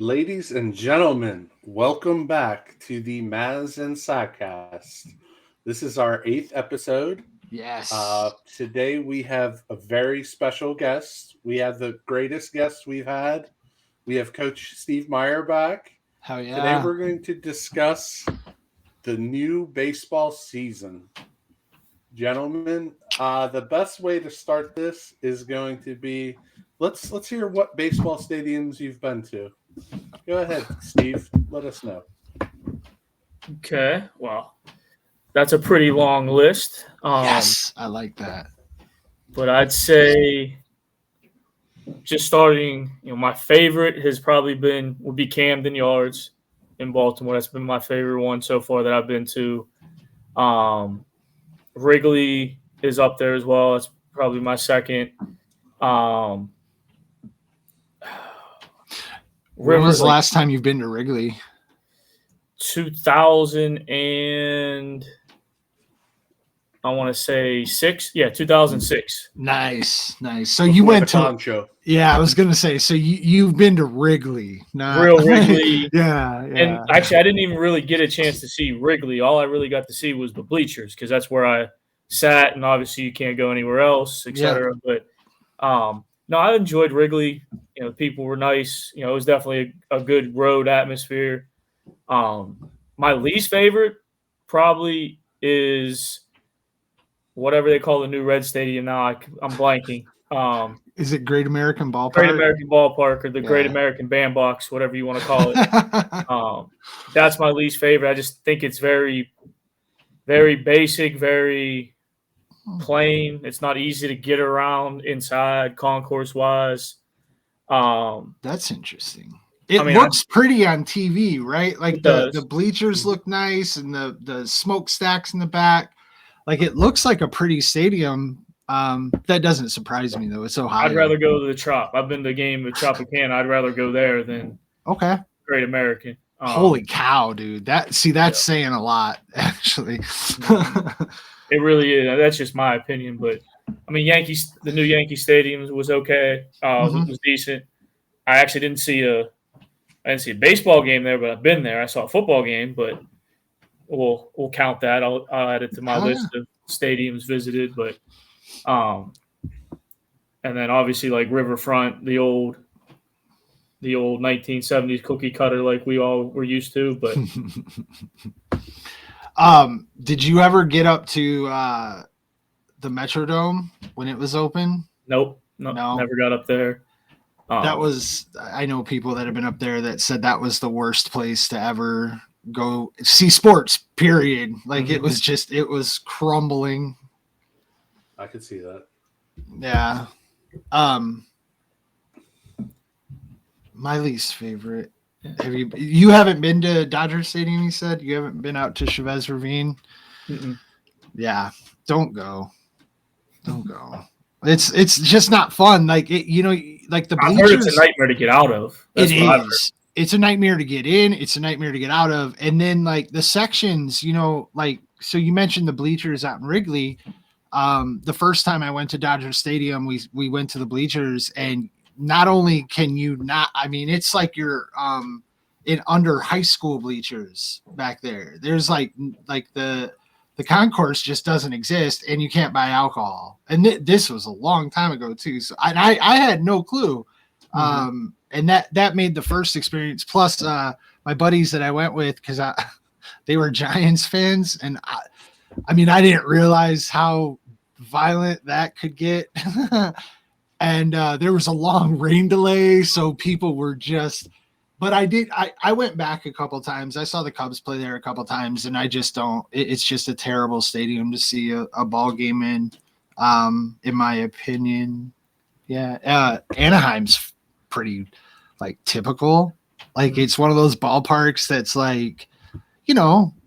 Ladies and gentlemen, welcome back to the Maz and Sack cast. This is our eighth episode. Yes. Today we have a very special guest. We have the greatest guest we've had. We have Coach Steve Meyer back. Hell Today yeah. we're going to discuss the new baseball season. Gentlemen, the best way to start this is going to be let's hear what baseball stadiums you've been to. Go ahead, Steve. Let us know. Okay, well, that's a pretty long list. Yes. I like that. But I'd say just starting, my favorite has probably would be Camden Yards in Baltimore. That's been my favorite one so far that I've been to. Wrigley is up there as well. It's probably my second. When was the last time you've been to Wrigley? 2000 and I want to say 6. Yeah, 2006. Nice. So you went to show. Yeah, I was gonna say. So you've been to Wrigley, not Real Wrigley. yeah. And actually, I didn't even really get a chance to see Wrigley. All I really got to see was the bleachers because that's where I sat, and obviously you can't go anywhere else, etc. Yeah. But no, I enjoyed Wrigley. The people were nice. It was definitely a good road atmosphere. My least favorite probably is whatever they call the new Red Stadium now. I'm blanking. Is it Great American Ballpark? Great American Ballpark or the Great American Bandbox, whatever you want to call it. That's my least favorite. I just think it's very, very basic, very plain. It's not easy to get around inside concourse-wise. That's interesting. It looks pretty on TV, right? Like the bleachers look nice and the smokestacks in the back. Like it looks like a pretty stadium. That doesn't surprise me though. It's so high. I'd rather go to the Trop. I've been to a game with Tropicana. I'd rather go there than Great American. Holy cow, dude! That's saying a lot, actually. It really is. That's just my opinion, but I mean, the new Yankee Stadium was okay. It was decent. I actually didn't see a baseball game there, but I've been there. I saw a football game, but we'll count that. I'll add it to my list of stadiums visited. But and then obviously like Riverfront, the old 1970s cookie cutter like we all were used to. But did you ever get up to the Metrodome when it was open? Nope. No, never got up there. I know people that have been up there that said that was the worst place to ever go see sports, period. Like it was crumbling. I could see that. Yeah. My least favorite. You haven't been to Dodger Stadium, you said? You haven't been out to Chavez Ravine? Mm-mm. Yeah. Don't go. It's just not fun. Like like the bleachers. I've heard it's a nightmare to get out of. It is. It's a nightmare to get in. It's a nightmare to get out of. And then like the sections, so you mentioned the bleachers out in Wrigley. The first time I went to Dodger Stadium, we went to the bleachers, and not only can you not, I mean, it's like you're in under high school bleachers back there. There's like the concourse just doesn't exist, and you can't buy alcohol. And this was a long time ago too. So I had no clue. And that made the first experience. Plus my buddies that I went with, because they were Giants fans, and I mean, I didn't realize how violent that could get. And there was a long rain delay, so people were just. But I went back a couple times. I saw the Cubs play there a couple times, and I just don't. It's just a terrible stadium to see a ball game in my opinion. Yeah, Anaheim's pretty like typical. Like it's one of those ballparks that's like,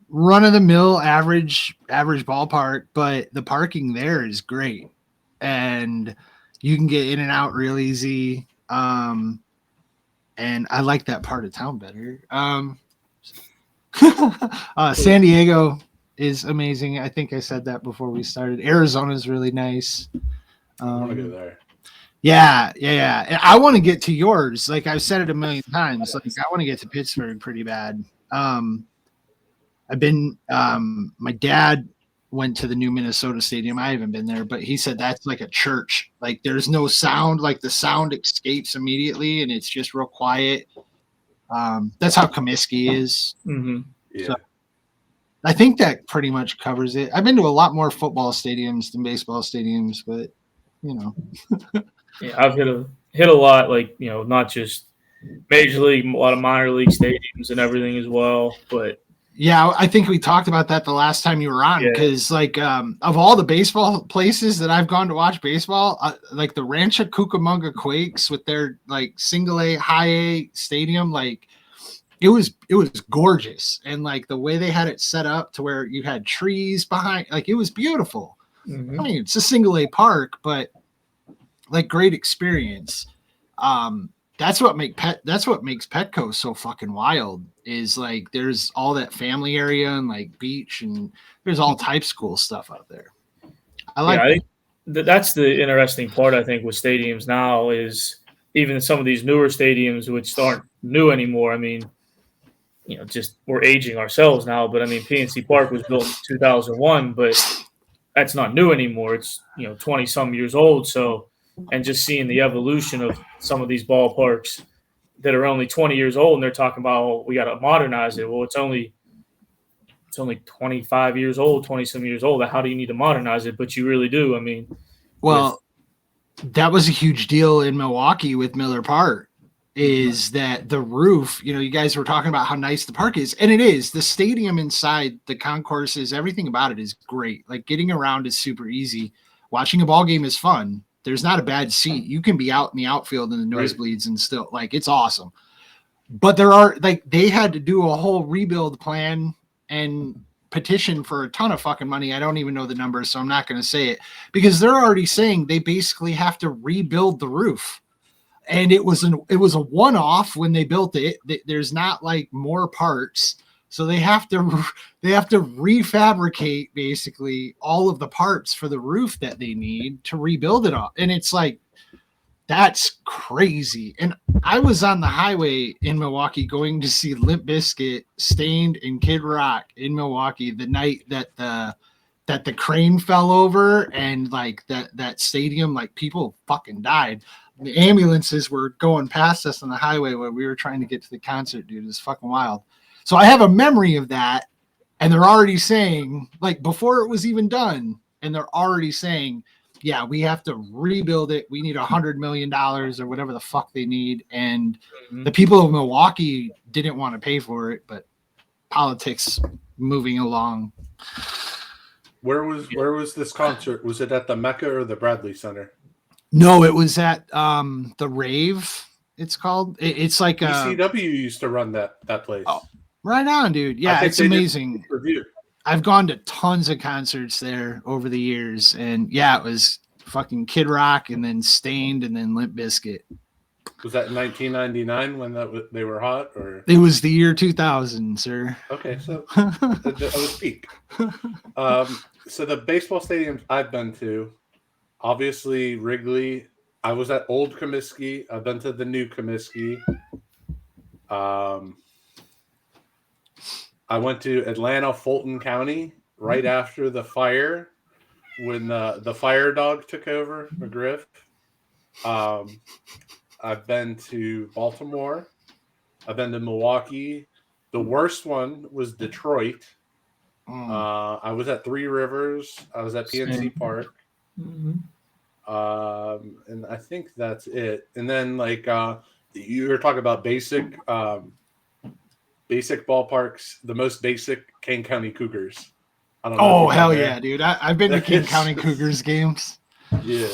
run of the mill average ballpark, but the parking there is great, and you can get in and out real easy. And I like that part of town better. San Diego is amazing. I think I said that before we started. Arizona is really nice. I want to go there. Yeah. And I want to get to yours. Like I've said it a million times. Like I want to get to Pittsburgh pretty bad. I've been. My dad went to the new Minnesota Stadium. I haven't been there, but he said that's like a church. Like there's no sound. Like the sound escapes immediately, and it's just real quiet. That's how Comiskey is. Mm-hmm. Yeah. So, I think that pretty much covers it. I've been to a lot more football stadiums than baseball stadiums, but you know. Yeah, I've hit a lot, like, you know, not just major league, a lot of minor league stadiums and everything as well. But yeah, I think we talked about that the last time you were on because, like, of all the baseball places that I've gone to watch baseball, like the Rancho Cucamonga Quakes with their like single A, high A stadium, like it was gorgeous, and like the way they had it set up to where you had trees behind, like it was beautiful. mm-hmm. I mean, it's a single A park, but like great experience. That's what makes Petco so fucking wild. Is like there's all that family area and like beach, and there's all types of cool stuff out there. I think that's the interesting part. I think with stadiums now is even some of these newer stadiums, which aren't new anymore. I mean, you know, just we're aging ourselves now. But I mean, PNC Park was built in 2001, but that's not new anymore. It's, you know, 20 some years old. So, and just seeing the evolution of some of these ballparks that are only 20 years old, and they're talking about, oh, we got to modernize it. Well, it's only 25 years old, 20 some years old. How do you need to modernize it? But you really do. I mean, well, that was a huge deal in Milwaukee with Miller Park. Is that the roof? You know, you guys were talking about how nice the park is, and it is. The stadium inside, the concourses, everything about it is great. Like getting around is super easy. Watching a ball game is fun. There's not a bad seat. You can be out in the outfield in the nosebleeds and still like it's awesome. But there are like they had to do a whole rebuild plan and petition for a ton of fucking money. I don't even know the numbers, so I'm not going to say it because they're already saying they basically have to rebuild the roof. And it was a one-off when they built it. There's not like more parts, so they have to refabricate basically all of the parts for the roof that they need to rebuild it all. And it's like that's crazy. And I was on the highway in Milwaukee going to see Limp Bizkit, Stained, and Kid Rock in Milwaukee the night that the crane fell over and like that stadium, like people fucking died. The ambulances were going past us on the highway where we were trying to get to the concert, dude. It's fucking wild. So I have a memory of that, and they're already saying, like, before it was even done, and they're already saying, yeah, we have to rebuild it. We need $100 million or whatever the fuck they need. And the people of Milwaukee didn't want to pay for it, but politics moving along. Where was this concert? Was it at the Mecca or the Bradley Center? No, it was at the Rave. It's called. It's like ECW used to run that place. Oh, right on, dude. Yeah, it's amazing. I've gone to tons of concerts there over the years, and yeah, it was fucking Kid Rock, and then Stained, and then Limp Bizkit. Was that in 1999 when they were hot, or it was the year 2000, sir? Okay, so that was peak. So the baseball stadiums I've been to. Obviously, Wrigley. I was at Old Comiskey. I've been to the new Comiskey. I went to Atlanta, Fulton County, right after the fire, when the fire dog took over, McGriff. I've been to Baltimore. I've been to Milwaukee. The worst one was Detroit. I was at Three Rivers. I was at PNC Park. Mm-hmm. And I think that's it. And then like you were talking about basic ballparks, the most basic Kane County Cougars. I don't know. Oh hell yeah, dude! I've been to Kane County Cougars games. Yeah.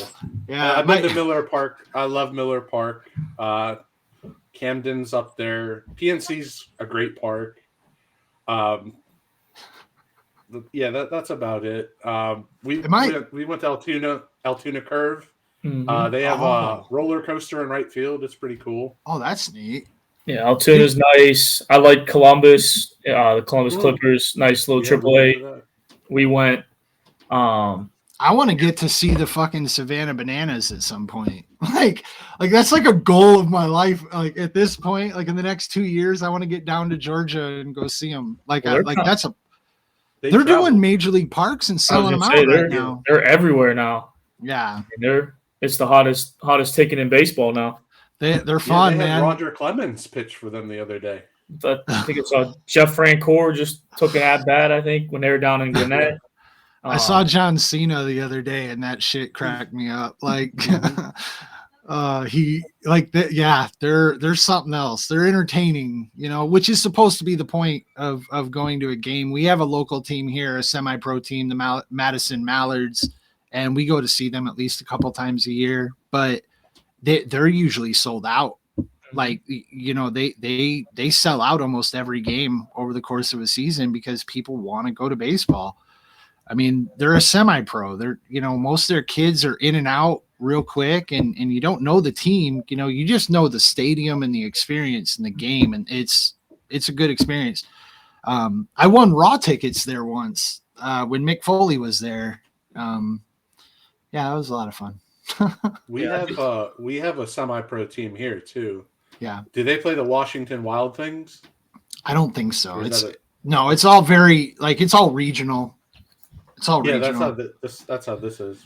I've been to Miller Park. I love Miller Park. Camden's up there. PNC's a great park. Yeah, that's about it. We went to Altoona Curve. Mm-hmm. They have a roller coaster in right field. It's pretty cool. Oh, that's neat. Yeah, Altoona's nice. I like Columbus. The Columbus Clippers, nice little AAA. We went. I want to get to see the fucking Savannah Bananas at some point. Like that's like a goal of my life. Like at this point, like in the next 2 years, I want to get down to Georgia and go see them. Like, Well, they're travel. doing major league parks and selling them out right now. They're everywhere now. Yeah, it's the hottest ticket in baseball now. They're fun, they had man. Roger Clemens pitch for them the other day. I think it's Jeff Francoeur just took an at bat. I think when they were down in Gwinnett. I saw John Cena the other day, and that shit cracked me up. Like, they're something else. They're entertaining, which is supposed to be the point of going to a game. We have a local team here, a semi-pro team, the Madison Mallards, and we go to see them at least a couple times a year. But they're usually sold out. Like, they sell out almost every game over the course of a season because people want to go to baseball. I mean, they're a semi-pro. They're, most of their kids are in and out real quick, and you don't know the team. You just know the stadium and the experience and the game, and it's a good experience. I won raw tickets there once when Mick Foley was there. That was a lot of fun. We have a semi-pro team here too. Yeah. Do they play the Washington Wild Things? I don't think so. It's all very it's all regional. It's all regional. That's how this is.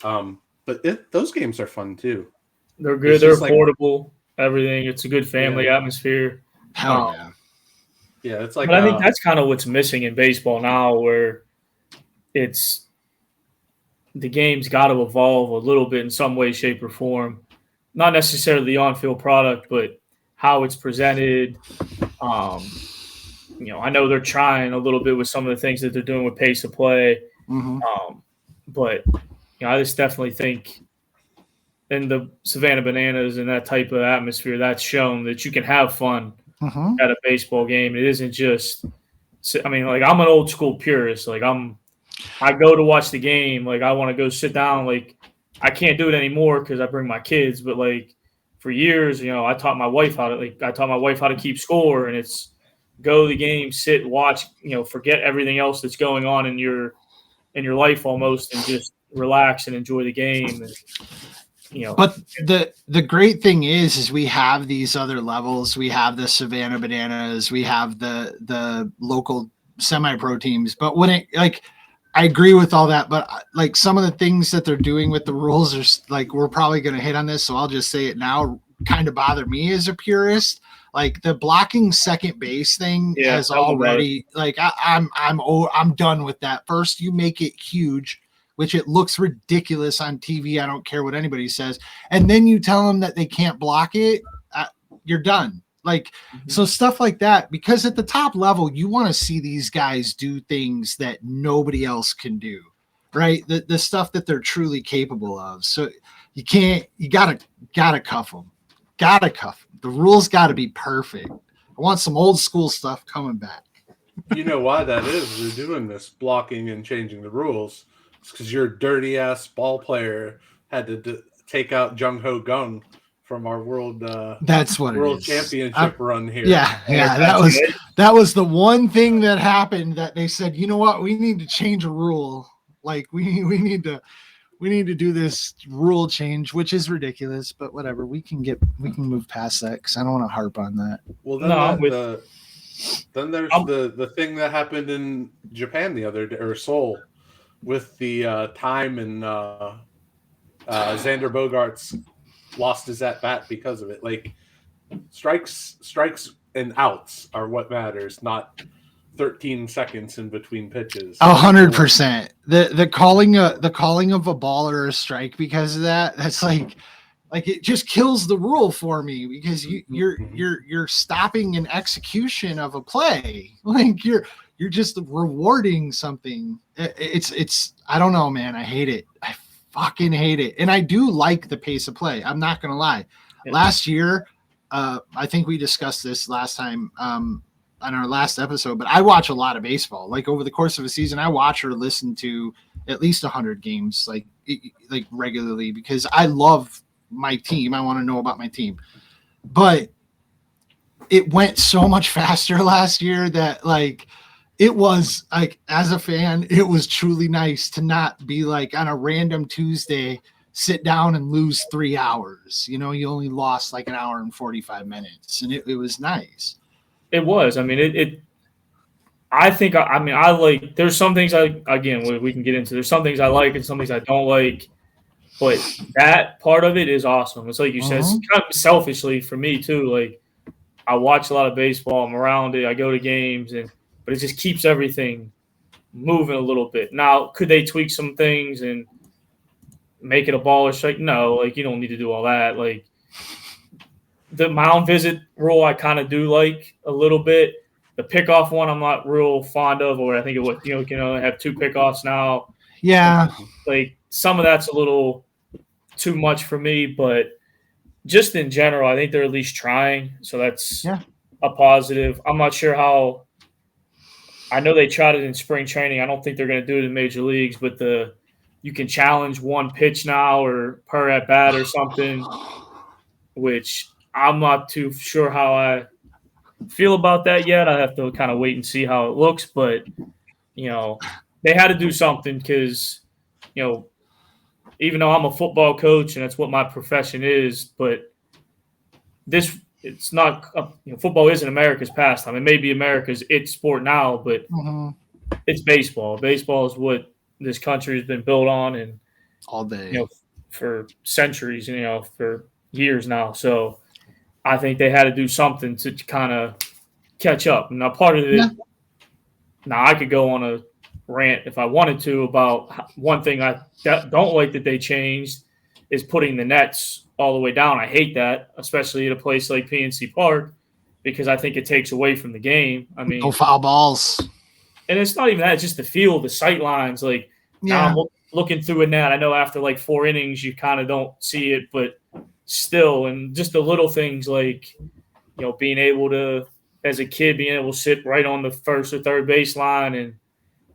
But those games are fun too. They're good. They're affordable. Everything. It's a good family atmosphere. Hell yeah. Yeah, it's like. But I think that's kind of what's missing in baseball now, where the game's got to evolve a little bit in some way, shape, or form. Not necessarily the on-field product, but how it's presented. I know they're trying a little bit with some of the things that they're doing with pace of play. Mm-hmm. But I just definitely think in the Savannah Bananas and that type of atmosphere, that's shown that you can have fun at a baseball game. It isn't just – I'm an old school purist. I go to watch the game. I want to go sit down. I can't do it anymore because I bring my kids. But, for years, I taught my wife how to keep score, and it's – go to the game, sit, watch, forget everything else that's going on in your life almost, and just relax and enjoy the game. And, But the great thing is we have these other levels. We have the Savannah Bananas. We have the local semi-pro teams. But when I agree with all that, but some of the things that they're doing with the rules are we're probably going to hit on this. So I'll just say it now, kind of bother me as a purist. The blocking second base thing has already I'm done with that. First, you make it huge, which it looks ridiculous on TV. I don't care what anybody says. And then you tell them that they can't block it. You're done. So stuff like that, because at the top level, you want to see these guys do things that nobody else can do, right? The stuff that they're truly capable of. So you gotta cuff them. Gotta cuff them. The rules got to be perfect. I want some old school stuff coming back. You know why that is? We're doing this blocking and changing the rules. It's because your dirty ass ball player had to take out Jung Ho Gung from our world. That's what world it is. Championship run here. Yeah. That was the one thing that happened that they said, you know what, we need to change a rule. We need to do this rule change, which is ridiculous, but whatever. We can move past that because I don't want to harp on that. Well, then there's the thing that happened in Japan the other day, or Seoul, with the time and Xander Bogaerts lost his at bat because of it. Strikes and outs are what matters, not 13 seconds in between pitches. 100%. The calling of a ball or a strike because of that's it just kills the rule for me, because you're stopping an execution of a play. You're just rewarding something. It's I don't know, man. I hate it. I fucking hate it. And I do like the pace of play. I'm not gonna lie. Yeah. Last year, I think we discussed this last time on our last episode, but I watch a lot of baseball. Over the course of a season, I watch or listen to at least 100 games, regularly, because I love my team. I want to know about my team. But it went so much faster last year that it was like, as a fan, it was truly nice to not be like on a random Tuesday, sit down and lose 3 hours. You know, you only lost like an hour and 45 minutes, and it was nice. It was. I mean, I think, I mean, I like, there's some things again, we can get into, there's some things I like and some things I don't like, but that part of it is awesome. It's like you said, it's kind of selfishly for me too. Like, I watch a lot of baseball, I'm around it, I go to games, but it just keeps everything moving a little bit. Now, could they tweak some things and make it abolish? Like, no, like, you don't need to do all that. Like, the mound visit rule, I kind of do like a little bit. The pickoff one, I'm not real fond of, or I think it was, you can only have 2 pickoffs now. Yeah. Like, some of that's a little too much for me, but just in general, I think they're at least trying. So that's a positive. I'm not sure how. I know they tried it in spring training. I don't think they're going to do it in major leagues, but you can challenge 1 pitch now or per at bat or something, which I'm not too sure how I feel about that yet. I have to kind of wait and see how it looks, but they had to do something because even though I'm a football coach and that's what my profession is, but it's not football isn't America's pastime. It may be America's sport now, but it's baseball. Baseball is what this country has been built on, and all day for centuries, for years now. So I think they had to do something to kind of catch up. Now, part of it, now I could go on a rant if I wanted to about one thing I don't like that they changed is putting the nets all the way down. I hate that, especially at a place like PNC Park, because I think it takes away from the game. I mean, no foul balls. And it's not even that, it's just the field, the sight lines. Like, now I'm looking through a net. I know after like 4 innings, you kind of don't see it, but still, and just the little things like, being able to, as a kid, being able to sit right on the first or third baseline and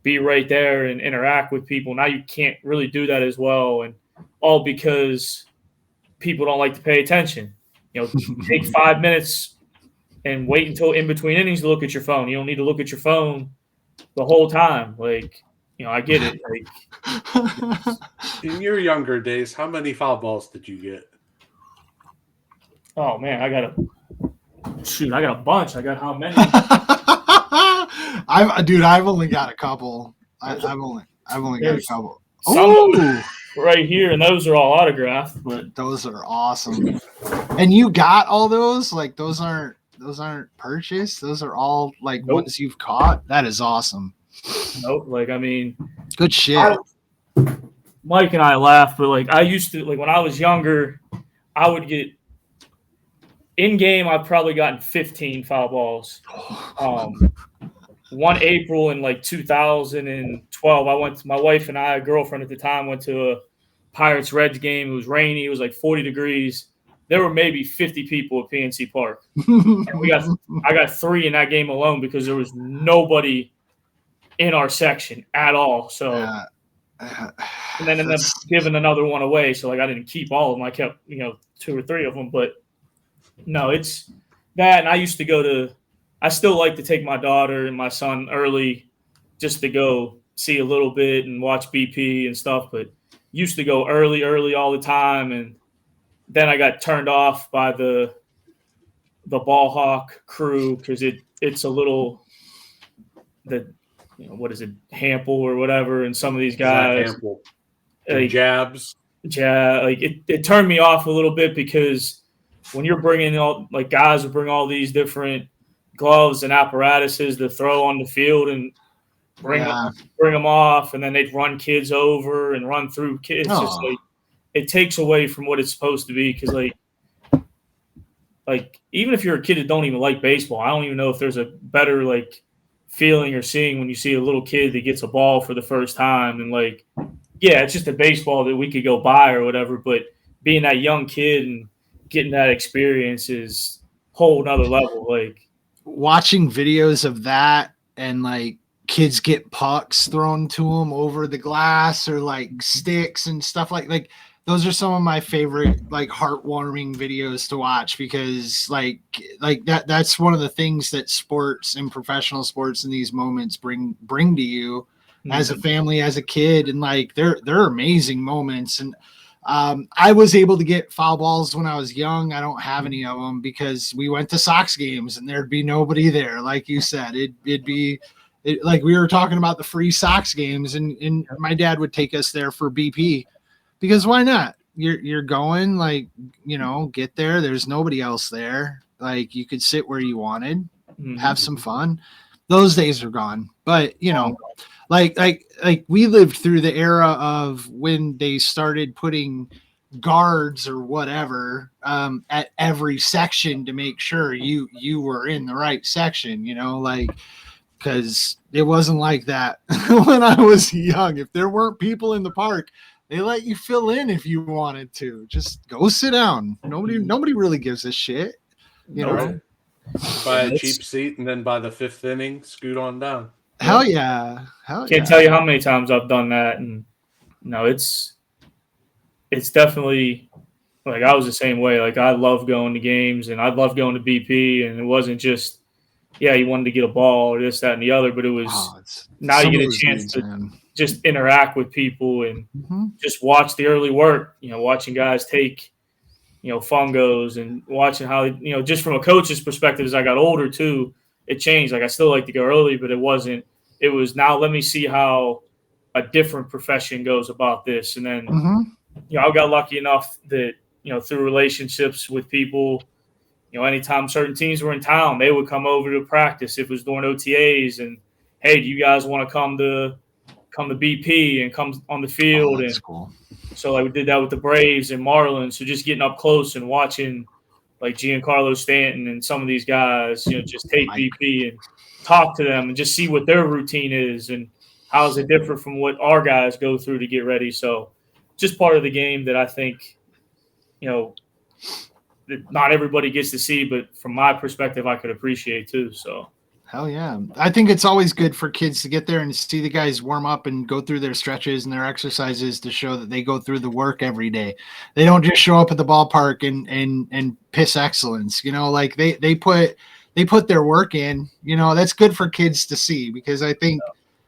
be right there and interact with people. Now you can't really do that as well. And all because people don't like to pay attention. Take 5 minutes and wait until in between innings to look at your phone. You don't need to look at your phone the whole time. Like, I get it. Like, in your younger days, how many foul balls did you get? Oh man, I got a bunch. I got how many? I've only got a couple. I've only got a couple. Some right here, and those are all autographed. But those are awesome. And you got all those? Like, those aren't purchased. Those are all like ones you've caught. That is awesome. Nope. Like, I mean, good shit. Mike and I laugh, but like, I used to, like, when I was younger, I would get in game. I've probably gotten 15 foul balls. One April in like 2012, my wife and I, a girlfriend at the time, went to a Pirates Reds game. It was rainy. It was like 40 degrees. There were maybe 50 people at PNC Park. And I got 3 in that game alone because there was nobody in our section at all. So, and then ended up giving another one away. So like, I didn't keep all of them. I kept 2 or 3 of them. But no, it's that. And I still like to take my daughter and my son early just to go see a little bit and watch BP and stuff, but used to go early all the time. And then I got turned off by the ball hawk crew because it's a little what is it, Hample or whatever, and some of these guys like, jabs. Yeah, like it turned me off a little bit because when you're bringing guys who bring all these different gloves and apparatuses to throw on the field and bring them off, and then they'd run kids over and run through kids. It's just like it takes away from what it's supposed to be because like even if you're a kid that don't even like baseball, I don't even know if there's a better like feeling or seeing when you see a little kid that gets a ball for the first time and like, yeah, it's just a baseball that we could go buy or whatever, but being that young kid and getting that experience is a whole nother level. Like, watching videos of that and like kids get pucks thrown to them over the glass or like sticks and stuff like those are some of my favorite like heartwarming videos to watch, because like that's one of the things that sports and professional sports in these moments bring to you as a family, as a kid. And like they're amazing moments. And I was able to get foul balls when I was young. I don't have any of them because we went to Sox games and there'd be nobody there. Like you said, it'd be like we were talking about the free Sox games, and my dad would take us there for BP. Because why not? You're going, like, you know, get there. There's nobody else there. Like, you could sit where you wanted, have some fun. Those days are gone. But, you know, like we lived through the era of when they started putting guards or whatever at every section to make sure you were in the right section, you know, like, because it wasn't like that when I was young. If there weren't people in the park, they let you fill in if you wanted to. Just go sit down. Nobody really gives a shit. You know, buy a cheap seat and then by the 5th inning, scoot on down. Hell yeah. Can't tell you how many times I've done that. And no, it's definitely like I was the same way. Like I love going to games and I love going to BP, and it wasn't just you wanted to get a ball or this, that, and the other, but it was now you get a chance to just interact with people and just watch the early work, you know, watching guys take, you know, fungos and watching how, you know, just from a coach's perspective, as I got older too, it changed. Like I still like to go early, but it was now let me see how a different profession goes about this. And then, you know, I got lucky enough that, you know, through relationships with people, you know, anytime certain teams were in town, they would come over to practice if it was during OTAs and, hey, do you guys want to come to BP and come on the field? That's and cool. So like we did that with the Braves and Marlins. So just getting up close and watching like Giancarlo Stanton and some of these guys, you know, just take BP and talk to them and just see what their routine is and how is it different from what our guys go through to get ready. So just part of the game that I think, you know, that not everybody gets to see, but from my perspective, I could appreciate too. So. Hell yeah. I think it's always good for kids to get there and see the guys warm up and go through their stretches and their exercises to show that they go through the work every day. They don't just show up at the ballpark and piss excellence. You know, like they put their work in. You know, that's good for kids to see, because I think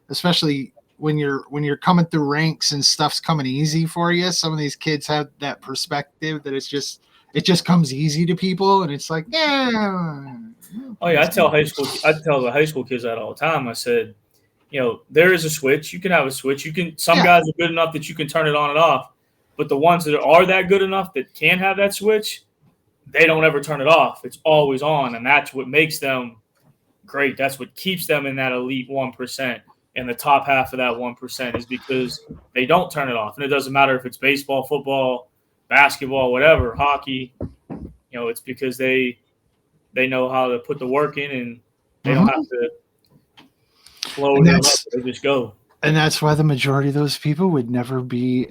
especially when you're coming through ranks and stuff's coming easy for you, some of these kids have that perspective that it just comes easy to people, and it's like, yeah. Oh yeah, I tell the high school kids that all the time. I said, you know, there is a switch. You can have a switch. Some guys are good enough that you can turn it on and off, but the ones that are that good enough that can have that switch, they don't ever turn it off. It's always on, and that's what makes them great. That's what keeps them in that elite 1%. And the top half of that 1% is because they don't turn it off. And it doesn't matter if it's baseball, football, basketball, whatever, hockey. You know, it's because they know how to put the work in, and they don't have to flow it up. They just go. And that's why the majority of those people would never be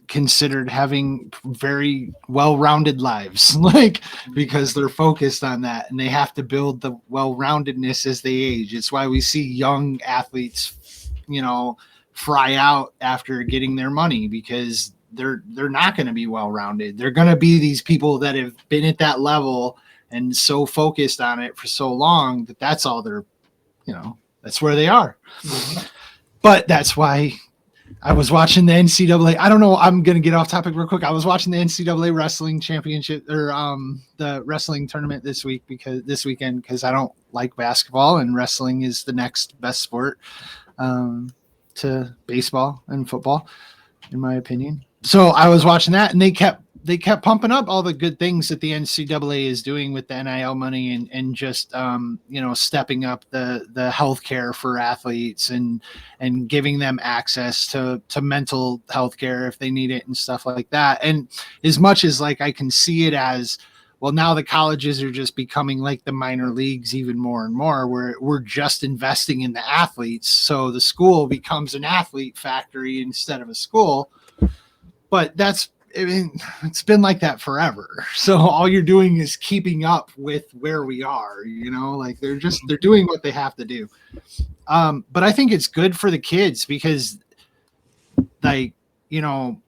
considered having very well-rounded lives, like, because they're focused on that and they have to build the well-roundedness as they age. It's why we see young athletes, you know, fry out after getting their money, because they're not going to be well-rounded. They're going to be these people that have been at that level and so focused on it for so long that that's all they're, you know, that's where they are. But that's why I was watching the NCAA. I don't know. I'm going to get off topic real quick. I was watching the NCAA wrestling championship, or the wrestling tournament this weekend, because I don't like basketball, and wrestling is the next best sport to baseball and football, in my opinion. So I was watching that, and they kept pumping up all the good things that the NCAA is doing with the NIL money and just, you know, stepping up the healthcare for athletes and giving them access to mental health care if they need it and stuff like that. And as much as like I can see it as, well, now the colleges are just becoming like the minor leagues even more and more, where we're just investing in the athletes. So the school becomes an athlete factory instead of a school. But it's been like that forever. So all you're doing is keeping up with where we are, you know, like they're doing what they have to do. But I think it's good for the kids, because like, you know,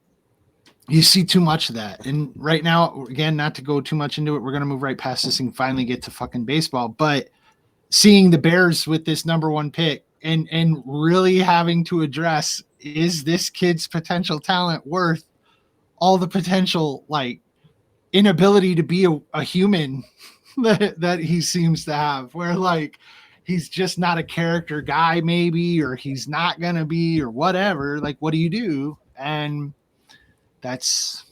you see too much of that. And right now, again, not to go too much into it, we're going to move right past this and finally get to fucking baseball. But seeing the Bears with this number 1 pick and really having to address, is this kid's potential talent worth all the potential, like, inability to be a human that he seems to have, where like he's just not a character guy maybe, or he's not going to be, or whatever. Like, what do you do? And that's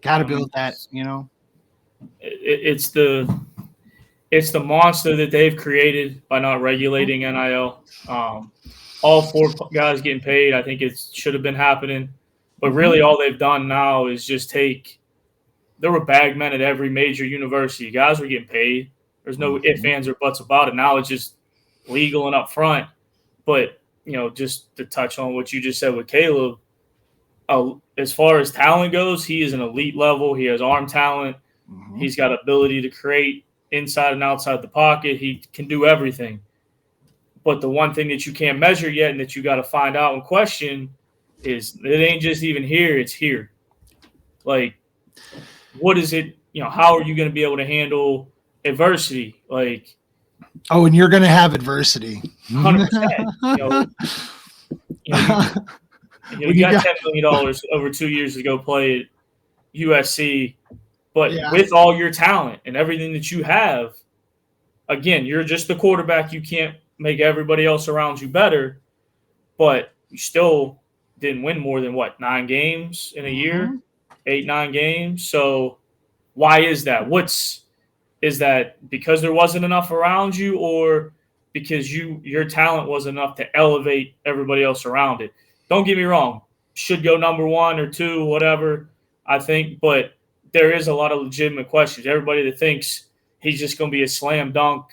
got to build that, you know. It's the monster that they've created by not regulating NIL. All 4 guys getting paid. I think it should have been happening, but really all they've done now is just take. There were bagmen at every major university. Guys were getting paid. There's no ifs, ands, or buts about it. Now it's just legal and upfront. But, you know, just to touch on what you just said with Caleb, as far as talent goes, he is an elite level. He has arm talent. He's got ability to create inside and outside the pocket. He can do everything. But the one thing that you can't measure yet and that you got to find out and question is it ain't just even here, it's here. Like, what is it? You know, how are you going to be able to handle adversity? Like, and you're going to have adversity. 100%. You got $10 million over 2 years to go play at USC, but with all your talent and everything that you have, again, you're just the quarterback. You can't make everybody else around you better, but you still didn't win more than 9 games in a year? 8-9 games. So why is that? Is that because there wasn't enough around you, or because your talent wasn't enough to elevate everybody else around it? Don't get me wrong. Should go number 1 or 2, whatever, I think, but there is a lot of legitimate questions. Everybody that thinks he's just going to be a slam dunk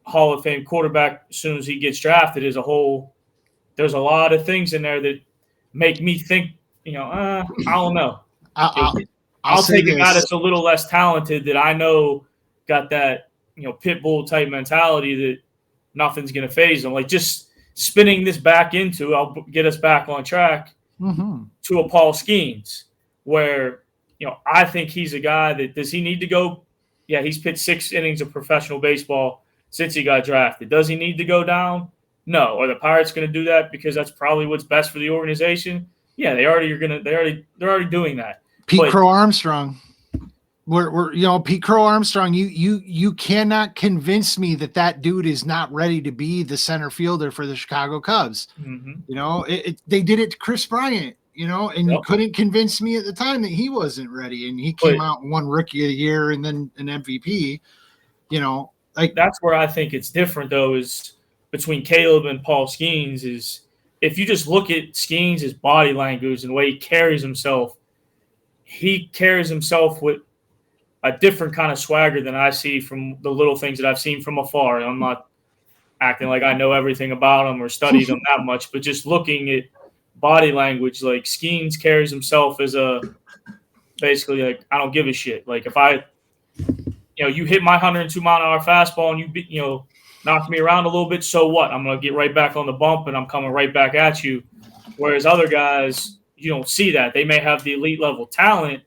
Hall of Fame quarterback as soon as he gets drafted there's a lot of things in there that make me think, I don't know. I'll take a guy that's a little less talented that I know got that, pit bull type mentality that nothing's going to faze him. Like, just spinning this back into, I'll get us back on track to a Paul Skeens, where, I think he's a guy that, does he need to go? Yeah, he's pitched 6 innings of professional baseball since he got drafted. Does he need to go down? No. Are the Pirates going to do that because that's probably what's best for the organization? Yeah, they're already doing that. Pete Crow Armstrong. We're Pete Crow Armstrong. You cannot convince me that dude is not ready to be the center fielder for the Chicago Cubs. They did it to Chris Bryant. And you couldn't convince me at the time that he wasn't ready, and he came out and won Rookie of the Year and then an MVP. Like, that's where I think it's different, though, is between Caleb and Paul Skeens. Is if you just look at Skeens' his body language and the way he carries himself with a different kind of swagger than I see from the little things that I've seen from afar. I'm not acting like I know everything about him or studied him that much, but just looking at body language, like, Skeens carries himself as basically like, I don't give a shit. Like, if you hit my 102 mile an hour fastball and you knock me around a little bit, so what? I'm going to get right back on the bump and I'm coming right back at you. Whereas other guys, you don't see that. They may have the elite level talent,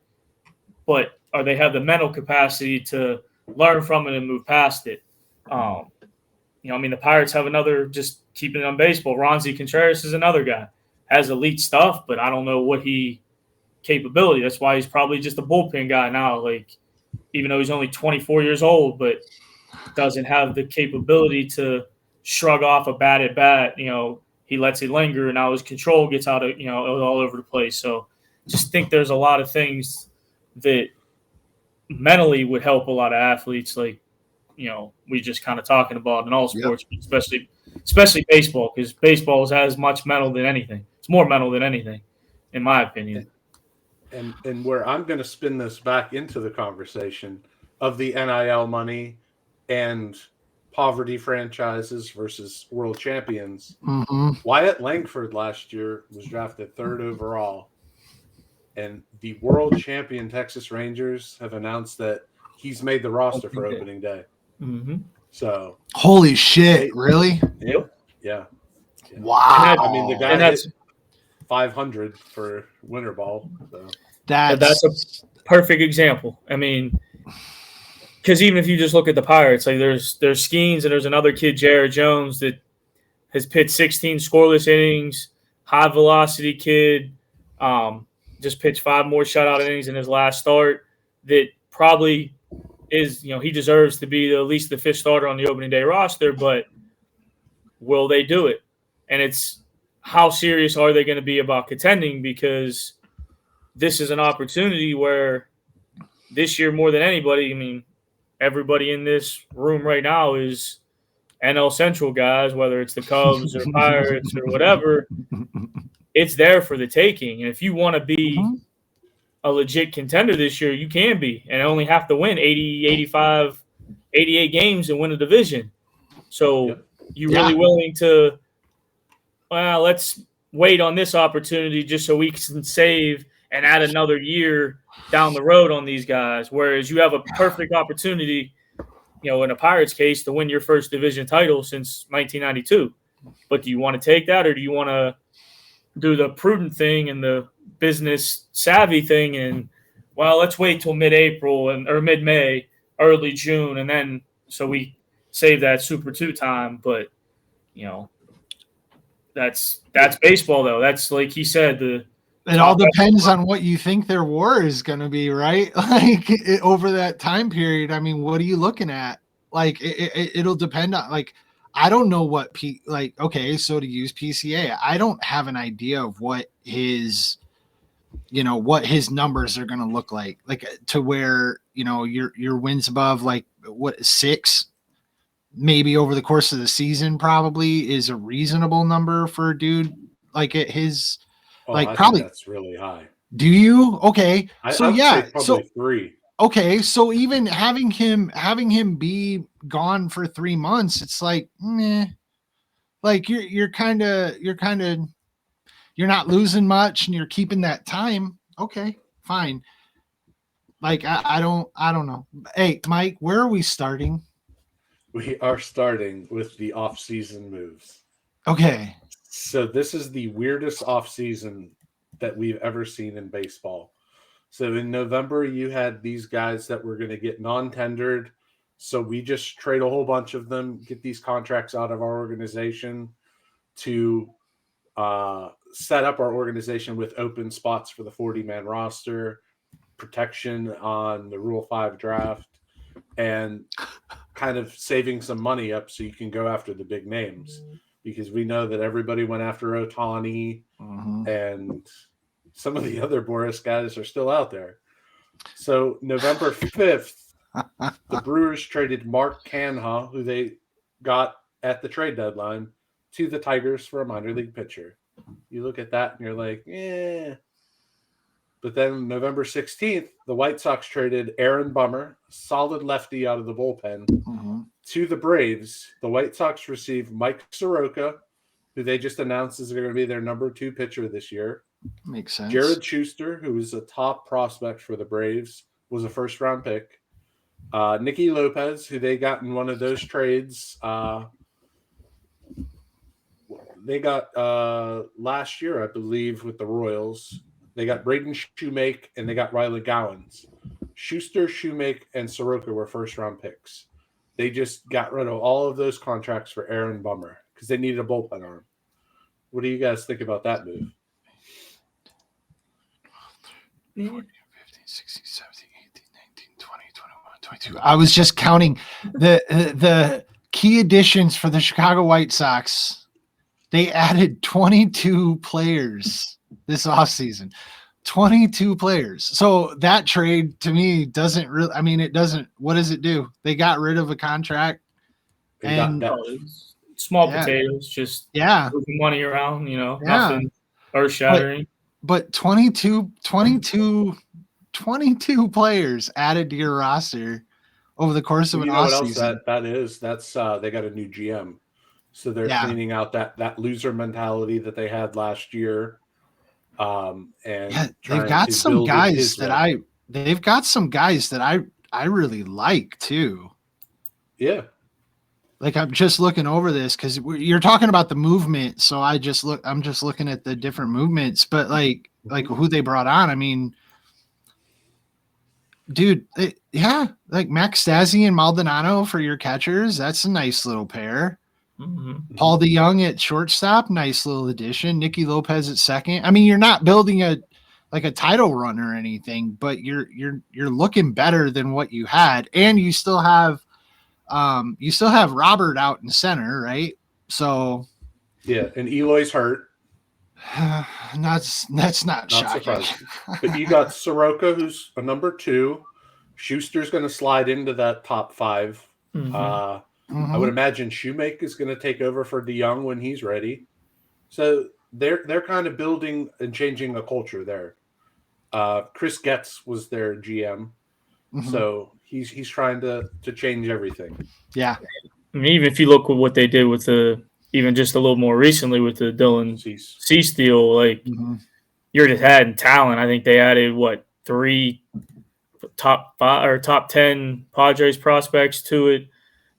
or they have the mental capacity to learn from it and move past it. The Pirates have another, just keeping it on baseball. Ronzi Contreras is another guy. Has elite stuff, but I don't know what capability. That's why he's probably just a bullpen guy now. Like, even though he's only 24 years old, but doesn't have the capability to shrug off a bat at bat. He lets it linger, and now his control gets out of, all over the place. So just think there's a lot of things that mentally would help a lot of athletes, like, we just kind of talking about in all sports, especially baseball, because baseball is as much mental than anything. It's more mental than anything, in my opinion. And where I'm going to spin this back into the conversation of the NIL money and poverty franchises versus world champions. Wyatt Langford last year was drafted 3rd overall, and the world champion Texas Rangers have announced that he's made the roster for opening day. So, holy shit, really? Yep. Yeah. Wow. I mean, the guy 500 for winter ball. So. That's a perfect example. I mean, because even if you just look at the Pirates, like there's Skeens and there's another kid, Jared Jones, that has pitched 16 scoreless innings, high velocity kid, just pitched 5 more shutout innings in his last start. That probably is, he deserves to be at least the 5th starter on the opening day roster, but will they do it? And it's how serious are they going to be about contending, because this is an opportunity where this year more than anybody, I mean, everybody in this room right now is NL Central guys, whether it's the Cubs or Pirates or whatever. It's there for the taking. And if you want to be a legit contender this year, you can be, and only have to win 80, 85, 88 games and win a division. So you really willing to, well, let's wait on this opportunity just so we can save and add another year down the road on these guys. Whereas you have a perfect opportunity, in a Pirates case, to win your first division title since 1992. But do you want to take that, or do you want to do the prudent thing and the business savvy thing and, well, let's wait till mid-April or mid-May, early June, and then so we save that Super 2 time. But, that's baseball, though. That's, like he said, it all depends on what you think their WAR is going to be, right? Like over that time period. I mean, what are you looking at? Like it'll depend on, like, I don't know what okay, so to use PCA, I don't have an idea of what his numbers are going to look like to where, your wins above, like, what, 6 maybe over the course of the season probably is a reasonable number for a dude like at his. I probably think that's really high. Do you? Okay. So I would say probably 3. Okay. So even having him be gone for 3 months, it's like, meh. Like you're not losing much and you're keeping that time. Okay, fine. Like I don't know. Hey, Mike, where are we starting? We are starting with the off-season moves. Okay. So this is the weirdest offseason that we've ever seen in baseball. So in November, you had these guys that were going to get non-tendered. So we just trade a whole bunch of them, get these contracts out of our organization to set up our organization with open spots for the 40-man roster, protection on the Rule 5 draft, and kind of saving some money up so you can go after the big names. Because we know that everybody went after Ohtani, and some of the other Boris guys are still out there. So November 5th, the Brewers traded Mark Canha, who they got at the trade deadline, to the Tigers for a minor league pitcher. You look at that and you're like, eh. But then November 16th, the White Sox traded Aaron Bummer, solid lefty out of the bullpen, to the Braves. The White Sox received Mike Soroka, who they just announced is going to be their number 2 pitcher this year. Makes sense. Jared Schuster, who was a top prospect for the Braves, was a first-round pick. Nicky Lopez, who they got in one of those trades. They got last year, I believe, with the Royals. They got Braden Shoemake and they got Riley Gowans. Schuster, Shoemake, and Soroka were first-round picks. They just got rid of all of those contracts for Aaron Bummer because they needed a bullpen arm. What do you guys think about that move? 14, 15, 16, 17, 18, 19, 20, 21, 22. I was just counting the key additions for the Chicago White Sox. They added 22 players this offseason. 22 players. So that trade to me doesn't really, I mean, it doesn't, what does it do? They got rid of a contract and small potatoes, just moving money around, nothing earth shattering. But 22 players added to your roster over the course of an offseason. That is? That's they got a new GM. So they're cleaning out that loser mentality that they had last year. And they've got some guys that I really like too. Yeah. like I'm just looking over this because you're talking about the movement. So I'm just looking at the different movements, but like who they brought on. I mean, dude, like Max Stassi and Maldonado for your catchers. That's a nice little pair. Mm-hmm. Paul DeYoung at shortstop, nice little addition. Nicky Lopez at second. I mean, you're not building a title run or anything, but you're looking better than what you had, and you still have Robert out in center, right? So yeah, and Eloy's hurt. that's not shocking. Surprising. But you got Soroka, who's a number 2. Schuster's going to slide into that top 5. I would imagine Shoemake is going to take over for DeYoung when he's ready. So they're kind of building and changing a culture there. Chris Getz was their GM, so he's trying to change everything. Yeah, I mean, even if you look at what they did with even just a little more recently with the Dylan Cease deal, like you're just adding talent. I think they added 3 top 5 or top 10 Padres prospects to it.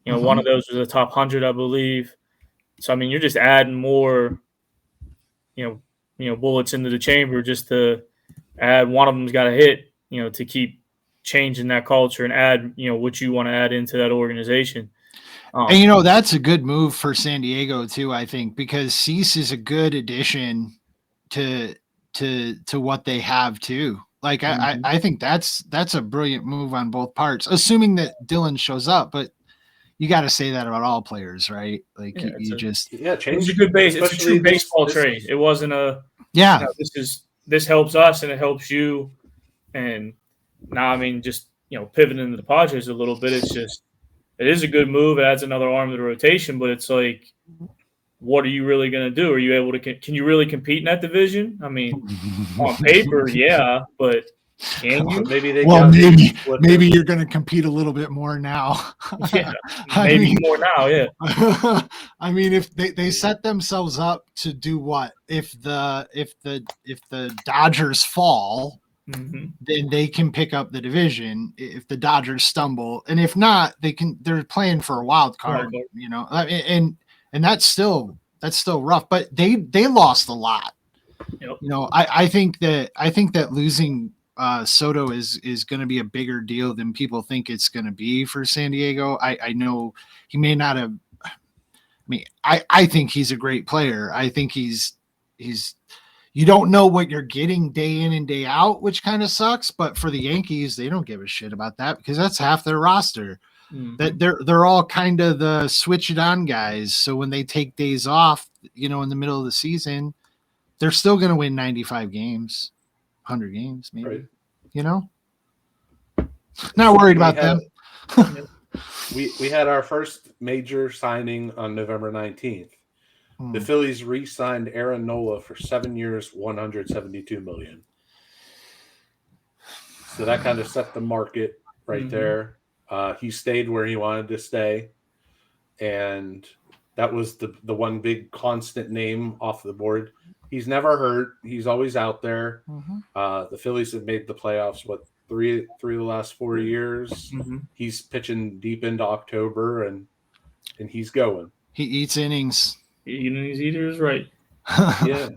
You know, one of those was a top 100, I believe. So I mean, you're just adding more, bullets into the chamber just to add. One of them's got to hit, to keep changing that culture and add, what you want to add into that organization. And that's a good move for San Diego too, I think, because Cease is a good addition to what they have too. Like I think that's a brilliant move on both parts, assuming that Dylan shows up, but you got to say that about all players, right? Like change. It's a good base. It's a true baseball trade. It wasn't this helps us and it helps you. And now, I mean, just pivoting into the Padres a little bit. It is a good move. It adds another arm to the rotation, but it's like, what are you really going to do? Are you able to? Can you really compete in that division? I mean, on paper, yeah, but. Can you? Maybe you're going to compete a little bit more now. Yeah, more now. Yeah. I mean, if they set themselves up to do what? If the Dodgers fall, then they can pick up the division. If the Dodgers stumble, and if not, they're playing for a wild card. And that's still rough. But they lost a lot. Yep. I think that losing Soto is going to be a bigger deal than people think it's going to be for San Diego. I know he may not have. I mean, I think he's a great player. I think he's. You don't know what you're getting day in and day out, which kind of sucks. But for the Yankees, they don't give a shit about that because that's half their roster. That they're all kind of the switch it on guys. So when they take days off, in the middle of the season, they're still going to win 95 games. 100 games, maybe. Right. Not worried about them. we had our first major signing on November 19th. The Phillies re-signed Aaron Nola for 7 years, $172 million. So that kind of set the market right there. He stayed where he wanted to stay, and that was the one big constant name off the board. He's never hurt. He's always out there. The Phillies have made the playoffs, three of the last 4 years. He's pitching deep into October, and he's going. He eats innings. Innings eater is right. Yeah.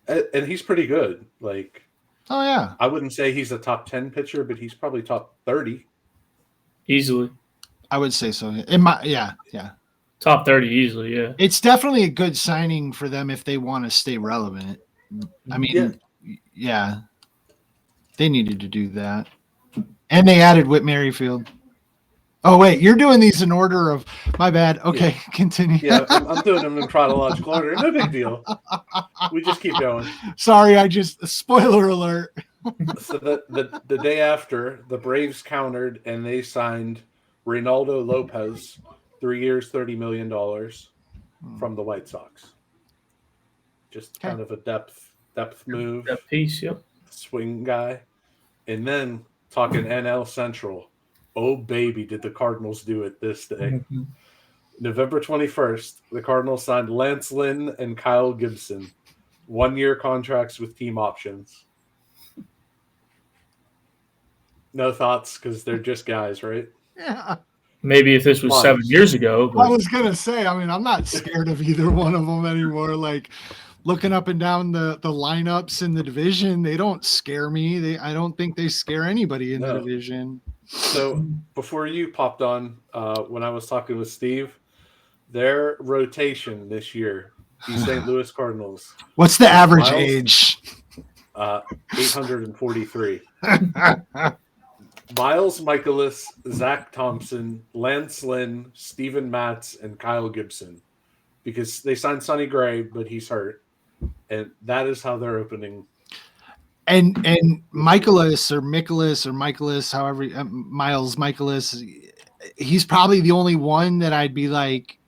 And he's pretty good. Like, oh, yeah. I wouldn't say he's a top 10 pitcher, but he's probably top 30. Easily. I would say so. Yeah. Top 30 easily, yeah. It's definitely a good signing for them if they want to stay relevant. I mean, yeah. They needed to do that. And they added Whit Merrifield. Oh, wait, you're doing these in order of – my bad. Okay, continue. Yeah, I'm doing them in chronological order. No big deal. We just keep going. Sorry, spoiler alert. So the day after, the Braves countered, and they signed Reynaldo Lopez, 3 years, $30 million from the White Sox. Just kind of a depth move. Depth piece, yep. Swing guy. And then talking NL Central. Oh, baby, did the Cardinals do it this day. November 21st, the Cardinals signed Lance Lynn and Kyle Gibson. 1-year contracts with team options. No thoughts because they're just guys, right? Yeah. Maybe if this was 7 years ago. But I was gonna say, I mean, I'm not scared of either one of them anymore. Like looking up and down the lineups in the division, they don't scare me. I don't think they scare anybody in the division. So before you popped on, when I was talking with Steve, their rotation this year, the St. Louis Cardinals. What's the average age? 843. Miles Michaelis, Zach Thompson, Lance Lynn, Steven Matz, and Kyle Gibson. Because they signed Sonny Gray, but he's hurt. And that is how they're opening. And Michaelis, however, Miles Michaelis, he's probably the only one that I'd be like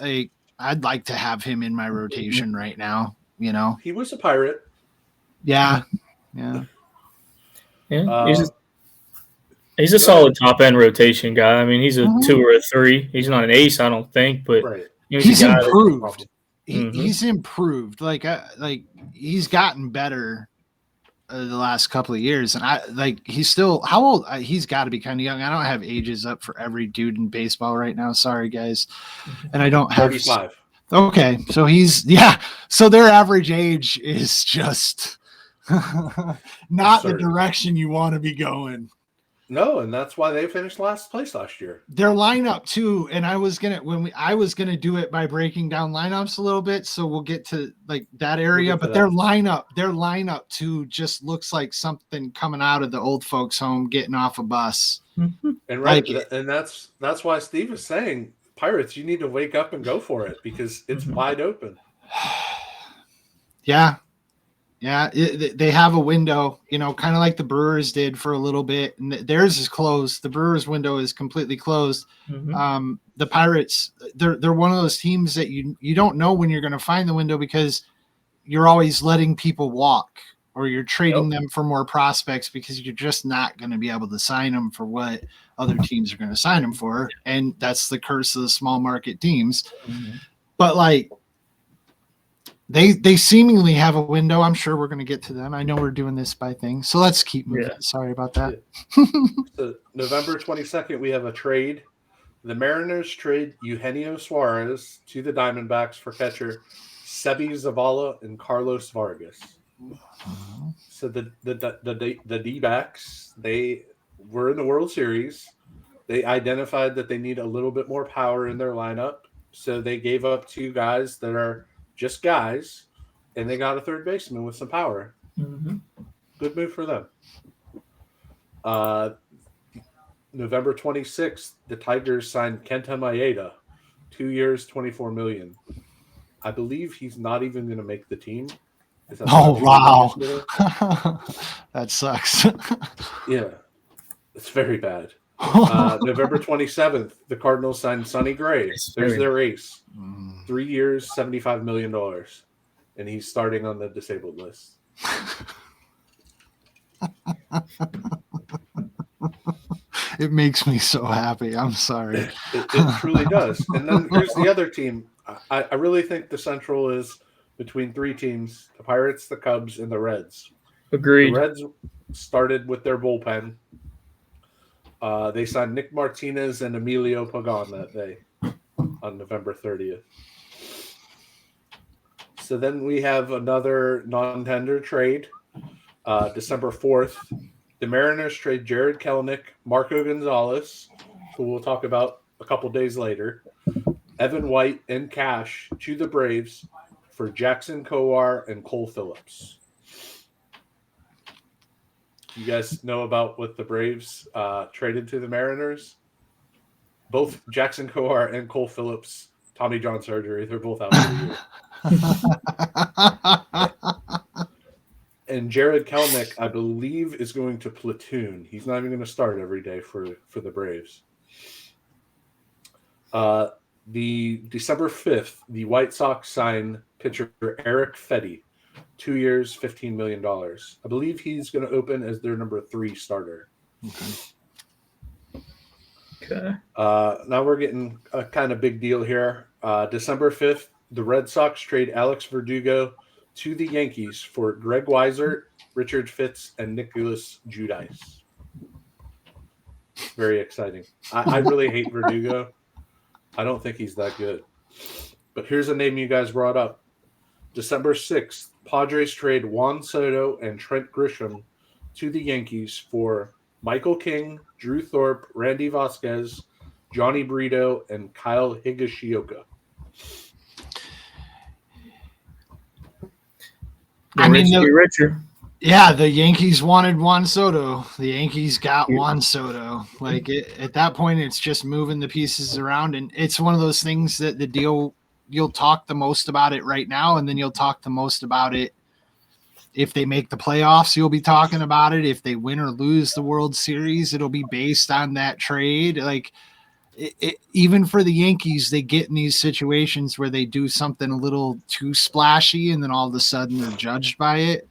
I'd like to have him in my rotation right now. You know, he was a Pirate. Yeah. He's a solid top end rotation guy. I mean, he's a 2 or a 3. He's not an ace, I don't think, but he's improved. He's improved. Like he's gotten better the last couple of years, and he's still how old? He's got to be kind of young. I don't have ages up for every dude in baseball right now. Sorry, guys, and I don't have 35. Okay, so so their average age is just not the direction you want to be going. No, and that's why they finished last place last year. Their lineup too, and I was gonna do it by breaking down lineups a little bit, so we'll get to like that area. But their lineup too just looks like something coming out of the old folks' home, getting off a bus. And and that's why Steve is saying, Pirates, you need to wake up and go for it because it's wide open. Yeah. They have a window, kind of like the Brewers did for a little bit, and theirs is closed. The Brewers window is completely closed. The Pirates, they're one of those teams that you don't know when you're going to find the window because you're always letting people walk or you're trading them for more prospects because you're just not going to be able to sign them for what other teams are going to sign them for, and that's the curse of the small market teams. But like. They seemingly have a window. I'm sure we're going to get to them. I know we're doing this by thing, so let's keep moving. Sorry about that. So November 22nd, we have a trade. The Mariners trade Eugenio Suarez to the Diamondbacks for catcher Sebi Zavala and Carlos Vargas. So the D-backs, they were in the World Series. They identified that they need a little bit more power in their lineup, so they gave up 2 guys that are just guys, and they got a third baseman with some power. Good move for them. November 26th, the Tigers signed Kenta Maeda, 2 years, $24 million. I believe he's not even going to make the team. Oh, wow. That sucks. Yeah, it's very bad. November 27th, the Cardinals signed Sonny Gray. There's their ace. 3 years, $75 million. And he's starting on the disabled list. It makes me so happy. I'm sorry. It truly does. And then here's the other team. I really think the Central is between 3 teams, the Pirates, the Cubs, and the Reds. Agreed. The Reds started with their bullpen. They signed Nick Martinez and Emilio Pagan that day on November 30th. So then we have another non-tender trade. December 4th, the Mariners trade Jared Kelenic, Marco Gonzalez, who we'll talk about a couple days later, Evan White, and cash to the Braves for Jackson Kowar and Cole Phillips. You guys know about what the Braves traded to the Mariners? Both Jackson Kowar and Cole Phillips, Tommy John surgery. They're both out for the year. And Jared Kelenic, I believe, is going to platoon. He's not even going to start every day for the Braves. The December 5th, the White Sox signed pitcher Eric Fetty. 2 years, $15 million. I believe he's going to open as their number 3 starter. Okay. Now we're getting a kind of big deal here. December 5th, the Red Sox trade Alex Verdugo to the Yankees for Greg Weiser, Richard Fitz, and Nicholas Judice. Very exciting. I really hate Verdugo. I don't think he's that good. But here's a name you guys brought up. December 6th, Padres trade Juan Soto and Trent Grisham to the Yankees for Michael King, Drew Thorpe, Randy Vasquez, Johnny Brito, and Kyle Higashioka. I mean, richer. Yeah, the Yankees wanted Juan Soto. The Yankees got Juan Soto. Like at that point, it's just moving the pieces around, and it's one of those things that the deal you'll talk the most about it right now, and then you'll talk the most about it if they make the playoffs. You'll be talking about it. If they win or lose the World Series, it'll be based on that trade. Like even for the Yankees, they get in these situations where they do something a little too splashy, and then all of a sudden they're judged by it.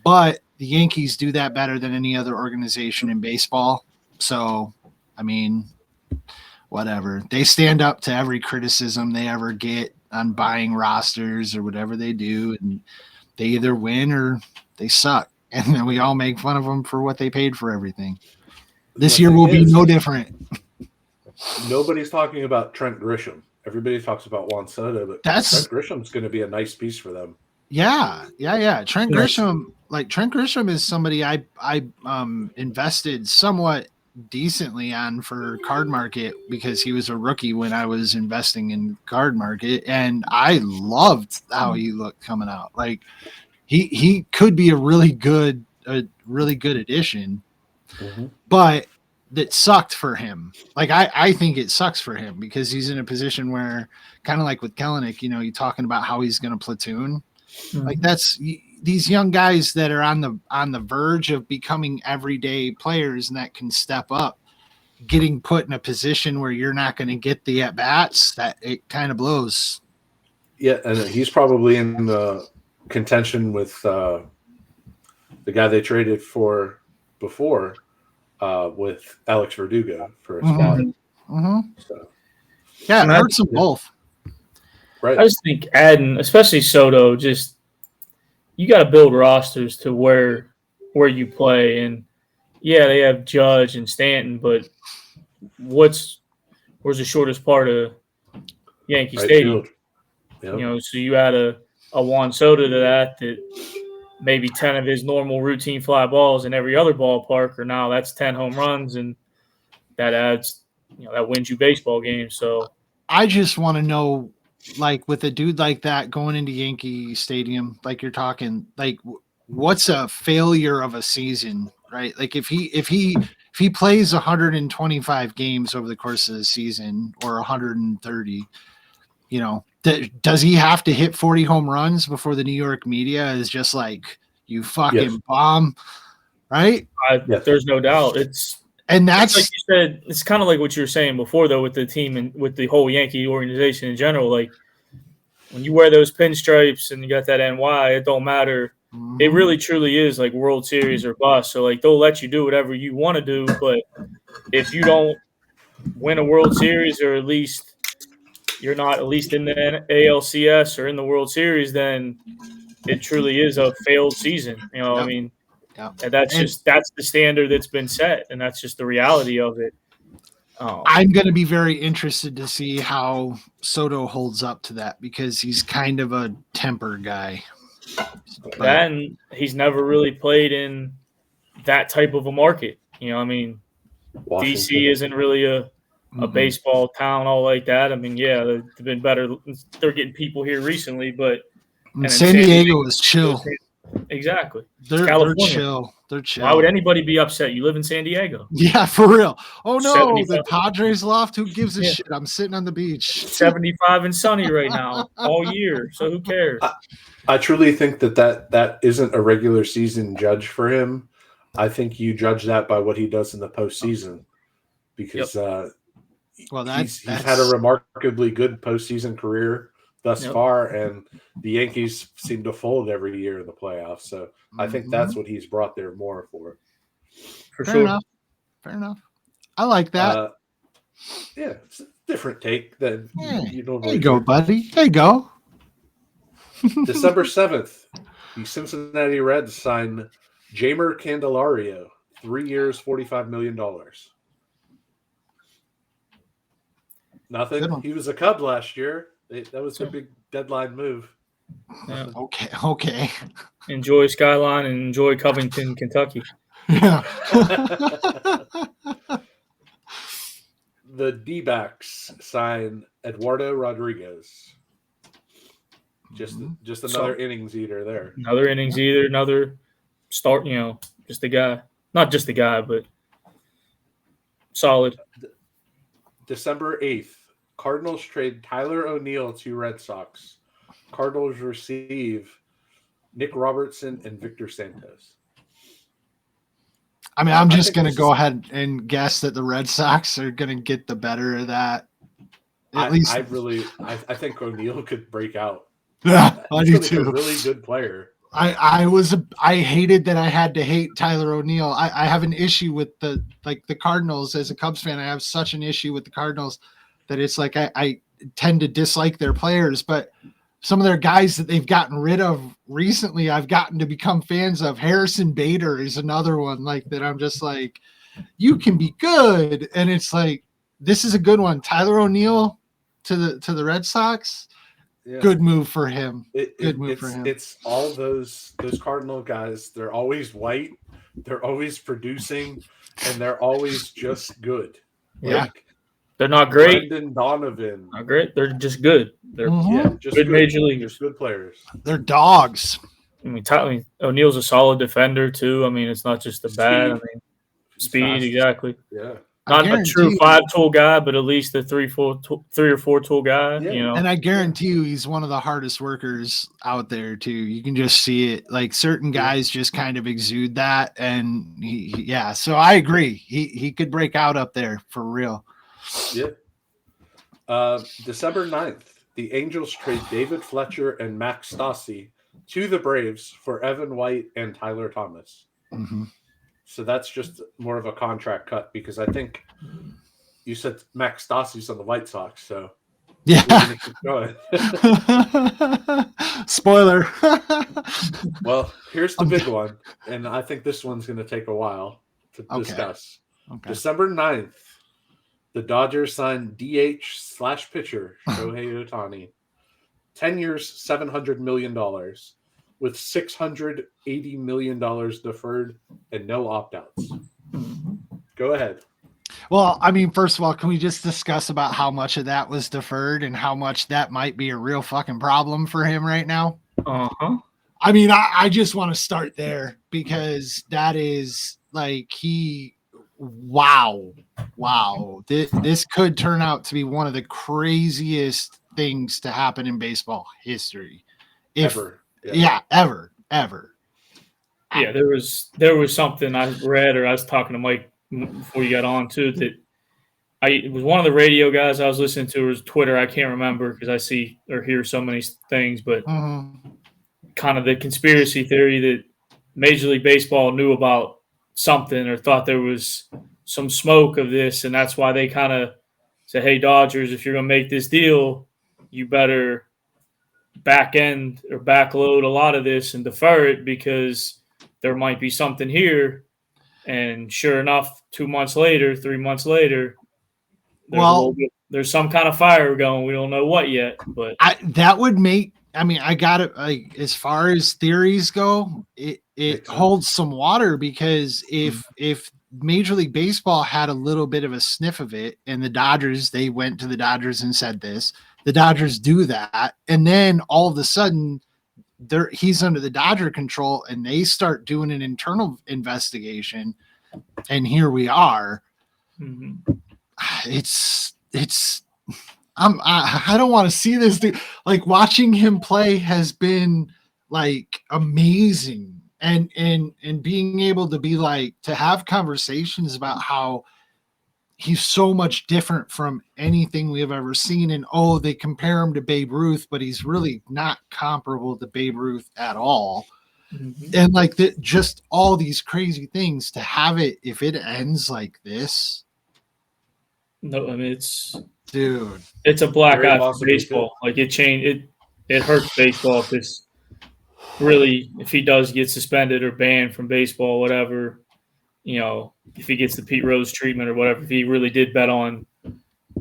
But the Yankees do that better than any other organization in baseball. So, I mean, whatever. They stand up to every criticism they ever get on buying rosters or whatever they do, and they either win or they suck. And then we all make fun of them for what they paid for everything. This year will be no different. Nobody's talking about Trent Grisham. Everybody talks about Juan Soto, but Trent Grisham's going to be a nice piece for them. Yeah. Trent Grisham is somebody I invested somewhat decently on for card market because he was a rookie when I was investing in card market, and I loved how he looked coming out. Like he could be a really good addition, but that sucked for him. Like I think it sucks for him because he's in a position where, kind of like with Kelenic, you're talking about how he's going to platoon. Like that's these young guys that are on the verge of becoming everyday players and that can step up, getting put in a position where you're not going to get the at bats. That it kind of blows. Yeah, and he's probably in the contention with the guy they traded for before, with Alex Verdugo for a spot. So, yeah, it hurts them both. Right. I just think adding, especially Soto, just you got to build rosters to where you play, and yeah, they have Judge and Stanton, but where's the shortest part of Yankee Stadium? Yep. So you add a Juan Soto to that maybe 10 of his normal routine fly balls in every other ballpark, or now that's 10 home runs, and that adds, that wins you baseball games. So I just want to know, like with a dude like that going into Yankee Stadium, like you're talking, like what's a failure of a season, right? Like if he plays 125 games over the course of the season or 130, does he have to hit 40 home runs before the New York media is just like, you fucking bomb, right? There's no doubt. It's like you said, it's kind of like what you were saying before, though, with the team and with the whole Yankee organization in general. Like when you wear those pinstripes and you got that NY, it don't matter. It really truly is like World Series or bust. So like they'll let you do whatever you want to do, but if you don't win a World Series, or at least you're not at least in the ALCS or in the World Series, then it truly is a failed season. I mean. Yeah. And that's the standard that's been set, and that's just the reality of it. I'm going to be very interested to see how Soto holds up to that because he's kind of a temper guy. And he's never really played in that type of a market. I mean, Washington. DC isn't really a baseball town all like that. I mean, yeah, they've been better. They're getting people here recently, but San Diego is chill. Exactly. They're chill. They're chill. Why would anybody be upset? You live in San Diego. Yeah, for real. Oh no, 75. the Padres lost. Who gives a shit? I'm sitting on the beach. 75 and sunny right now all year. So who cares? I truly think that isn't a regular season judge for him. I think you judge that by what he does in the postseason, because he's had a remarkably good postseason career thus far, and the Yankees seem to fold every year in the playoffs. So I think that's what he's brought there more for. Fair enough. I like that. It's a different take than you normally. There you go, buddy. There you go. December 7th, the Cincinnati Reds signed Jeimer Candelario, 3 years, $45 million. Nothing. He was a Cub last year. That was their big deadline move. Yeah. Okay. Enjoy Skyline and enjoy Covington, Kentucky. Yeah. The D-backs sign Eduardo Rodriguez. Just another innings eater there. Another innings eater, another start, just a guy. Not just a guy, but solid. December 8th, Cardinals trade Tyler O'Neill to Red Sox. Cardinals receive Nick Robertson and Victor Santos. I mean, I'm just going to go ahead and guess that the Red Sox are going to get the better of that. I think O'Neill could break out. Yeah, I do too. A really good player. I hated that I had to hate Tyler O'Neill. I have an issue with the Cardinals as a Cubs fan. I have such an issue with the Cardinals that it's like I tend to dislike their players, but some of their guys that they've gotten rid of recently, I've gotten to become fans of. Harrison Bader is another one like that. I'm just like, you can be good, and it's like this is a good one. Tyler O'Neill to the Red Sox. Yeah. Good move for him. It's all those Cardinal guys. They're always white. They're always producing, and they're always just good. Yeah, they're not great. Brendan Donovan, not great. They're just good. They're just good major leaguers. Good players. They're dogs. I mean, O'Neill's a solid defender too. I mean, it's not just the bat. I mean, speed exactly. Yeah. Not a true 5-tool guy, but at least a 3 or 4 tool guy. Yeah. And I guarantee you, he's one of the hardest workers out there too. You can just see it. Like certain guys just kind of exude that, and So I agree. He could break out up there for real. Yeah. December 9th, the Angels trade David Fletcher and Max Stassi to the Braves for Evan White and Tyler Thomas. Mm-hmm. So that's just more of a contract cut because I think you said Max Stassi's on the White Sox. So yeah, keep going. Spoiler. Well, here's the big one, and I think this one's going to take a while to discuss. Okay. December 9th, the Dodgers signed DH/pitcher Shohei Ohtani. 10 years, $700 million. With $680 million deferred and no opt-outs. Go ahead. Well, I mean, first of all, can we just discuss about how much of that was deferred and how much that might be a real fucking problem for him right now? Uh-huh. I mean, I just want to start there because that is like wow. This could turn out to be one of the craziest things to happen in baseball history. Ever. Yeah, ever. Yeah, there was something I read, or I was talking to Mike before you got on too, that it was one of the radio guys I was listening to, or was Twitter, I can't remember because I see or hear so many things, but kind of the conspiracy theory that Major League Baseball knew about something or thought there was some smoke of this, and that's why they kind of said, hey, Dodgers, if you're going to make this deal, you better back end or backload a lot of this and defer it because there might be something here. And sure enough, 2 months later, 3 months later, there's some kind of fire going. We don't know what yet, but that would make. I mean, I got it. Like as far as theories go, it holds some water because if Major League Baseball had a little bit of a sniff of it, and the Dodgers, they went to the Dodgers and said this. The Dodgers do that, and then all of a sudden, he's under the Dodger control, and they start doing an internal investigation, and here we are. Mm-hmm. I don't want to see this dude. Like watching him play has been like amazing, and being able to be like to have conversations about how he's so much different from anything we have ever seen. And they compare him to Babe Ruth, but he's really not comparable to Babe Ruth at all. Mm-hmm. And like just all these crazy things to have it, if it ends like this. No, I mean, dude, it's a black eye for baseball. Like it hurts baseball if he does get suspended or banned from baseball, whatever, if he gets the Pete Rose treatment or whatever, if he really did bet on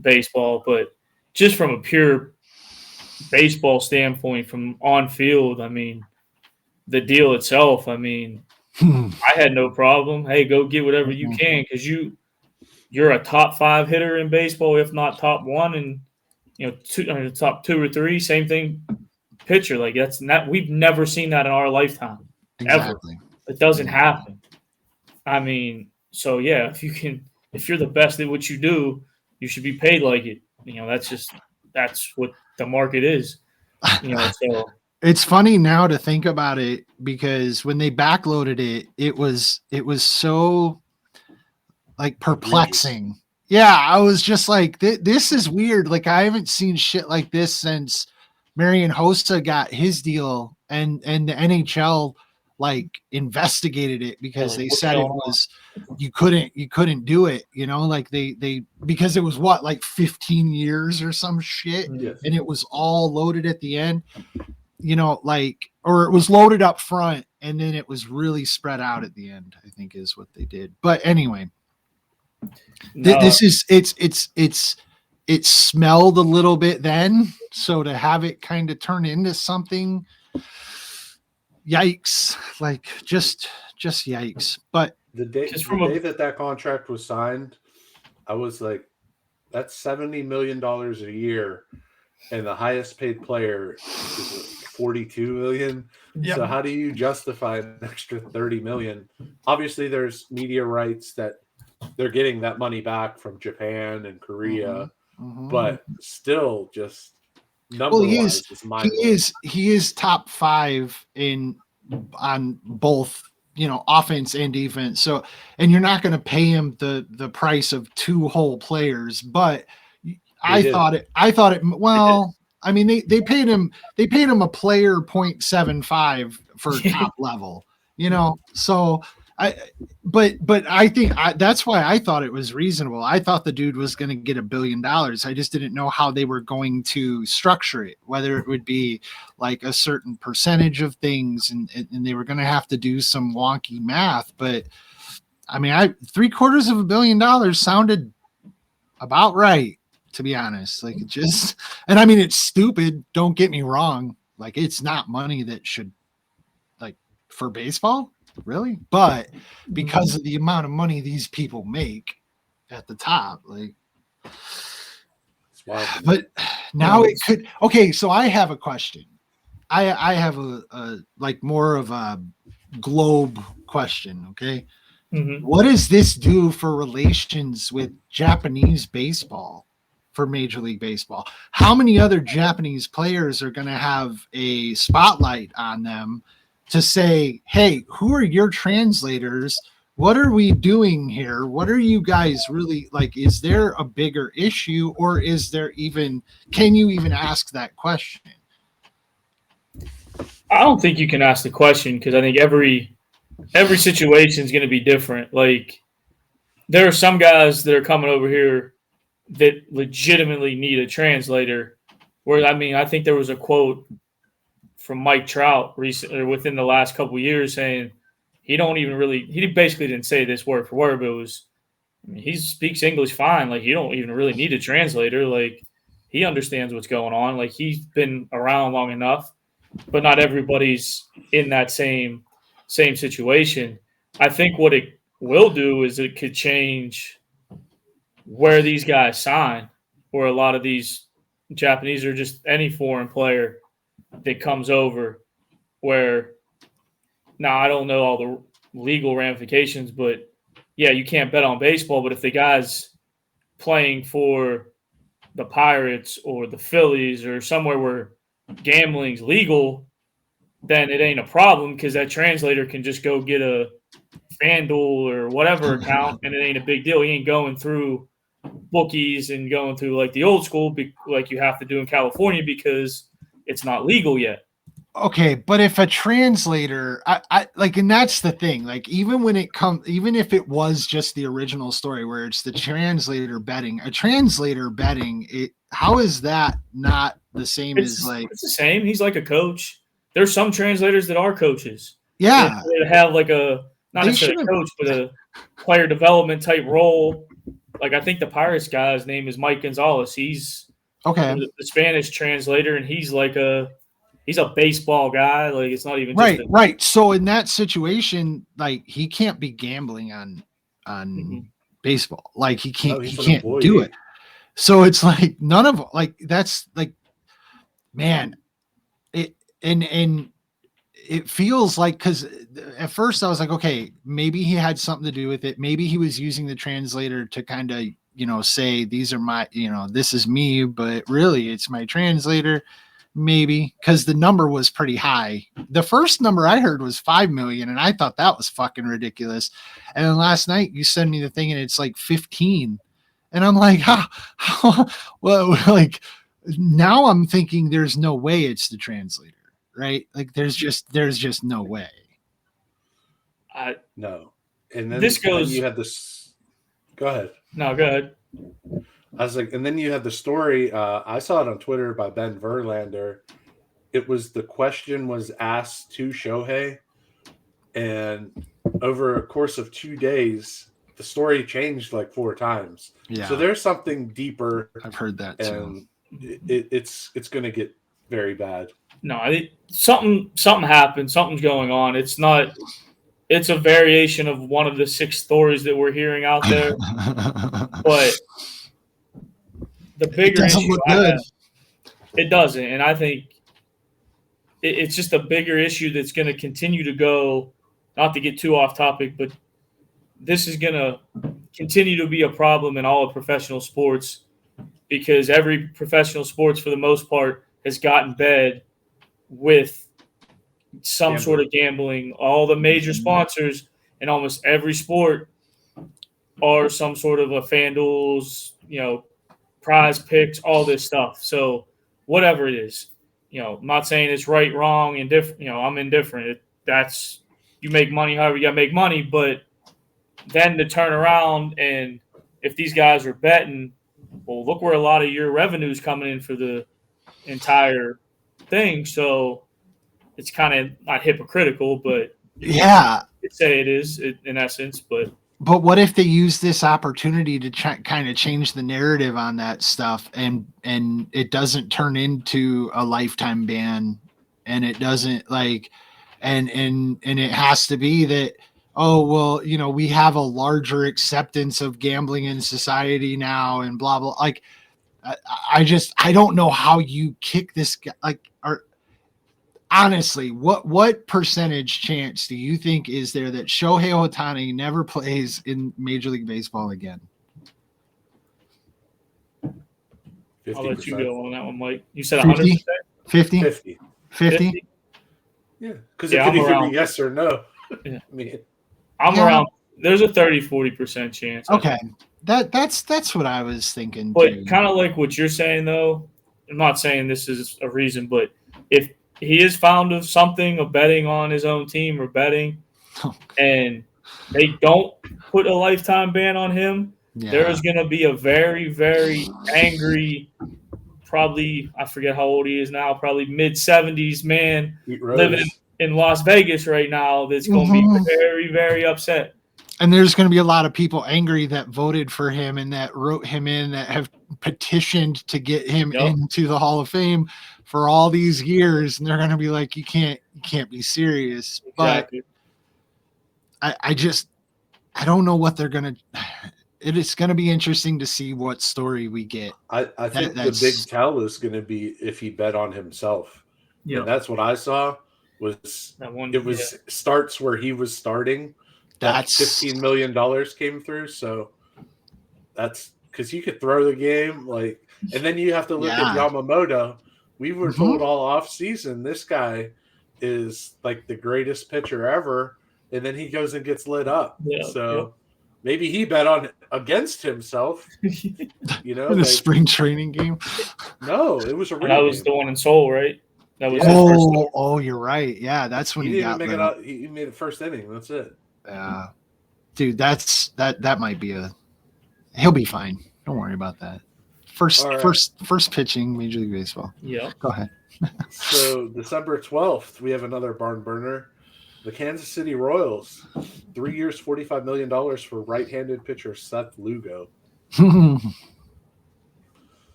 baseball. But just from a pure baseball standpoint, from on field, I mean, the deal itself, I mean, I had no problem. Hey, go get whatever you can because you're a top 5 hitter in baseball, if not top 1, and top 2 or 3. Same thing, pitcher. Like that's not. We've never seen that in our lifetime. Exactly. Ever. It doesn't happen. I mean, so yeah, if you're the best at what you do, you should be paid like it. That's what the market is. So it's funny now to think about it because when they backloaded it, it was so like perplexing. Yeah, I was just like, this is weird. Like I haven't seen shit like this since Marian Hossa got his deal, and the NHL like investigated it because they said it was you couldn't do it. Like they because it was like 15 years or some shit, and it was all loaded at the end. Or it was loaded up front and then it was really spread out at the end, I think is what they did. But anyway, this is it smelled a little bit then. So to have it kind of turn into something, yikes, like just yikes. But the day that contract was signed, I was like, that's $70 million a year. And the highest paid player is $42 million. Yep. So how do you justify an extra $30 million? Obviously, there's media rights that they're getting that money back from Japan and Korea, but still, just number-wise, it's mind-blowing. He is top 5 on both offense and defense. So, and you're not going to pay him the price of 2 whole players, but. I thought it. Well, I mean, they paid him a player 0.75 for top level, so but I think that's why I thought it was reasonable. I thought the dude was going to get $1 billion. I just didn't know how they were going to structure it, whether it would be like a certain percentage of things and they were going to have to do some wonky math. But I mean, $750 million sounded about right. To be honest, like it just, and I mean, it's stupid. Don't get me wrong. Like it's not money that should like for baseball really, but because of the amount of money these people make at the top, like, but now it could, okay. So I have a question. I have a like more of a globe question. Okay. What does this do for relations with Japanese baseball? For Major League Baseball, how many other Japanese players are going to have a spotlight on them to say, hey, who are your translators? What are we doing here? What are you guys really like? Is there a bigger issue, or is there can you even ask that question? I don't think you can ask the question because I think every situation is going to be different. Like there are some guys that are coming over here that legitimately need a translator. Where I mean, I think there was a quote from Mike Trout recently, or within the last couple of years, saying he basically didn't say this word for word, but it was, I mean, he speaks English fine. Like, you don't even really need a translator. Like, he understands what's going on. Like, he's been around long enough, but not everybody's in that same situation. I think what it will do is it could change where these guys sign, or a lot of these Japanese or just any foreign player that comes over, where now I don't know all the legal ramifications, but yeah, you can't bet on baseball. But if the guy's playing for the Pirates or the Phillies or somewhere where gambling's legal, then it ain't a problem because that translator can just go get a FanDuel or whatever account, and it ain't a big deal. He ain't going through bookies and going through like the old school, like you have to do in California because it's not legal yet. Okay, but if a translator, I like, and that's the thing, like even if it was just the original story where it's the translator betting, how is that not the same as like? It's the same. He's like a coach. There's some translators that are coaches. Yeah. They have like not necessarily a coach, but a player development type role. Like I think the Pirates guy's name is Mike Gonzalez. He's Okay. The Spanish translator, and he's a baseball guy. Like, it's not even just right. So in that situation, like, he can't be gambling on baseball. Like, he can't do it. So it's like none of like that's like, man, it and it feels like, because at first I was like, okay, maybe he had something to do with it. Maybe he was using the translator to kind of, say these are my, this is me, but really it's my translator. Maybe because the number was pretty high. The first number I heard was 5 million, and I thought that was fucking ridiculous. And then last night you send me the thing, and it's like 15, and I'm like, well, like now I'm thinking there's no way it's the translator, right? Like there's just no way. No, and then this goes. Then you had this. Go ahead. No, go ahead. I was like, and then you had the story. I saw it on Twitter by Ben Verlander. It was the question was asked to Shohei, and over a course of 2 days, the story changed like 4 times. Yeah. So there's something deeper. I've heard that too. It's going to get very bad. No, I think something happened. Something's going on. It's not. It's a variation of one of the 6 stories that we're hearing out there, but the bigger issue, it doesn't, and I think it's just a bigger issue that's going to continue to go. Not to get too off topic, but this is going to continue to be a problem in all of professional sports, because every professional sports, for the most part, has gotten bed with some sort of gambling. All the major sponsors in almost every sport are some sort of a FanDuel's, Prize Picks, all this stuff. So whatever it is, I'm not saying it's right, wrong, indifferent. I'm indifferent. That's, you make money however you got to make money, but then to turn around and if these guys are betting, well, look where a lot of your revenue is coming in for the entire thing. So it's kind of not hypocritical, but yeah, I'd say it is in essence. But what if they use this opportunity to kind of change the narrative on that stuff, and it doesn't turn into a lifetime ban, and it doesn't like, and it has to be that, oh, well, we have a larger acceptance of gambling in society now, and blah blah. Like, I don't know how you kick this guy. Like, honestly, what percentage chance do you think is there that Shohei Ohtani never plays in Major League Baseball again? 50%. I'll let you go on that one, Mike. You said 100%? 50? Yeah, because it could either be yes or no. Yeah. I mean, I'm around. There's a 30-40% chance. Okay, that's what I was thinking. But kind of like what you're saying, though. I'm not saying this is a reason, but if he is found of something, of betting on his own team or betting, and they don't put a lifetime ban on him, there's going to be a very, very angry, probably, I forget how old he is now, probably mid-70s man living in Las Vegas right now that's going to be very, very upset. And there's going to be a lot of people angry that voted for him and that wrote him in, that have petitioned to get him into the Hall of Fame for all these years. And they're going to be like, you can't be serious. Exactly. But I don't know what they're going to. It is going to be interesting to see what story we get. I think the big tell is going to be if he bet on himself. Yeah, and that's what I saw was that one. It was starts where he was starting. That's $15 million came through. So that's because you could throw the game and then you have to look at Yamamoto. We were told all off season this guy is like the greatest pitcher ever, and then he goes and gets lit up. Maybe he bet on against himself. In a spring training game. No, it was a real that was game. the one in Seoul, right? That was you're right. Yeah, that's when he got make it out. He made the first inning. That's it. Yeah, dude, that might be he'll be fine. Don't worry about that. First pitching Major League Baseball. Yeah. Go ahead. So December 12th, we have another barn burner. The Kansas City Royals, 3 years, $45 million for right-handed pitcher Seth Lugo.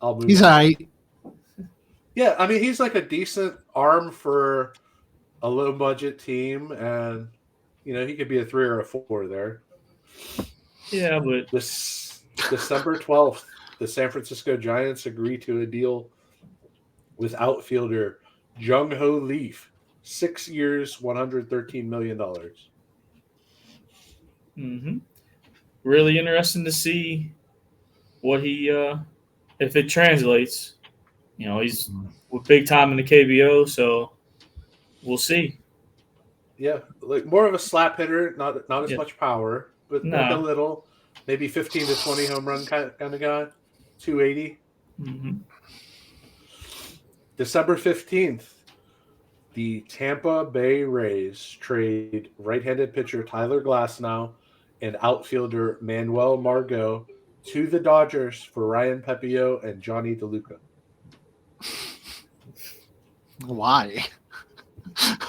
I'll move He's on. all right. Yeah, I mean, he's like a decent arm for a low budget team, and he could be a 3 or a 4 there. Yeah, but This December 12th, the San Francisco Giants agree to a deal with outfielder Jung Ho Leaf, 6 years, $113 million. really interesting to see what he if it translates. He's big time in the KBO, so we'll see. Yeah, like more of a slap hitter, not as Yeah. much power, but No. like a little, maybe 15 to 20 home run kind of guy, 280. December 15th, the Tampa Bay Rays trade right-handed pitcher Tyler Glasnow and outfielder Manuel Margot to the Dodgers for Ryan Pepio and Johnny DeLuca. Why?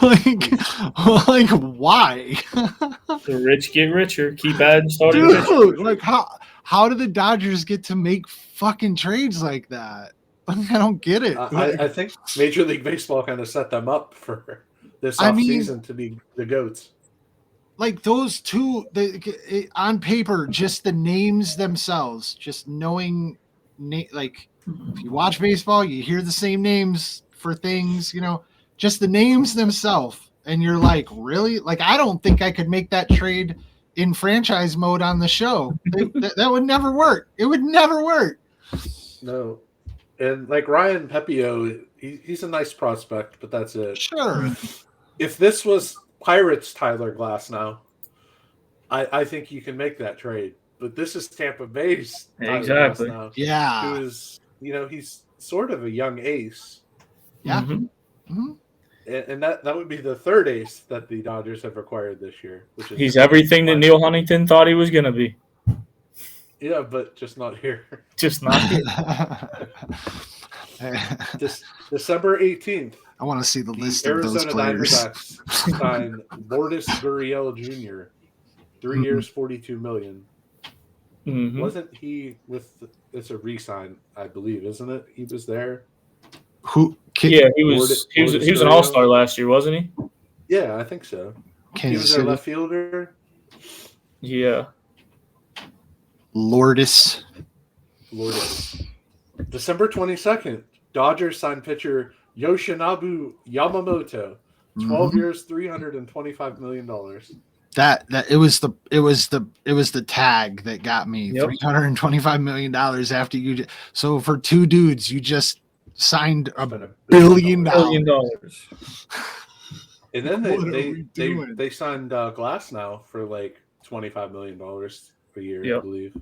like why? The rich get richer. Keep adding starting Dude, pitchers. like how do the Dodgers get to make fucking trades like that? I don't get it. I think Major League Baseball kind of set them up for this offseason to be the GOATs. Like those two, on paper, just the names themselves, just knowing, like if you watch baseball, you hear the same names for things, just the names themselves. And you're like, really? Like, I don't think I could make that trade in franchise mode on the show. That would never work. It would never work. No. And like Ryan Pepio, he's a nice prospect, but that's it. Sure. If this was Pirates Tyler Glasnow, I think you can make that trade. But this is Tampa Bay's Tyler Exactly. Glasnow. Yeah. Who is, he's sort of a young ace. Yeah. And that would be the third ace that the Dodgers have acquired this year. He's everything that Neil Huntington thought he was going to be. Yeah, but just not here. Just not here. December 18th. I want to see the list Arizona of those players. Diamondbacks signed Lourdes Gurriel Jr. 3 years, $42 million. Wasn't he it's a re-sign, I believe, isn't it? He was there. Yeah, he was an all-star last year, wasn't he? Yeah, I think so. He was their left fielder. Yeah. Lourdes. December 22nd, Dodgers signed pitcher Yoshinobu Yamamoto, 12 years, $325 million. That it was the tag that got me. Yep. $325 million after you. So for two dudes, you just signed $1 billion. And then they signed Glasnow for like $25 million a year, I believe.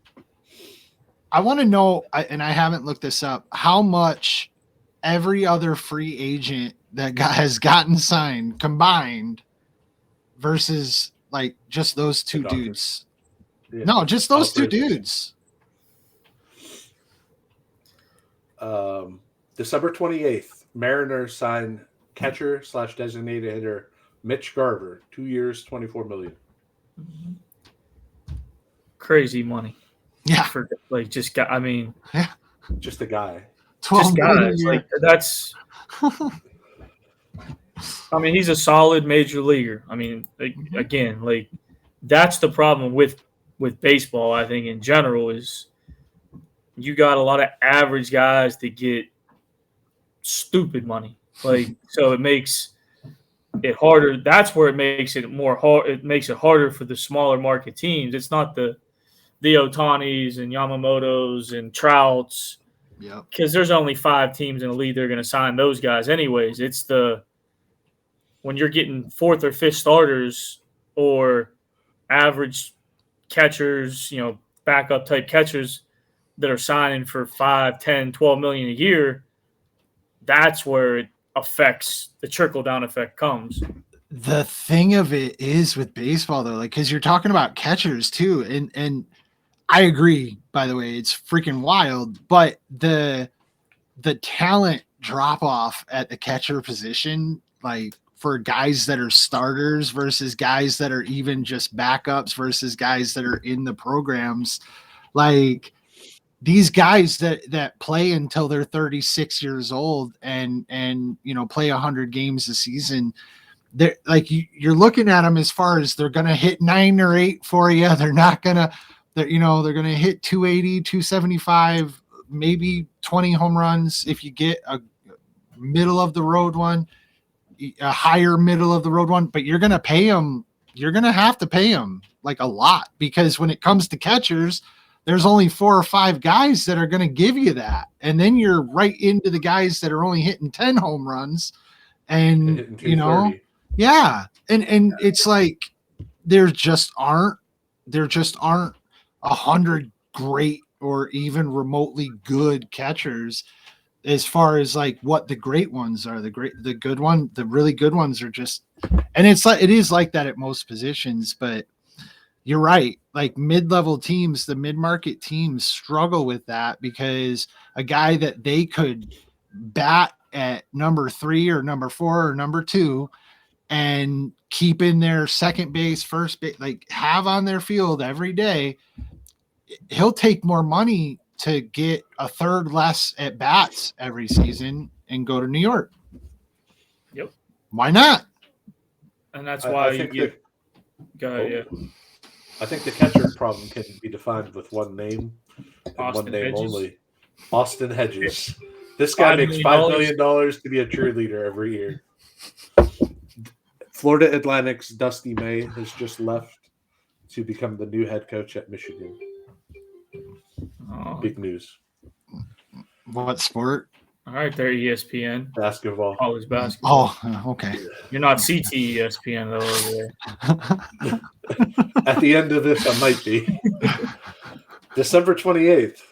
I want to know, and I haven't looked this up, how much every other free agent that has gotten signed combined versus like just those two dudes. Yeah. No, just those two dudes. December 28th, Mariners signed catcher/designated hitter Mitch Garver, 2 years, $24 million. Crazy money. Yeah. For just a guy. 12 guys. Like that's he's a solid major leaguer. Again, that's the problem with baseball, I think, in general, is you got a lot of average guys that get stupid money. So it makes it harder. That's where it makes it it makes it harder for the smaller market teams. It's not the Otanis and Yamamotos and Trouts. Yeah. Because there's only 5 teams in the league that are going to sign those guys anyways. It's when you're getting 4th or 5th starters or average catchers, backup type catchers that are signing for 5, 10, 12 million a year, that's where it affects the trickle-down effect comes. The thing of it is with baseball, though, because you're talking about catchers too, and I agree, by the way, it's freaking wild, but the talent drop off at the catcher position, for guys that are starters versus guys that are even just backups versus guys that are in the programs, these guys that play until they're 36 years old and play 100 games a season, they're like you're looking at them as far as they're going to hit 9 or 8 for you. They're not going to, they're going to hit 280, 275, maybe 20 home runs if you get a middle of the road one, a higher middle of the road one, but you're going to pay them. You're going to have to pay them like a lot, because when it comes to catchers, there's only 4 or 5 guys that are going to give you that. And then you're right into the guys that are only hitting 10 home runs and yeah. And it's like, there just aren't 100 great or even remotely good catchers as far as like what the great ones are. The really good ones are just, and it is like that at most positions, but you're right. Like mid-level teams, the mid-market teams struggle with that, because a guy that they could bat at number 3 or number 4 or number 2 and keep in their second base, first base, like have on their field every day, he'll take more money to get a third less at bats every season and go to New York. Yep. Why not? And that's why I think I think the catcher problem can be defined with one name and one name only. Austin Hedges. This guy makes $5 million to be a cheerleader every year. Florida Atlantic's Dusty May has just left to become the new head coach at Michigan. Big news. What sport? All right, there, ESPN. Basketball. College basketball. Oh, okay. You're not CT ESPN, though, over there. At the end of this, I might be. December 28th,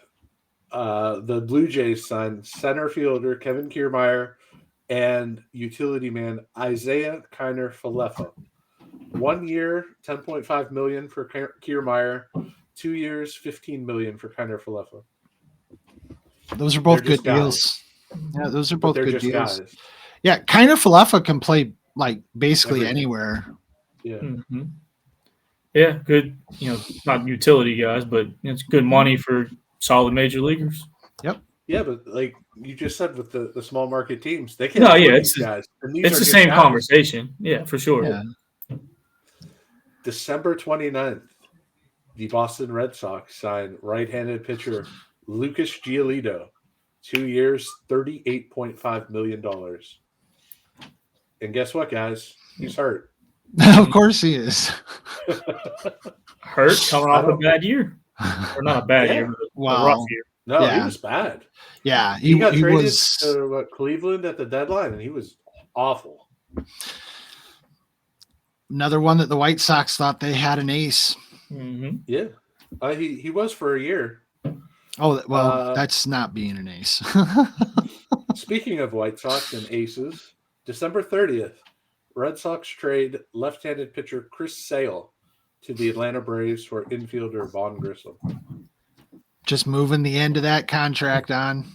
the Blue Jays signed center fielder Kevin Kiermaier and utility man Isaiah Kiner-Falefa. 1 year, $10.5 million for Kiermaier. 2 years, $15 million for Kiner-Falefa. Those are both good deals. Yeah, those are both good deals. Guys. Yeah, Kiner-Falefa can play like basically anywhere. Yeah. Mm-hmm. Yeah, good. Not utility guys, but it's good money for solid major leaguers. Yep. Yeah, but like you just said, with the small market teams, they can. It's guys. It's the same conversation. Yeah, for sure. Yeah. December 29th, the Boston Red Sox signed right-handed pitcher Lucas Giolito, 2 years, $38.5 million. And guess what, guys? He's hurt. Of course he is. Hurt coming off a bad year. Or not a bad year, but a rough year. No, he was bad. Yeah. He got traded to Cleveland at the deadline, and he was awful. Another one that the White Sox thought they had an ace. Mm-hmm. Yeah. He was for a year. Oh, well, that's not being an ace. Speaking of White Sox and aces, December 30th, Red Sox trade left-handed pitcher Chris Sale to the Atlanta Braves for infielder Vaughn Grissom. Just moving the end of that contract on.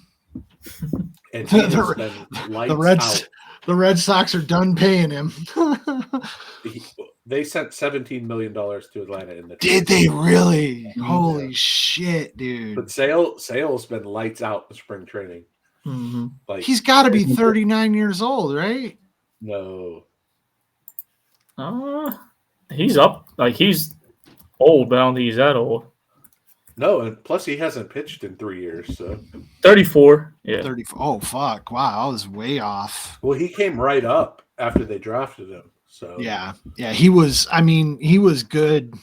And the Red Sox are done paying him. They sent $17 million to Atlanta in the trade. Did they really? Holy shit, dude. But Sale's been lights out in spring training. Mm-hmm. Like, he's got to be 39 years old, right? No. He's up. Like, he's old, but I don't think he's that old. No, and plus he hasn't pitched in 3 years. So 34. Yeah. 34. Oh, fuck. Wow, I was way off. Well, he came right up after they drafted him. So yeah, he was. I mean, he was good.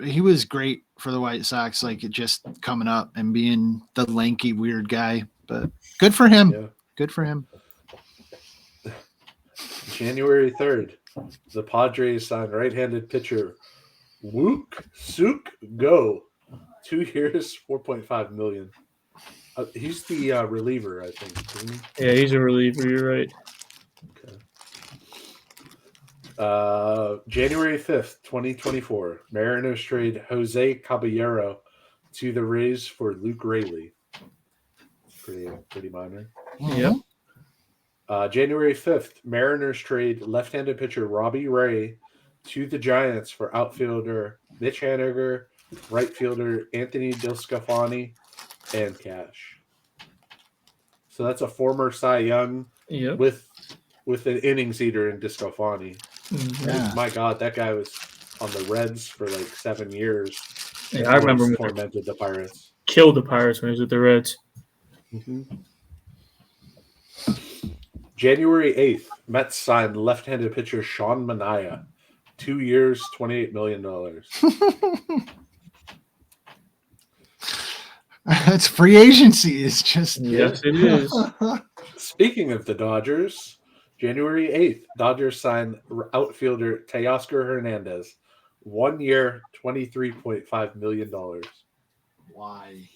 He was great for the White Sox. Like, it just coming up and being the lanky, weird guy. But good for him. Yeah. Good for him. January 3rd, the Padres signed right-handed pitcher Wook Suk Go. 2 years, $4.5 million. He's the reliever, I think, isn't he? Yeah, he's a reliever. You're right. Okay. January 5th, 2024, Mariners trade Jose Caballero to the Rays for Luke Raley. Pretty minor. Yep. January 5th, Mariners trade left-handed pitcher Robbie Ray to the Giants for outfielder Mitch Haniger, right fielder Anthony DeSclafani, and cash. So that's a former Cy Young Yep. with an innings eater in Discofani. Yeah. My God, that guy was on the Reds for like 7 years. Yeah, I remember him tormented the Pirates. Killed the Pirates when he was with the Reds. Mm-hmm. January 8th, Mets signed left-handed pitcher Sean Manaea. 2 years, $28 million. That's free agency. Is just Yes, it is. Speaking of the Dodgers, January 8th, Dodgers signed outfielder Teoscar Hernandez. 1 year, $23.5 million. Why?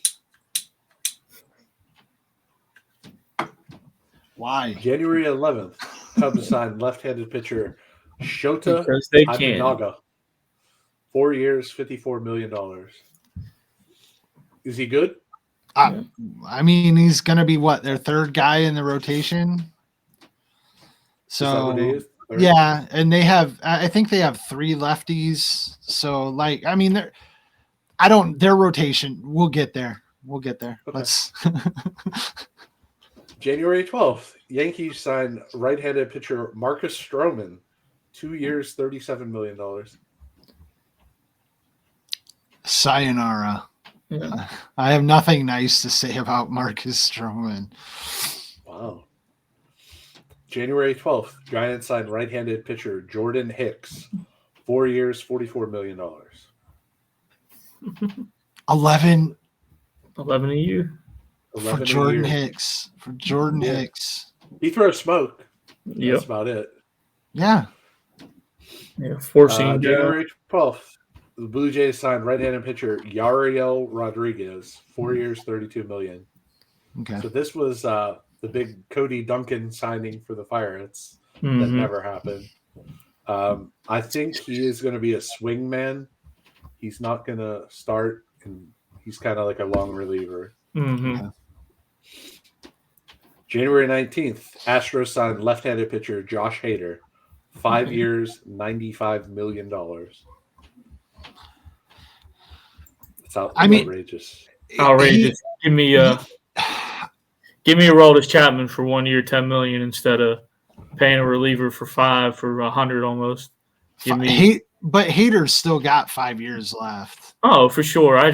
Why? January 11th, Cubs signed left-handed pitcher Shota Because they can. Imanaga. 4 years, $54 million. Is he good? I mean, he's going to be what, their third guy in the rotation? So, Is that what it is? Third? Yeah, and I think they have 3 lefties. So, like, I mean, their rotation, we'll get there. Okay. Let's. January 12th, Yankees signed right-handed pitcher Marcus Stroman. 2 years, $37 million. Sayonara. Yeah. I have nothing nice to say about Marcus Stroman. Wow. January 12th, Giants signed right-handed pitcher Jordan Hicks. 4 years, $44 million. 11 a year. for Jordan Hicks. Hicks. He throws smoke. Yep. That's about it. Yeah. Yeah. Forcing January 12th, the Blue Jays signed right-handed pitcher Yariel Rodriguez. 4 years, $32 million. Okay. So this was the big Cody Duncan signing for the Pirates that never happened. I think he is going to be a swing man. He's not going to start, and he's kind of like a long reliever. Mm-hmm. January 19th, Astros signed left-handed pitcher Josh Hader. 5 years, $95 million. It's outrageous. Outrageous. Give me a Aroldis Chapman for 1 year, $10 million instead of paying a reliever for 5 for $100 almost. But Hader's still got 5 years left. Oh, for sure. I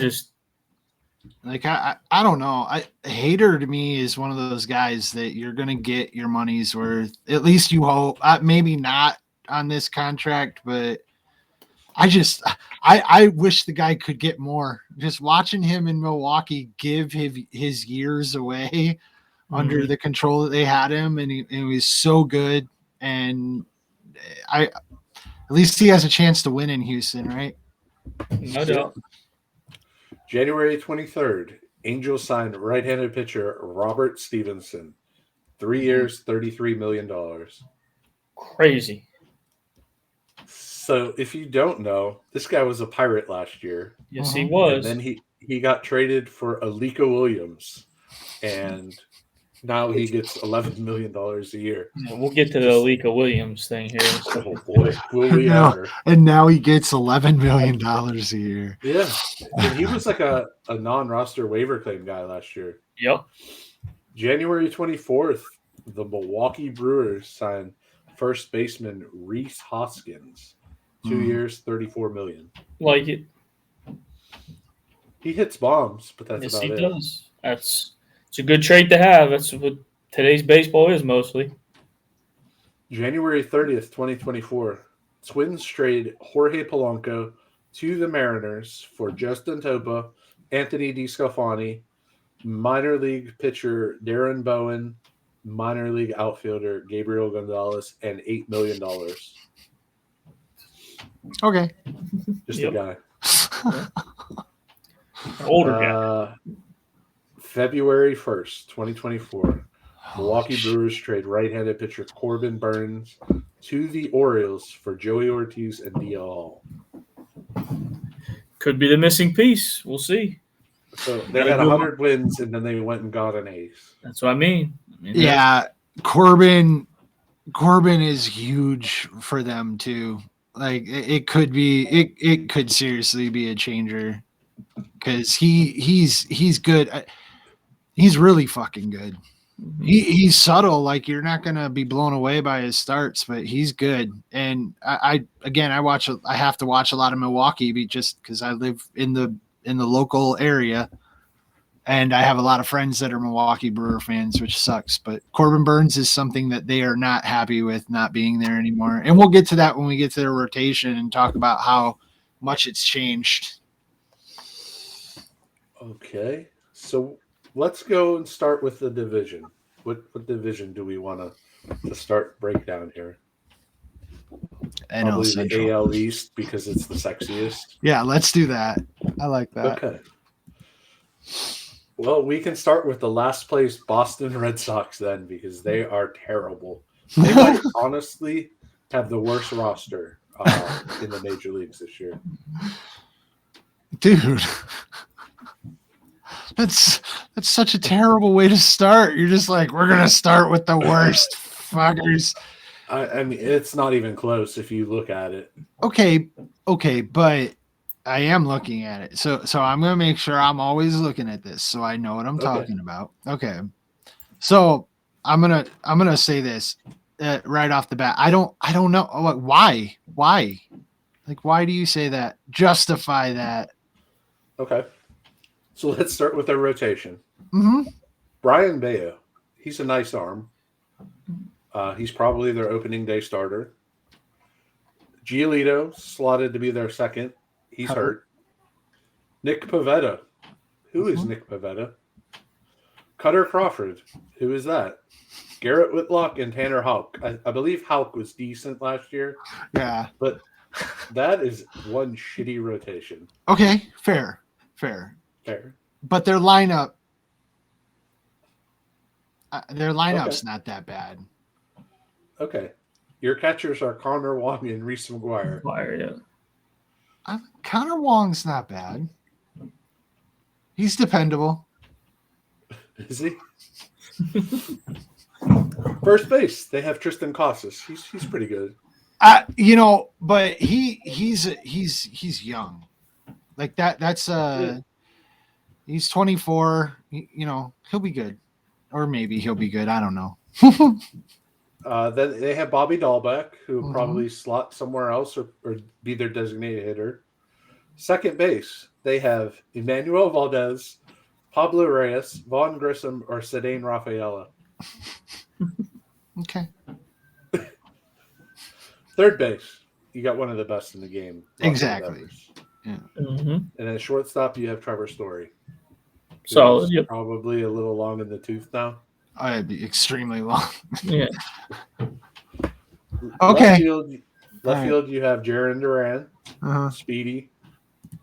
don't know. Hader to me is one of those guys that you're gonna get your money's worth. At least you hope. Maybe not on this contract, but I wish the guy could get more. Just watching him in Milwaukee give his years away under the control that they had him, and he was so good. And at least he has a chance to win in Houston, right? No doubt. January 23rd, Angels signed right-handed pitcher Robert Stevenson. 3 years, $33 million. Crazy. So if you don't know, this guy was a Pirate last year. Yes, he was. And then he got traded for Alika Williams. And now he gets $11 million a year. Yeah, we'll get to the Alika Williams thing here. Oh, boy. Will we ever? And now he gets $11 million a year. Yeah. And he was like a non-roster waiver claim guy last year. Yep. January 24th, the Milwaukee Brewers signed first baseman Reese Hoskins. 2 years, $34 million. Like it. He hits bombs, but that's about it. Yes, he does. It's a good trait to have. That's what today's baseball is mostly. January 30th, 2024, Twins trade Jorge Polanco to the Mariners for Justin Topa, Anthony DeSclafani, minor league pitcher Darren Bowen, minor league outfielder Gabriel Gonzalez, and $8 million. Okay. Just a guy. Older guy. February 1st, 2024, Milwaukee Brewers trade right-handed pitcher Corbin Burns to the Orioles for Joey Ortiz and DL Hall. Could be the missing piece. We'll see. So they had 100 wins, and then they went and got an ace. That's what I mean. Yeah, Corbin is huge for them too. Like it could seriously be a changer because he's good. He's really fucking good. He's subtle. Like, you're not gonna be blown away by his starts, but he's good. And I have to watch a lot of Milwaukee just because I live in the local area, and I have a lot of friends that are Milwaukee Brewer fans, which sucks. But Corbin Burns is something that they are not happy with not being there anymore. And we'll get to that when we get to their rotation and talk about how much it's changed. Okay, so let's go and start with the division. What division do we want to start breakdown here? NL Probably Central. the AL East because it's the sexiest. Yeah, let's do that. I like that. Okay. Well, we can start with the last place Boston Red Sox then because they are terrible. They might honestly have the worst roster in the major leagues this year. Dude. That's such a terrible way to start. You're just like, we're gonna start with the worst fuckers. I mean, it's not even close if you look at it. Okay, but I am looking at it. So I'm gonna make sure I'm always looking at this so I know what I'm talking about. Okay. So I'm gonna say this right off the bat. I don't know. Like, why? Like, why do you say that? Justify that. Okay. So let's start with their rotation. Mm-hmm. Brian Bayo, he's a nice arm. He's probably their opening day starter. Giolito slotted to be their second. He's hurt. Nick Pivetta. Who is Nick Pivetta? Cutter Crawford. Who is that? Garrett Whitlock and Tanner Houck. I believe Houck was decent last year. Yeah. But that is one shitty rotation. Okay, fair. But their lineup, not that bad. Okay. Your catchers are Connor Wong and Reese McGuire. Connor Wong's not bad. He's dependable. Is he? First base, they have Tristan Casas. He's pretty good. But he's young. Like that's he's 24. He'll be good. Or maybe he'll be good. I don't know. Then they have Bobby Dahlbeck, who will probably slot somewhere else or be their designated hitter. Second base, they have Emmanuel Valdez, Pablo Reyes, Vaughn Grissom, or Cedane Rafaela. Okay. Third base, you got one of the best in the game. Exactly. Yeah. Mm-hmm. And at shortstop, you have Trevor Story. Solid. Yep. Probably a little long in the tooth now. I'd be extremely long. Yeah. Okay. Left field, you have Jarren Duran, Speedy.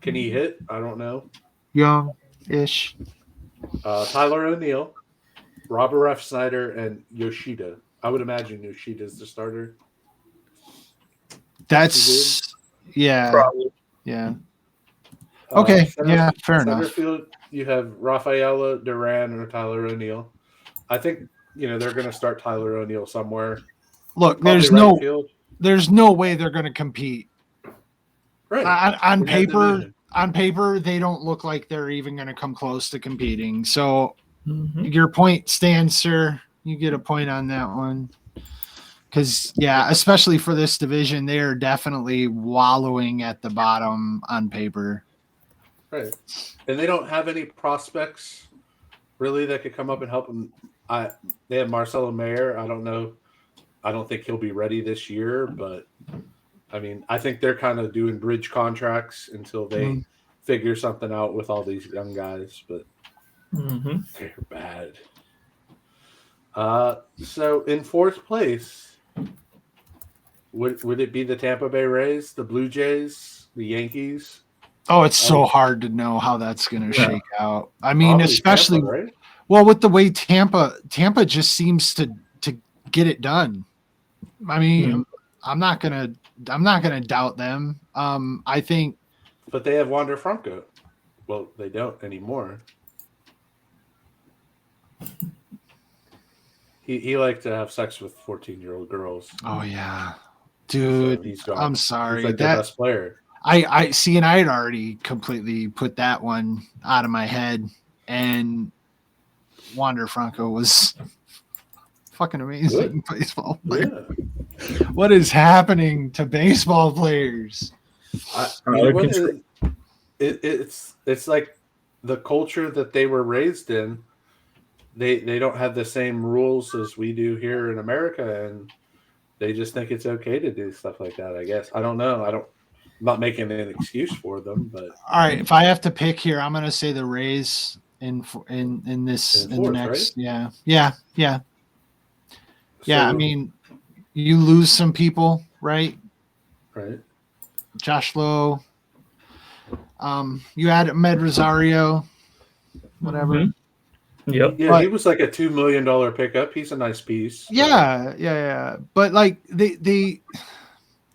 Can he hit? I don't know. Young-ish. Tyler O'Neill, Robert F. Snyder, and Yoshida. I would imagine Yoshida's the starter. That's Probably. Yeah. Okay. Fair enough. Center field, you have Rafaela, Duran, or Tyler O'Neill. I think they're going to start Tyler O'Neill somewhere. Look, there's no way they're going to compete. Right. On paper, they don't look like they're even going to come close to competing. So your point stands, sir. You get a point on that one. Because, especially for this division, they are definitely wallowing at the bottom on paper. Right. And they don't have any prospects, really, that could come up and help them. They have Marcelo Mayer. I don't know. I don't think he'll be ready this year. But, I mean, I think they're kind of doing bridge contracts until they figure something out with all these young guys. But they're bad. So, in fourth place, would it be the Tampa Bay Rays, the Blue Jays, the Yankees? Oh, it's so hard to know how that's going to shake out. I mean, Probably especially Tampa, right? Well, with the way Tampa just seems to get it done. I mean, I'm not gonna doubt them. I think, but they have Wander Franco. Well, they don't anymore. He liked to have sex with 14-year-old girls. Oh yeah, dude. So he's gone. I'm sorry. He's like the best player. I see, and I had already completely put that one out of my head. And Wander Franco was fucking amazing baseball player. Yeah. What is happening to baseball players? It's like the culture that they were raised in. They don't have the same rules as we do here in America, and they just think it's okay to do stuff like that. I guess I don't know. I'm not making an excuse for them, but all right, if I have to pick here, I'm gonna say the Rays in the next. Right? Yeah. So, I mean, you lose some people, right? right. Josh Lowe. You add Med Rosario, whatever. Mm-hmm. Yep. Yeah, but he was like a $2 million pickup. He's a nice piece. Yeah. But like their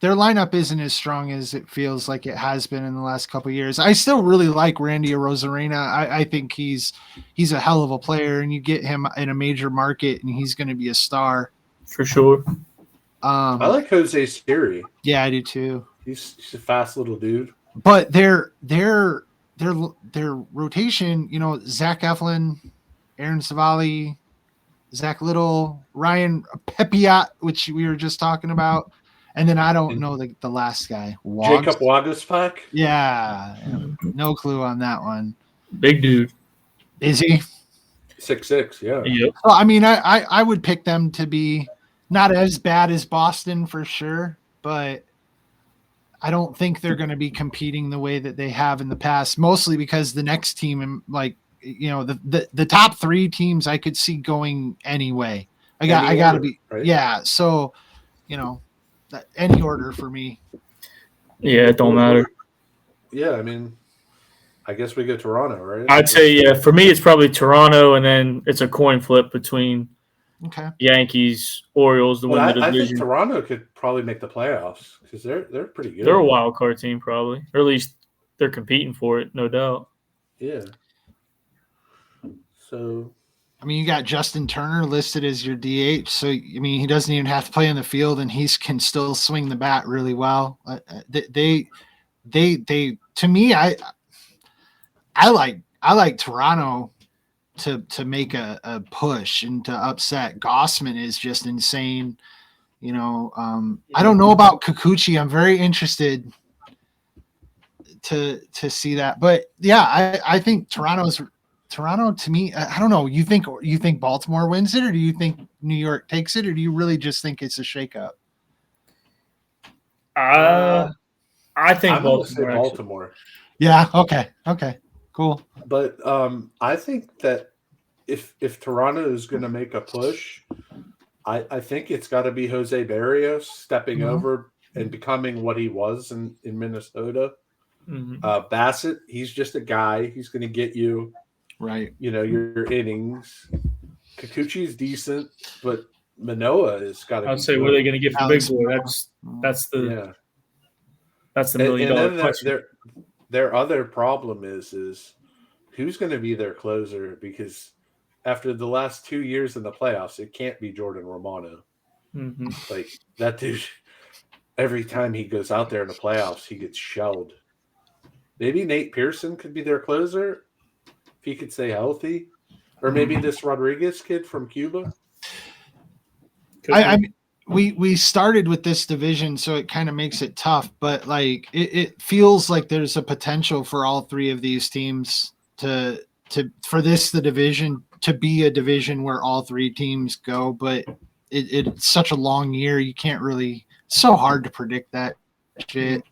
lineup isn't as strong as it feels like it has been in the last couple of years. I still really like Randy Arozarena. I think he's a hell of a player, and you get him in a major market, and he's going to be a star for sure. I like Jose Siri. Yeah, I do too. He's a fast little dude. But their rotation, Zach Eflin, Aaron Savali, Zach Little, Ryan Pepiot, which we were just talking about. And then I don't know the last guy. Jacob Waguespack? Yeah. No clue on that one. Big dude. Is he? 6'6", yeah. Yep. Well, I mean, I would pick them to be not as bad as Boston for sure, but I don't think they're going to be competing the way that they have in the past, mostly because the next team, like, the top three teams I could see going anyway. I got to be, right? Yeah. So, any order for me. Yeah, it don't matter. Yeah, I mean, I guess we go Toronto, right? I'd say, yeah, for me it's probably Toronto, and then it's a coin flip between Yankees, Orioles, win the division. I think Toronto could probably make the playoffs because they're pretty good. They're a wild card team probably, or at least they're competing for it, no doubt. Yeah. So, I mean, you got Justin Turner listed as your DH, so I mean, he doesn't even have to play in the field, and he can still swing the bat really well. They to me, I like Toronto to make a push and to upset. Gossman is just insane. I don't know about Kikuchi. I'm very interested to see that, but yeah, I think Toronto to me, I don't know. You think Baltimore wins it, or do you think New York takes it, or do you really just think it's a shakeup? I think Baltimore. Yeah. Okay. Cool. But I think that if Toronto is going to make a push, I think it's got to be Jose Barrios stepping over and becoming what he was in Minnesota. Mm-hmm. Bassett, he's just a guy. He's going to get you. Right. Your innings. Kikuchi's decent, but Manoah has got to be. I'd say, what are they going to get for Big Boy? That's the $1 million question. Their other problem is who's going to be their closer, because after the last 2 years in the playoffs, it can't be Jordan Romano. Mm-hmm. Like, that dude, every time he goes out there in the playoffs, he gets shelled. Maybe Nate Pearson could be their closer if he could stay healthy, or maybe this Rodriguez kid from Cuba. We started with this division, so it kind of makes it tough, but like it feels like there's a potential for all three of these teams for the division to be a division where all three teams go, but it's such a long year, you can't really. It's so hard to predict that shit.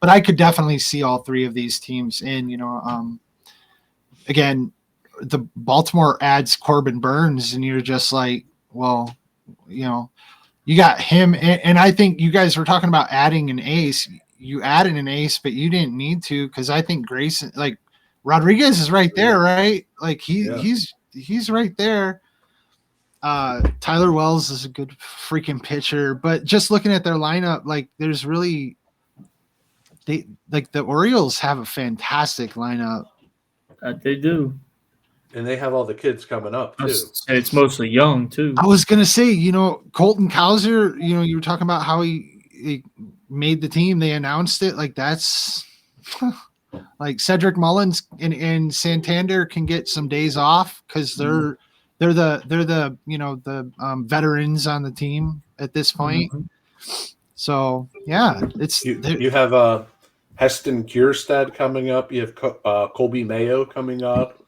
But I could definitely see all three of these teams in. Again, the Baltimore adds Corbin Burns, and you're just like, well, you got him. And I think you guys were talking about adding an ace. You added an ace, but you didn't need to, because I think Grayson, like Rodriguez is right there, right? Like he's right there. Tyler Wells is a good freaking pitcher, but just looking at their lineup, like there's really the Orioles have a fantastic lineup. They do. And they have all the kids coming up, too. It's mostly young, too. I was going to say, Colton Cowser, you were talking about how he made the team. They announced it. Like, that's like Cedric Mullins and Santander can get some days off because they're They're the veterans on the team at this point. So yeah, you have Heston Kierstead coming up. You have Colby Mayo coming up.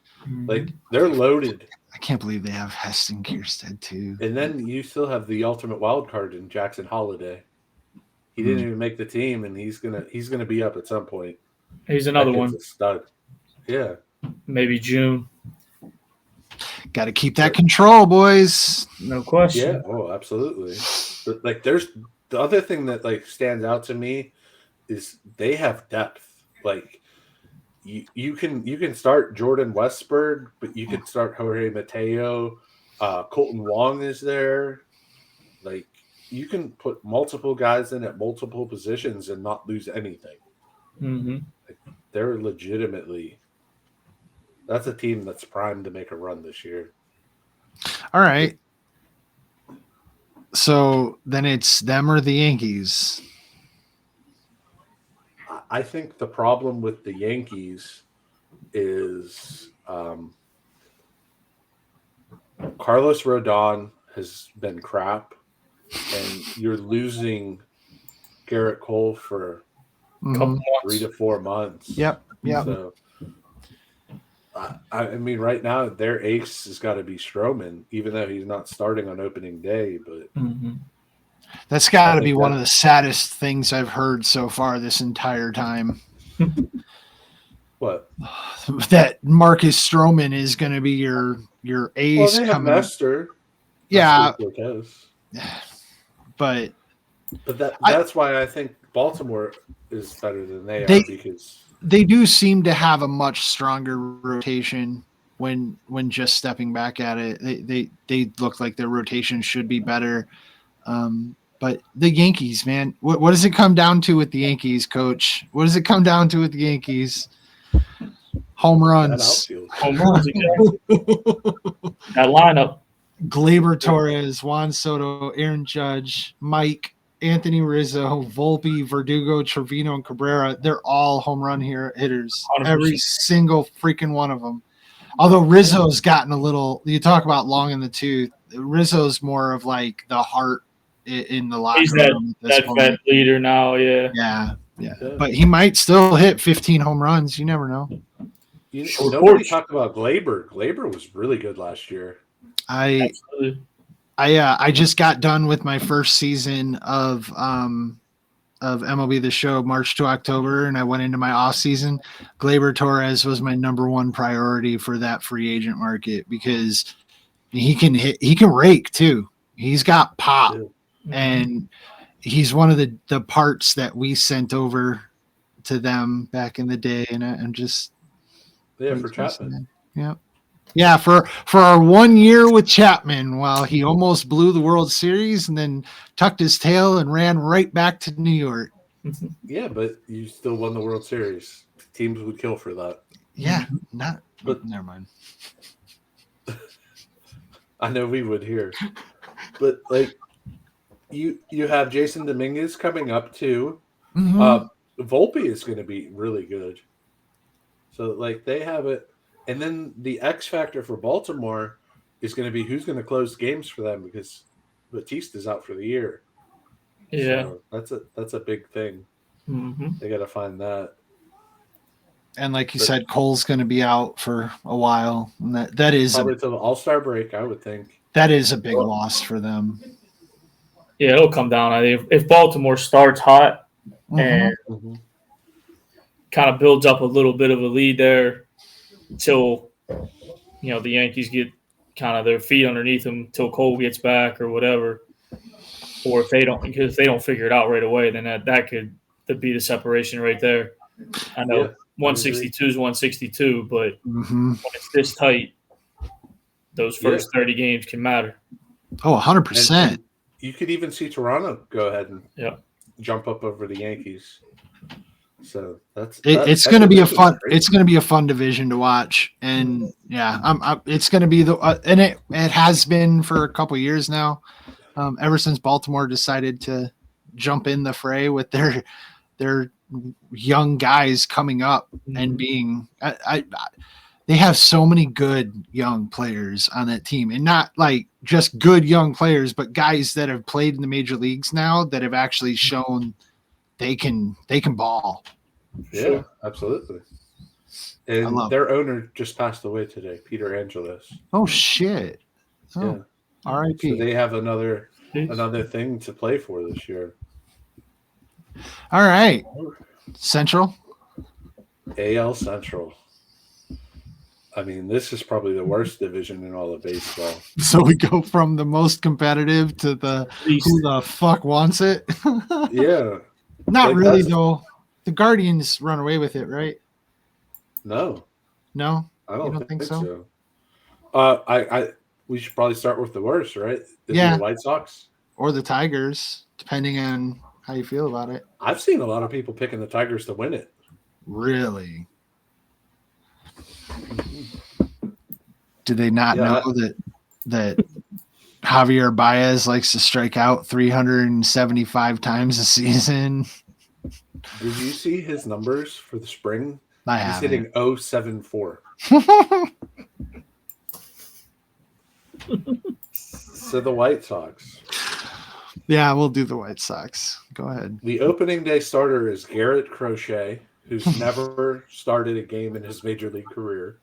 Like they're loaded. I can't believe they have Heston Kierstead too. And then you still have the ultimate wild card in Jackson Holiday. He didn't even make the team, and he's gonna be up at some point. He's another one. A stud. Yeah. Maybe June. Got to keep that control, boys. No question. Yeah. Oh, absolutely. But like, there's the other thing that like stands out to me is they have depth. Like, you can start Jordan Westberg, but you could start Jorge Mateo. Colton Wong is there. Like, you can put multiple guys in at multiple positions and not lose anything. Like, they're legitimately. That's a team that's primed to make a run this year. All right. So then it's them or the Yankees. I think the problem with the Yankees is Carlos Rodon has been crap, and you're losing Garrett Cole for 3 to 4 months. Yep. So, I mean, right now their ace has got to be Stroman, even though he's not starting on opening day. But that's got to be one of the saddest things I've heard so far this entire time. What? That Marcus Stroman is going to be your ace. Well, they have Nestor. Yeah. Cortez. But that's why I think Baltimore is better than they are, because they do seem to have a much stronger rotation when just stepping back at it. They look like their rotation should be better. But the Yankees, man, what does it come down to with the Yankees, Coach? What does it come down to with the Yankees? Home runs. Home runs again. That lineup. Gleyber Torres, Juan Soto, Aaron Judge, Mike, Anthony Rizzo, Volpe, Verdugo, Trevino, and Cabrera. They're all home run hitters. 100%. Every single freaking one of them. Although Rizzo's gotten a little – you talk about long in the tooth. Rizzo's more of like the heart in the locker room. He's that vet leader now, Yeah. But he might still hit 15 home runs. You never know. Nobody talked about Gleyber. Gleyber was really good last year. I just got done with my first season of MLB The Show, March to October, and I went into my off season. Gleyber Torres was my number one priority for that free agent market because he can rake too. He's got pop, and he's one of the parts that we sent over to them back in the day, and I'm just for Chapman. Yeah, for our 1 year with Chapman, while he almost blew the World Series and then tucked his tail and ran right back to New York. Yeah, but you still won the World Series. Teams would kill for that. Yeah, but never mind. I know we would here, but like you have Jason Dominguez coming up too. Volpe is going to be really good. So like they have it. And then the X factor for Baltimore is going to be who's going to close games for them because Batista's out for the year. Yeah, so that's a big thing. They got to find that. And like you said, Cole's going to be out for a while, and that is probably till the All-Star break, I would think. That is a big loss for them. Yeah, it'll come down. I think if Baltimore starts hot and kind of builds up a little bit of a lead there. Until, the Yankees get kind of their feet underneath them until Cole gets back or whatever. Or if they don't figure it out right away, then that could be the separation right there. I know 162 is 162, but when it's this tight, those first 30 games can matter. Oh, 100%. You could even see Toronto go ahead and jump up over the Yankees. So it's going to be a fun. It's going to be a fun division to watch, and it's going to be and it has been for a couple of years now. Ever since Baltimore decided to jump in the fray with their young guys coming up and being, they have so many good young players on that team, and not like just good young players, but guys that have played in the major leagues now that have actually shown they can ball. Yeah, Sure. absolutely. I And love their owner just passed away today, Peter Angelos. Oh shit. Oh, Yeah. So R.I.P. they have another Jeez. thing to play for this year. All right. Central. AL Central. I mean, this is probably the worst division in all of baseball. So we go from the most competitive to the Least. who the fuck wants it. Yeah. Not Like, really that's- though. The Guardians run away with it, right? No, No, I you don't think so. so. We should probably start with the worst, right? Yeah. The White Sox. Or the Tigers, depending on how you feel about it. I've seen a lot of people picking the Tigers to win it. Really? Do they not know that Javier Baez likes to strike out 375 times a season? Did you see his numbers for the spring? I He's haven't. hitting 074. So the White Sox. Yeah, we'll do the White Sox. Go ahead. The opening day starter is Garrett Crochet, who's never started a game in his major league career.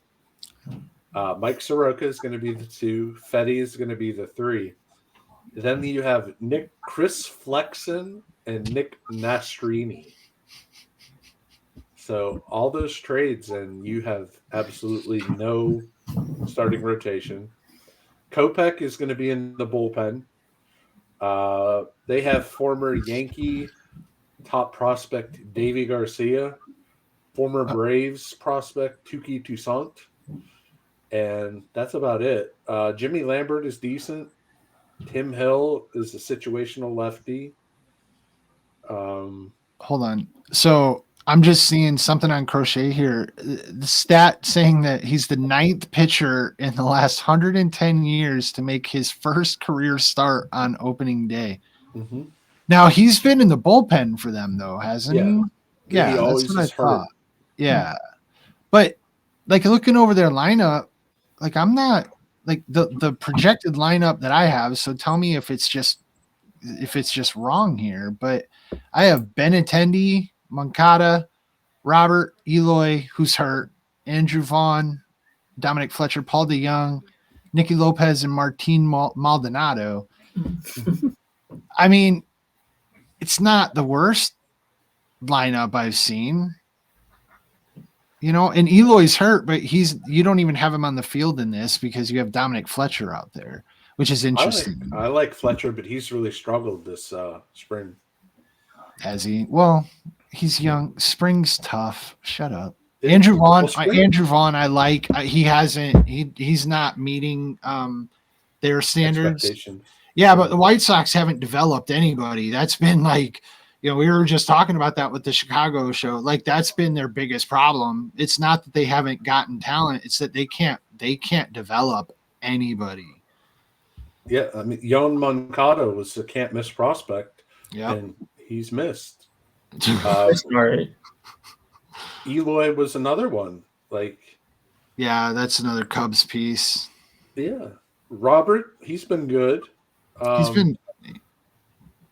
Mike Soroka is going to be the 2. Fetty is going to be the 3. Then you have Chris Flexen and Nick Nastrini. So all those trades, and you have absolutely no starting rotation. Kopech is going to be in the bullpen. They have former Yankee top prospect Davy Garcia, former Braves prospect Tuki Toussaint, and that's about it. Jimmy Lambert is decent. Tim Hill is a situational lefty. Hold on. So I'm just seeing something on Crochet here. The stat saying that he's the 9th pitcher in the last 110 years to make his first career start on opening day. Mm-hmm. Now he's been in the bullpen for them though, hasn't he? Yeah, he always that's what I is thought. hurt. Yeah, but like looking over their lineup, like I'm not like the projected lineup that I have. So tell me if it's just wrong here. But I have Benintendi, Moncada, Robert, Eloy, who's hurt, Andrew Vaughn, Dominic Fletcher, Paul DeYoung, Nicky Lopez, and Martin Maldonado. I mean, it's not the worst lineup I've seen. You know, and Eloy's hurt, but you don't even have him on the field in this because you have Dominic Fletcher out there, which is interesting. I like Fletcher, but he's really struggled this spring. Has he? Well, he's young. Spring's tough. Shut up. Andrew Vaughn, I like. He's not meeting their standards. Expectations. Yeah, but the White Sox haven't developed anybody. That's been like, we were just talking about that with the Chicago show. Like that's been their biggest problem. It's not that they haven't gotten talent; it's that they can't develop anybody. Yeah, I mean, Yoan Moncada was a can't miss prospect, and he's missed. Right. Eloy was another one. Yeah, that's another Cubs piece. Yeah, Robert, he's been good.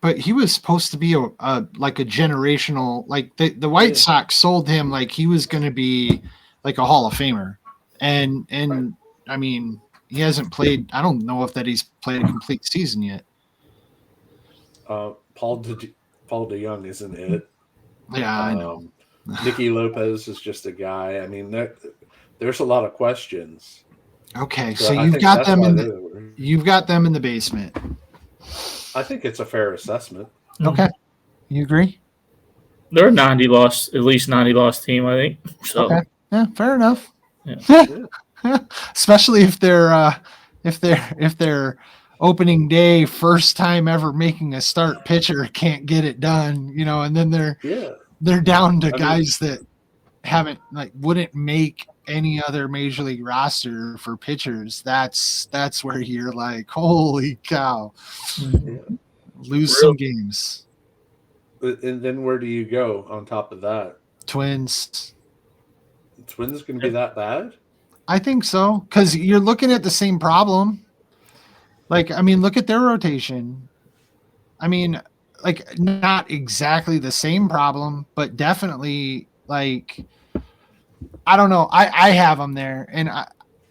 But he was supposed to be a generational. Like the White Sox sold him like he was going to be like a Hall of Famer, and right. I mean he hasn't played. I don't know if he's played a complete season yet. Paul DeYoung isn't it? Yeah, I know. Nicky Lopez is just a guy. I mean, there's a lot of questions. Okay, so you've got them in the basement. I think it's a fair assessment. Okay, you agree? They're a at least 90 loss team, I think. So. Okay, yeah, fair enough. Yeah. Especially if they're opening day, first time ever making a start pitcher can't get it done, and then they're down to guys that wouldn't make any other major league roster for pitchers. That's where you're like, holy cow, lose some games. And then where do you go on top of that? Twins Twins going to be that bad? I think so, because you're looking at the same problem. Like, I mean, look at their rotation. I mean, like, not exactly the same problem, but definitely, like, I don't know. I have them there, and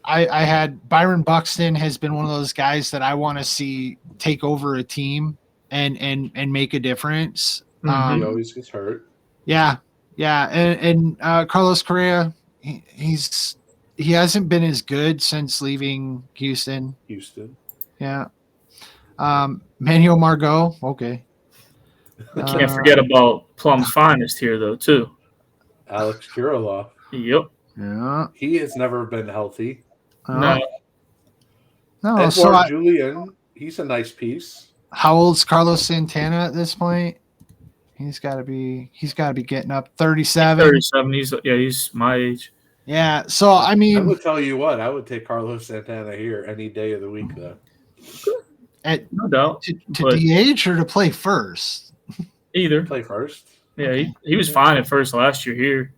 I had Byron Buxton has been one of those guys that I want to see take over a team and make a difference. Mhm. He always gets hurt. Yeah, yeah, and Carlos Correa, he hasn't been as good since leaving Houston. Houston. Yeah, Manuel Margot, okay. Can't forget about Plum's finest here, though, too. Alex Kirilloff. Yep. Yeah, He has never been healthy. No. no. So Edouard Julien, he's a nice piece. how old's Carlos Santana at this point? He's got to be getting up 37. 37. He's my age. Yeah. So I I mean, would tell you what, I would take Carlos Santana here any day of the week, though. No doubt. to But DH or to play first. either. Play first. Yeah, he was fine at first last year here.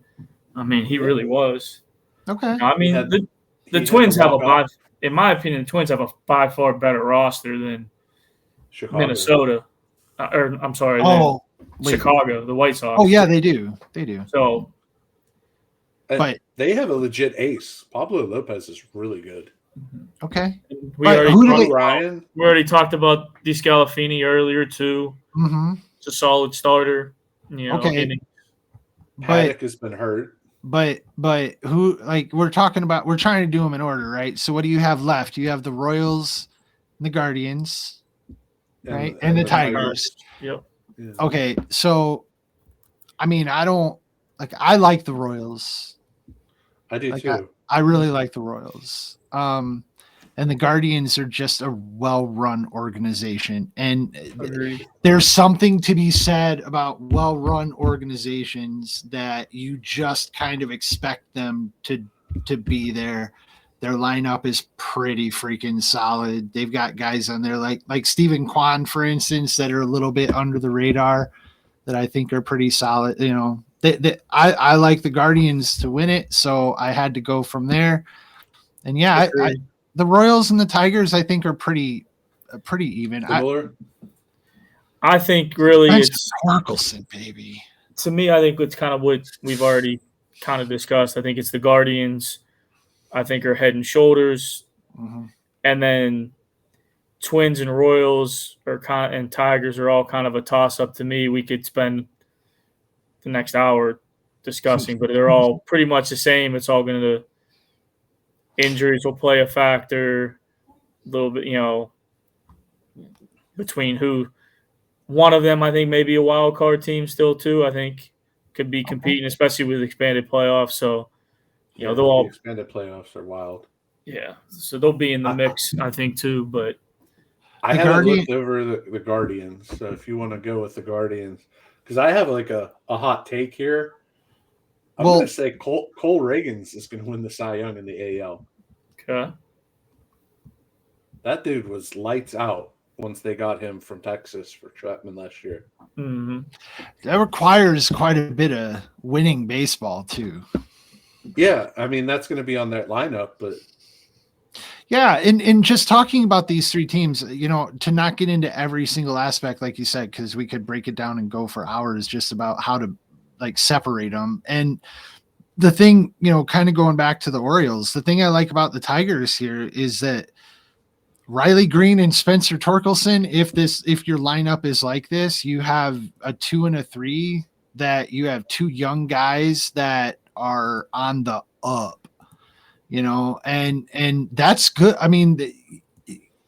I mean, he really was. Okay. I mean, had- the he Twins had to have walk up. in my opinion, the Twins have a by far better roster than Chicago. Minnesota. Or I'm sorry, Oh, than Chicago, the White Sox. Oh yeah, they do. They do. So And But they have a legit ace. Pablo Lopez is really good. okay. we But already, who do talked, they- Ryan, we already talked about DeScalafini earlier too. Mm-hmm. It's a solid starter. You know, Okay. and But Paddock has been hurt. but who, like, we're trying to do them in order, right? So what do you have left? You have the Royals, and the Guardians, right? And the Tigers. Yep. Yeah. Okay, so I mean, I like the Royals. I do Like, too. I really like the Royals. And the Guardians are just a well-run organization. And Agreed. there's something to be said about well-run organizations that you just kind of expect them to be there. Their lineup is pretty freaking solid. They've got guys on there like Stephen Kwan, for instance, that are a little bit under the radar that I think are pretty solid. You know, I like the Guardians to win it, so I had to go from there. And yeah, the Royals and the Tigers, I think, are pretty even. Similar. I think really it's Torkelson, baby. to me. I think it's kind of what we've already kind of discussed. I think it's the Guardians. I think are head and shoulders, and then Twins and Royals and Tigers are all kind of a toss up to me. We could spend the next hour discussing, but they're all pretty much the same. It's all going to injuries will play a factor a little bit, you know, between who one of them, I think maybe a wild card team still too. I think could be competing, especially with expanded playoffs. So, you know, they'll all the expanded playoffs are wild. Yeah. So they'll be in the mix, I think, too. But I haven't looked over the Guardians. So if you want to go with the Guardians, because I have like a hot take here. I'm going to say Cole Reagans is going to win the Cy Young in the AL. Okay. That dude was lights out once they got him from Texas for Chapman last year. Mm-hmm. That requires quite a bit of winning baseball too. Yeah, I mean that's going to be on that lineup, but yeah, and just talking about these three teams, you know, to not get into every single aspect, like you said, because we could break it down and go for hours just about how to like separate them. And the thing, you know, kind of going back to the Orioles, the thing I like about the Tigers here is that Riley Green and Spencer Torkelson, if your lineup is like this, you have a 2 and a 3 that you have two young guys that are on the up, you know, and that's good. I mean,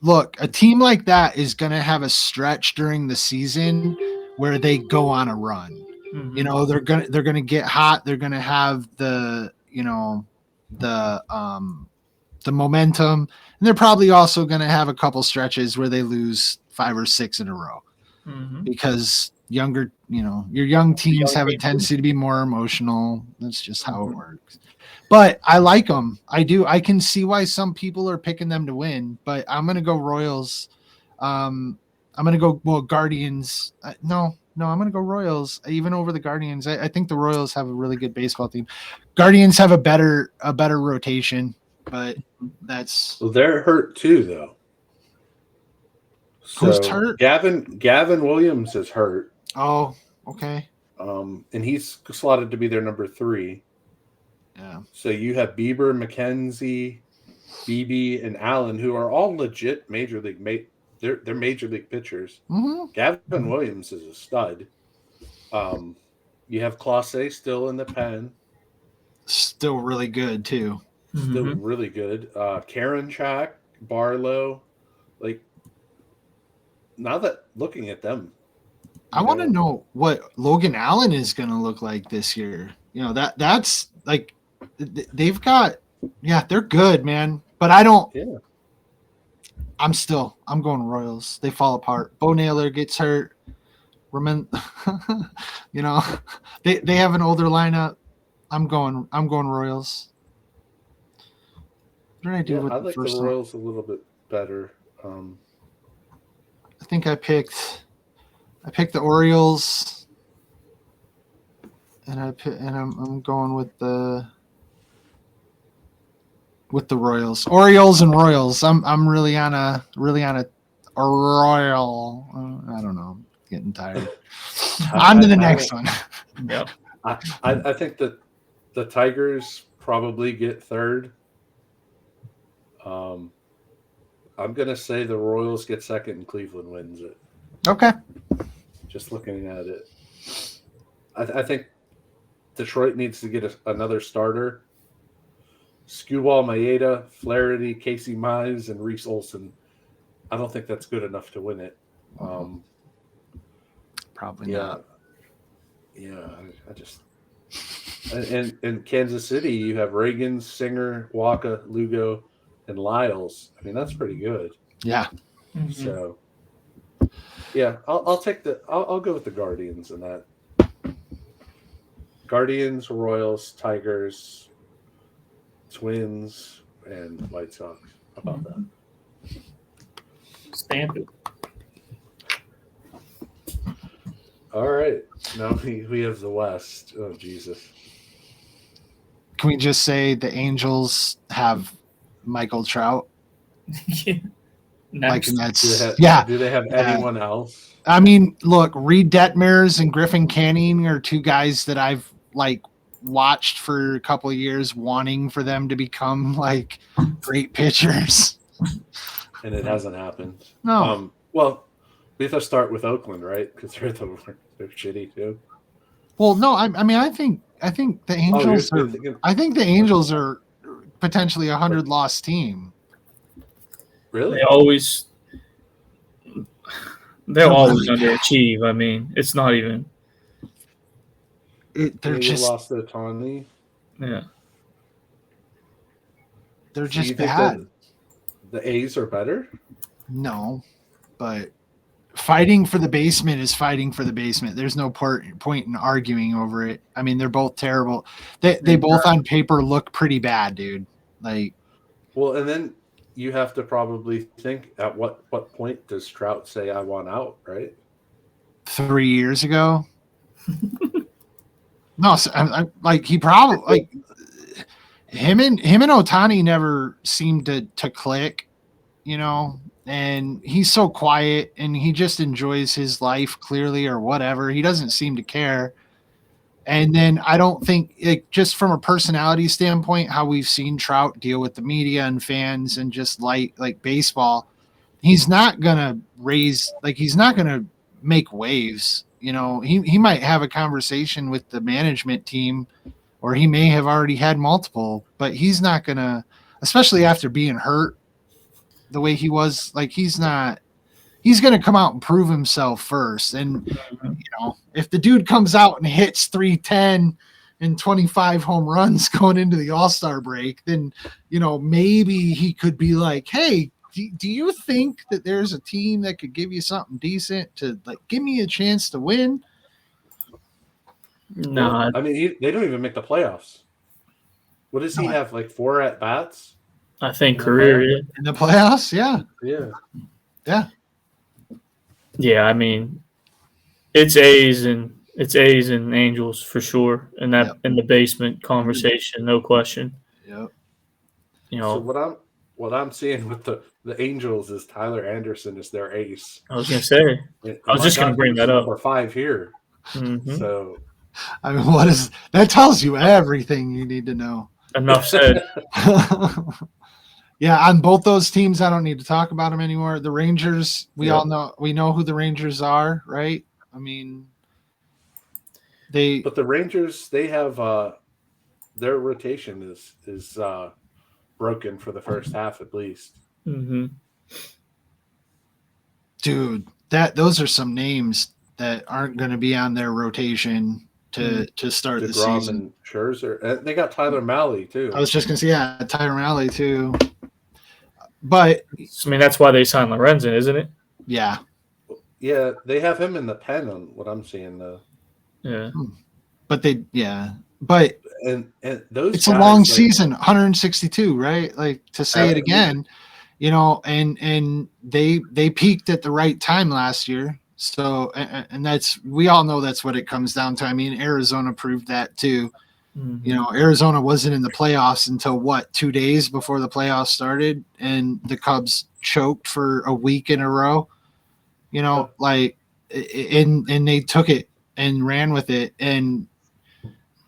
look, a team like that is going to have a stretch during the season where they go on a run. Mm-hmm. You know, they're going to get hot. They're going to have the momentum, and they're probably also going to have a couple stretches where they lose 5 or 6 in a row because your young teams have a tendency to be more emotional. That's just how it works. But I like them. I do. I can see why some people are picking them to win, but I'm going to go Royals. I'm going to go, Guardians. No, I'm going to go Royals even over the Guardians. I think the Royals have a really good baseball team. Guardians have a better rotation. but that's Well, they're hurt too, though. who's So hurt. Gavin Williams is hurt. Oh, okay. And he's slotted to be their number 3. Yeah. So you have Bieber, McKenzie, BB, and Allen, who are all legit major league. They're major league pitchers. Mm-hmm. Gavin Williams is a stud. You have Clase still in the pen. Still really good too. Still really good. Karinchak, Barlow, like now that looking at them, I want to know what Logan Allen is going to look like this year. You know, that's like they've got, they're good, man. But I don't. Yeah. I'm going Royals. They fall apart. Bo Naylor gets hurt. You know, they have an older lineup. I'm going Royals. What did I do with I the like first the one? Royals a little bit better. I think I picked the Orioles, and I'm going with the Royals. Orioles and Royals. I'm really on a Royal. I don't know. I'm getting tired. On to the next one. Yeah. I think that the Tigers probably get third. I'm gonna say the Royals get second and Cleveland wins it. Okay. Just looking at it, I think Detroit needs to get another starter. Skubal, Maeda, Flaherty, Casey Mize, and Reese Olson. I don't think that's good enough to win it. Probably not. Yeah, I just and in Kansas City you have Reagan, Singer, Waka, Lugo, and Lyles. I mean that's pretty good. Yeah. So yeah, I'll go with the Guardians in that. Guardians, Royals, Tigers, Twins, and White Sox. How about that? Stamp it. All right. Now we have the West. Oh, Jesus. Can we just say the Angels have Michael Trout? Next. Like, and that's Do they have anyone else? I mean, look, Reed Detmers and Griffin Canning are two guys that I've like watched for a couple of years, wanting for them to become like great pitchers. And it hasn't happened. No. Well, we have to start with Oakland, right? Because they're shitty too. Well, no, I mean, I think the Angels are. I think the Angels are potentially a 100-loss team. Really? They'll always underachieve. I mean, it's not even. They're just lost to Tawny. Yeah. They're just bad. The A's are better? No, but fighting for the basement is fighting for the basement. There's no point in arguing over it. I mean, they're both terrible. They both on paper look pretty bad, dude. Like, well, and then you have to probably think at what point does Trout say I want out, right? 3 years ago. No, so, like he probably like him and Ohtani never seemed to click, you know. And he's so quiet, and he just enjoys his life clearly, or whatever. He doesn't seem to care. And then I don't think, just from a personality standpoint, how we've seen Trout deal with the media and fans and just like baseball, he's not gonna he's not gonna make waves. You know, he might have a conversation with the management team, or he may have already had multiple, but he's not gonna, especially after being hurt the way he was. Like, he's going to come out and prove himself first. And, you know, if the dude comes out and hits 310 and 25 home runs going into the All-Star break, then, you know, maybe he could be like, hey, do you think that there's a team that could give you something decent to, like, give me a chance to win? No. Well, I mean, they don't even make the playoffs. What does he have, like 4 at-bats? I think career in the playoffs, yeah. I mean, it's A's and Angels for sure, and that in the basement conversation, no question. Yep. You So know, what I'm seeing with the Angels is Tyler Anderson is their ace. I was gonna say, And I was my just gonna God, bring he's that up. number 5 here. Mm-hmm. So I mean, what is that? Tells you everything you need to know. Enough said. Yeah, on both those teams, I don't need to talk about them anymore. The Rangers, we know who the Rangers are, right? I mean, but the Rangers, they have their rotation is broken for the first half at least. Mm-hmm. Dude, those are some names that aren't going to be on their rotation to start the DeGrom season. and Scherzer, and they got Tyler Mahle too. I was just going to say, yeah, Tyron Raleigh too. But I mean, that's why they signed Lorenzen, isn't it? yeah, Yeah, they have him in the pen on what I'm seeing though. Yeah. but And those it's guys, a long season, 162, right? Like to say it again, you know, and they peaked at the right time last year. So and that's, we all know that's what it comes down to. I mean, Arizona proved that too. Mm-hmm. You know, Arizona wasn't in the playoffs until 2 days before the playoffs started, and the Cubs choked for a week in a row. You know, like, and they took it and ran with it, and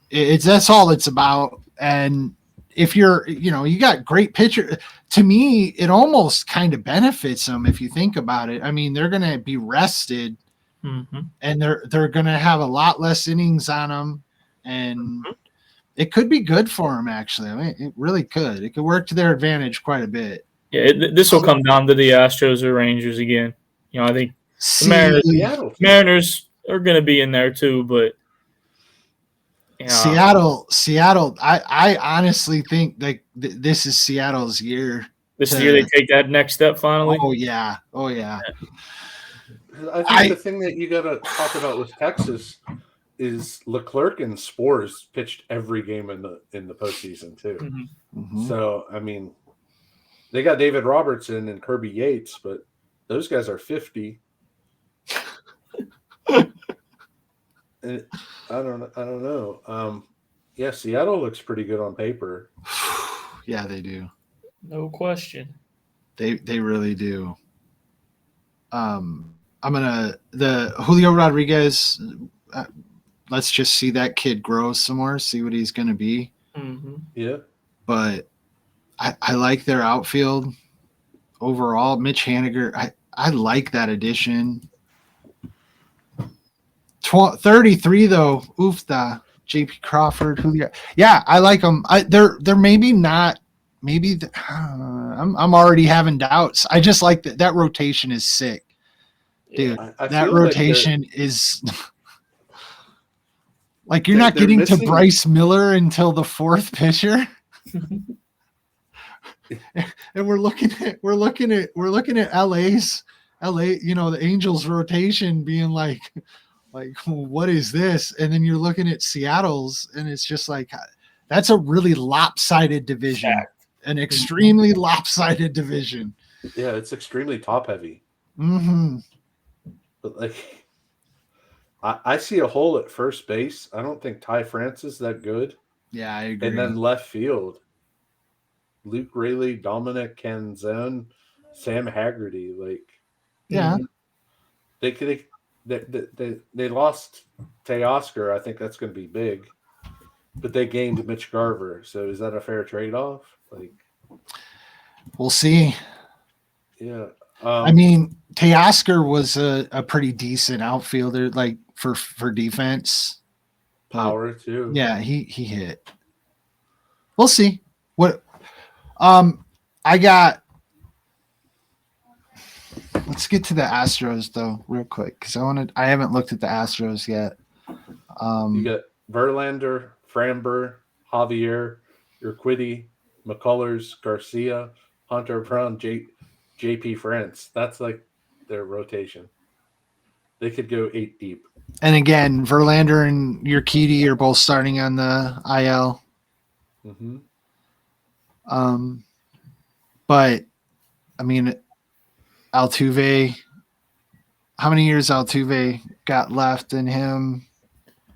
that's all it's about. And if you're, you know, you got great pitcher, to me, it almost kind of benefits them if you think about it. I mean, they're going to be rested, and they're going to have a lot less innings on them, and it could be good for them. Actually, I mean, it really could. It could work to their advantage quite a bit. Yeah, this will come down to the Astros or Rangers again. You know, I think the Mariners are going to be in there too, but you know, Seattle. I honestly think like this is Seattle's year. This year they take that next step finally. Oh yeah. I think the thing that you got to talk about with Texas is Leclerc and Spores pitched every game in the postseason too. Mm-hmm. So I mean, they got David Robertson and Kirby Yates, but those guys are 50. And I don't know. Yeah, Seattle looks pretty good on paper. Yeah, they do. No question. They really do. The Julio Rodriguez. Let's just see that kid grow some more. See what he's going to be. Mm-hmm. Yeah, but I like their outfield overall. Mitch Haniger. I like that addition. 33 though. Oofda. JP Crawford. Julio. Yeah, I like them. They're maybe not. Maybe I'm already having doubts. I just like that rotation is sick, dude. I that rotation is like you're not getting to Bryce Miller until the fourth pitcher, and we're looking at LA. You know, the Angels rotation being like what is this? And then you're looking at Seattle's, and it's just like that's a really lopsided division. An extremely lopsided division. Yeah, it's extremely top heavy. Mm-hmm. But like, I see a hole at first base. I don't think Ty France is that good. Yeah, I agree. And then left field, Luke Raley, Dominic Canzone, Sam Haggerty. Like, yeah, they lost Teoscar. I think that's going to be big. But they gained Mitch Garver. So is that a fair trade-off? Like, we'll see. Yeah. I mean, Teoscar was a pretty decent outfielder, like for defense. Power too. Yeah, he hit. We'll see. What I got. Let's get to the Astros though, real quick, because I haven't looked at the Astros yet. You got Verlander, Framber, Javier, Urquidy, McCullers, Garcia, Hunter Brown, JP France. That's like their rotation. They could go 8 deep. And again, Verlander and Urquidy are both starting on the IL. Mm-hmm. But I mean, Altuve. How many years Altuve got left in him?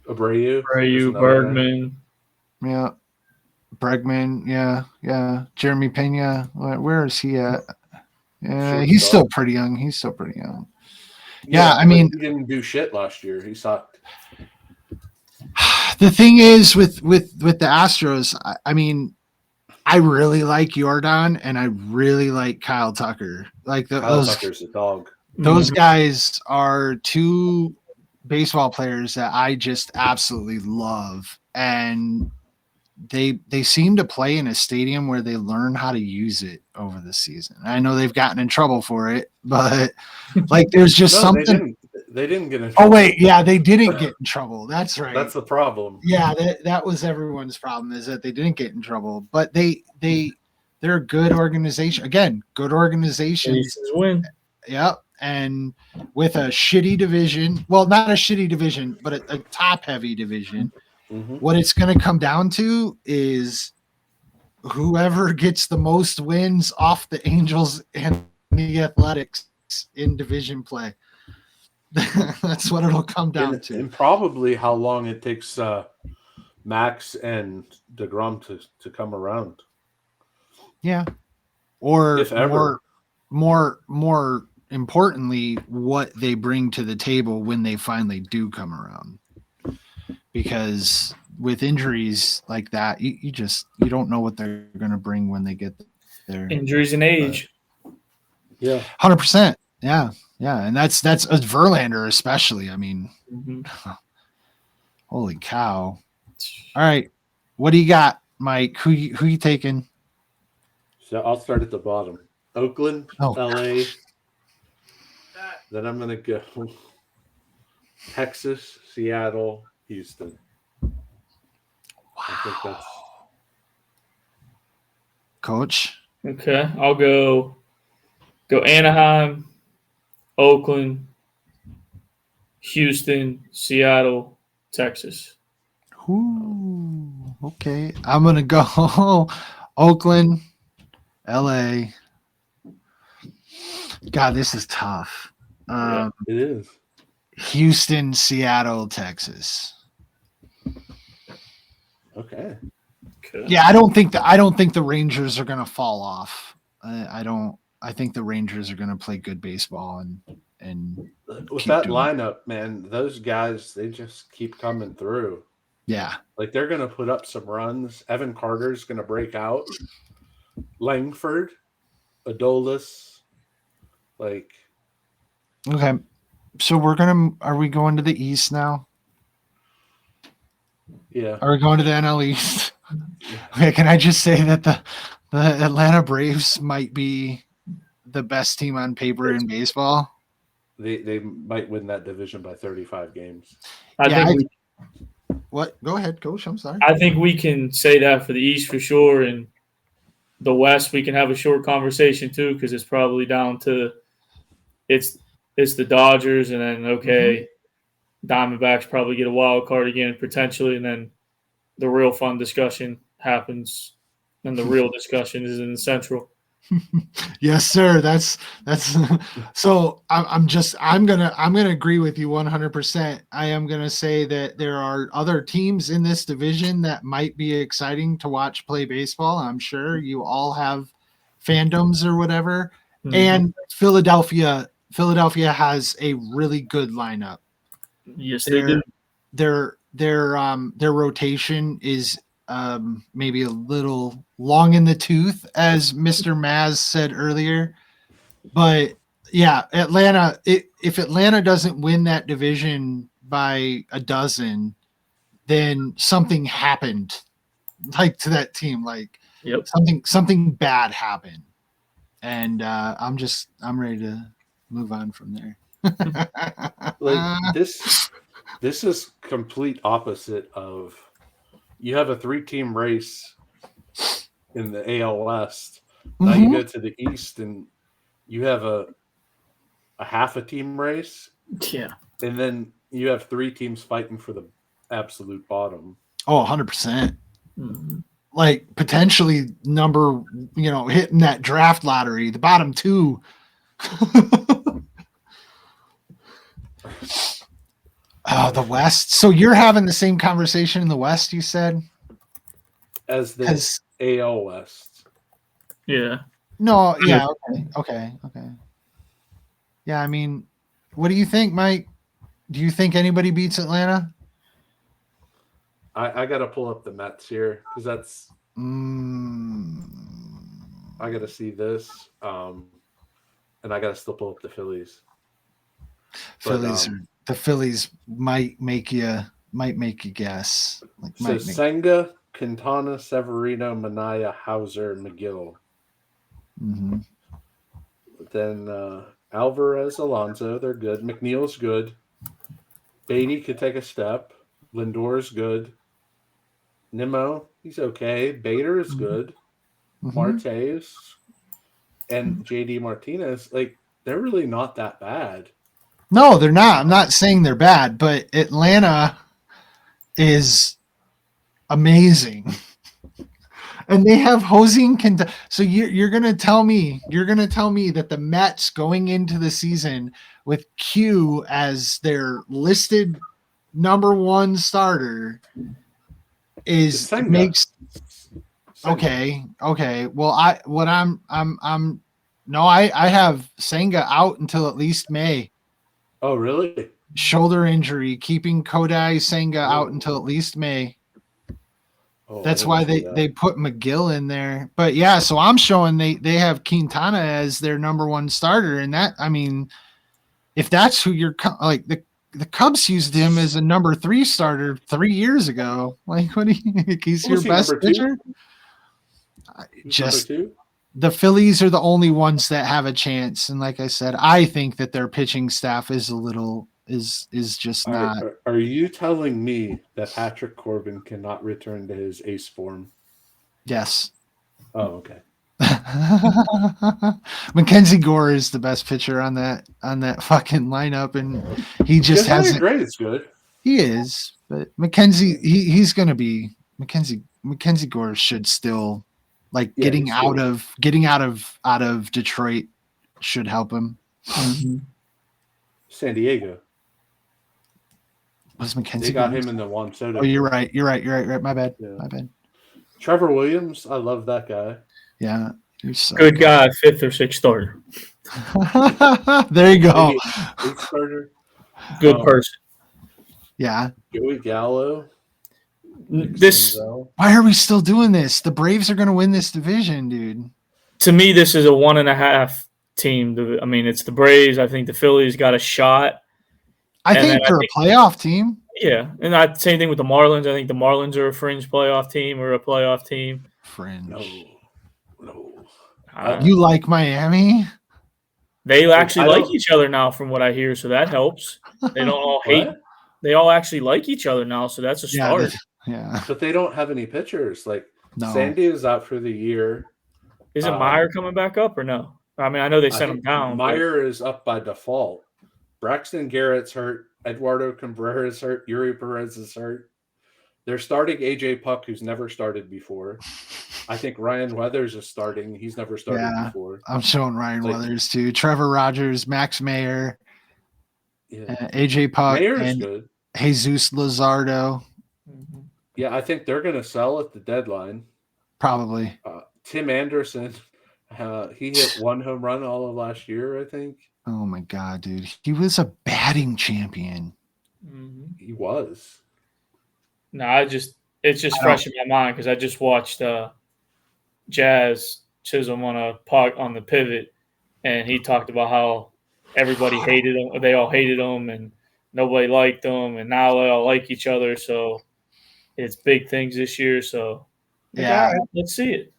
Abreu, Bergman. Yeah, Bregman, yeah. Jeremy Pena, where is he at? Yeah, Shortstop. he's still pretty young. Yeah, I but mean, he didn't do shit last year. He sucked. the thing is with the Astros, I mean, I really like Jordan and I really like Kyle Tucker. Like Kyle Tucker's a dog. those guys are two baseball players that I just absolutely love, and they seem to play in a stadium where they learn how to use it over the season. I know they've gotten in trouble for it, but like there's just something. They didn't get in trouble. Oh wait, yeah, they didn't get in trouble. That's right. That's the problem. Yeah, that was everyone's problem, is that they didn't get in trouble, but they're a good organization. Again, good organization. Win. Yep. And with a shitty division, well, not a shitty division, but a top heavy division, what it's going to come down to is whoever gets the most wins off the Angels and the Athletics in division play. That's what it'll come down to. And probably how long it takes Max and DeGrom to come around. Yeah. Or if ever. more importantly, what they bring to the table when they finally do come around. Because with injuries like that, you don't know what they're going to bring when they get there. Injuries and age. Yeah. 100%. Yeah. And that's Verlander especially. I mean, holy cow. All right. What do you got, Mike? Who you taking? So I'll start at the bottom. Oakland, LA. Then I'm going to go Texas, Seattle, Houston. Wow. I think that's... Coach? Okay. I'll go Anaheim, Oakland, Houston, Seattle, Texas. Ooh, okay. I'm going to go Oakland, LA. God, this is tough. It is. Houston, Seattle, Texas. Okay. Yeah, I don't think the Rangers are going to fall off. I think the Rangers are going to play good baseball and with that lineup, man, those guys, they just keep coming through. Yeah. Like they're going to put up some runs. Evan Carter's going to break out. Langford, Adolis, like. Okay. So are we going to the East now? Yeah. Are we going to the NL East? Okay, can I just say that the Atlanta Braves might be the best team on paper in baseball? They might win that division by 35 games. What? Go ahead, Coach. I'm sorry. I think we can say that for the East for sure, and the West we can have a short conversation too, because it's probably down to it's the Dodgers, and then Diamondbacks probably get a wild card again potentially, and then the real fun discussion happens, and the real discussion is in the Central. Yes, sir. That's so I'm gonna agree with you 100%. I am gonna say that there are other teams in this division that might be exciting to watch play baseball. I'm sure you all have fandoms or whatever. And Philadelphia has a really good lineup. Yes, they do. Their rotation is maybe a little long in the tooth, as Mr. Maz said earlier. But yeah, Atlanta, if Atlanta doesn't win that division by a dozen, then something happened like to that team. Like something bad happened. And I'm ready to move on from there. Like this is complete opposite of, you have a 3-team race in the AL West. Now you go to the East and you have a half a team race. Yeah. And then you have 3 teams fighting for the absolute bottom. Oh, 100%. Like potentially hitting that draft lottery, the bottom 2. Oh, the West. So you're having the same conversation in the West, you said? as the 'Cause- AL West. Yeah. No, yeah, okay. Yeah, I mean, what do you think, Mike? Do you think anybody beats Atlanta? I got to pull up the Mets here because that's Mm, I got to see this, and I got to still pull up the Phillies. Phillies, the Phillies might make you guess. So Senga, Quintana, Severino, Minaya, Hauser, McGill. Mm-hmm. Then Alvarez, Alonso, they're good. McNeil's good. Beatty could take a step. Lindor's good. Nimmo, he's okay. Bader is good. Mm-hmm. Martes and JD Martinez, like, they're really not that bad. No, they're not. I'm not saying they're bad, but Atlanta is amazing. And they have hosing. So you're gonna tell me that the Mets going into the season with Q as their listed number one starter is Senga. makes Senga. okay. Well, I have Senga out until at least May. Oh, really? Shoulder injury, keeping Kodai Senga out Ooh. until at least May. Oh, That's why they put McGill in there. But yeah, so I'm showing they have Quintana as their number one starter, and that, I mean, if that's who you're like, the Cubs used him as a number 3 starter 3 years ago. Like, what do you think? He's your best pitcher? Just the Phillies are the only ones that have a chance, and like I said, I think that their pitching staff is a little is just not. Are you telling me that Patrick Corbin cannot return to his ace form? Yes. Oh, okay. Mackenzie Gore is the best pitcher on that fucking lineup, and he just hasn't. Great is good. He is, but Mackenzie, he's going to be Mackenzie Gore should still, like, getting out of Detroit should help him. Mm-hmm. San Diego. Was Mackenzie? They got him in the Juan Soto. Oh, you're right. My bad. Yeah. My bad. Trevor Williams, I love that guy. Yeah, good guy, 5th or 6th starter. There you go. 8th starter. Good person. Yeah. Joey Gallo. Why are we still doing this? The Braves are going to win this division, dude. To me, this is a 1.5 team. I mean, it's the Braves. I think the Phillies got a shot. I think they're a playoff team. Yeah, and same thing with the Marlins. I think the Marlins are a fringe playoff team or a playoff team. Fringe. No. You like Miami? They actually like each other now, from what I hear, so that helps. They don't all hate. They all actually like each other now, so that's a start. Yeah. But they don't have any pitchers. Like, no. Sandy is out for the year. Isn't Meyer coming back up or no? I mean, I know they sent him down. Meyer is up by default. Braxton Garrett's hurt. Eduardo Cabrera is hurt. Yuri Perez is hurt. They're starting AJ Puck, who's never started before. I think Ryan Weathers is starting. He's never started before. I'm showing Ryan Weathers too. Trevor Rogers, Max Meyer, AJ Puck, and good. Jesus Luzardo. Yeah, I think they're going to sell at the deadline. Probably. Tim Anderson, he hit 1 home run all of last year, I think. Oh my God, dude. He was a batting champion. Mm-hmm. He was. No, it's just fresh in my mind because I just watched Jazz Chisholm on the pivot, and he talked about how everybody hated him. They all hated him, and nobody liked him, and now they all like each other. So it's big things this year. So yeah, let's see it.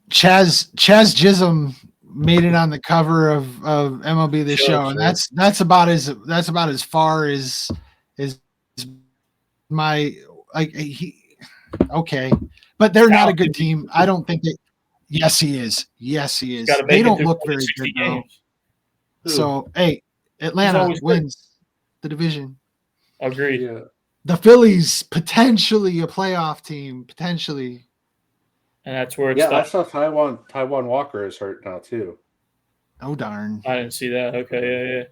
Chaz Chisholm made it on the cover of MLB The Show, and that's about as far as my okay, but they're not a good team. I don't think that. Yes, he is. They don't look very good though. So hey, Atlanta wins the division. Agreed. Yeah. The Phillies potentially a playoff team, potentially. And that's where it's I saw Taiwan Walker is hurt now too. Oh darn. I didn't see that. Okay, yeah.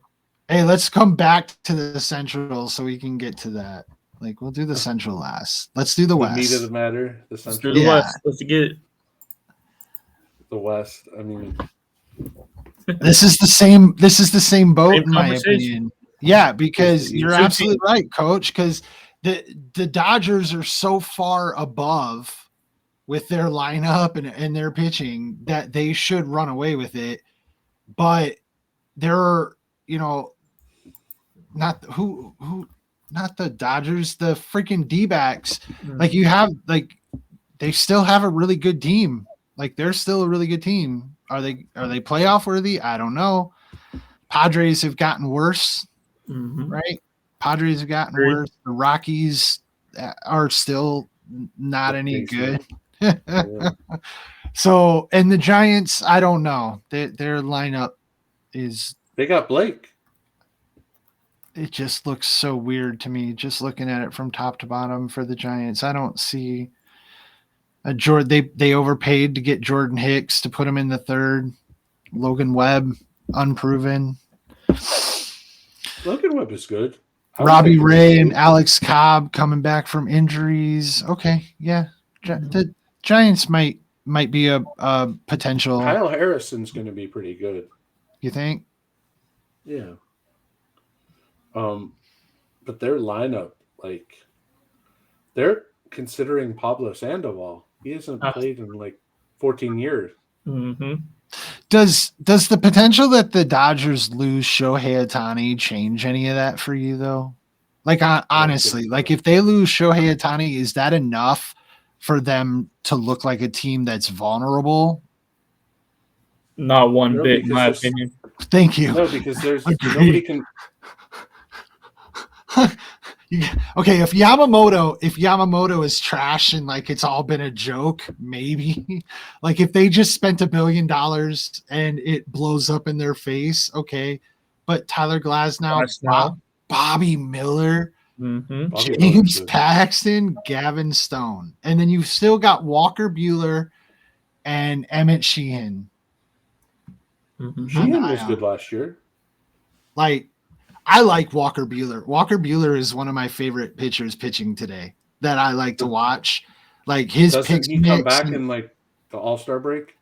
Hey, let's come back to the Central so we can get to that. Like we'll do the Central last. Let's do the The West. meat of the matter. The Let's do Central. the Yeah. West. Let's get it. The West. I mean, This is the same. This is the same boat, Same in my conversation. opinion. Yeah, because Two you're teams. absolutely right, Coach. Because the Dodgers are so far above with their lineup and their pitching that they should run away with it. But they're, not the Dodgers, the freaking D-backs. Like you have, like they still have a really good team. Like they're still a really good team. Are they playoff worthy? I don't know. Padres have gotten worse, right? Padres have gotten worse. The Rockies are still not any good. Yeah. So, and the Giants, I don't know. Their lineup is. They got Blake. It just looks so weird to me, just looking at it from top to bottom for the Giants. I don't see a Jordan. They overpaid to get Jordan Hicks to put him in the third. Logan Webb, unproven. Logan Webb is good. Robbie Ray and Alex Cobb coming back from injuries. Okay, yeah, the Giants might be a potential. Kyle Harrison's going to be pretty good. You think? Yeah. But their lineup, like, they're considering Pablo Sandoval. He hasn't played in like 14 years. Mm-hmm. Does the potential that the Dodgers lose Shohei Ohtani change any of that for you, though? Like, honestly, like if they lose Shohei Ohtani, is that enough for them to look like a team that's vulnerable? Not one bit, in my opinion. Thank you. No, because there's nobody can. Okay, if Yamamoto is trash and like it's all been a joke, maybe. Like if they just spent $1 billion and it blows up in their face, okay. But Tyler Glasnow, Bobby Miller, James Paxton, Gavin Stone, and then you've still got Walker Buehler and Emmett Sheehan. Sheehan was good last year. Like, I like Walker Buehler. Walker Buehler is one of my favorite pitchers pitching today that I like to watch. Like his picks. Doesn't he come back in like the All-Star break?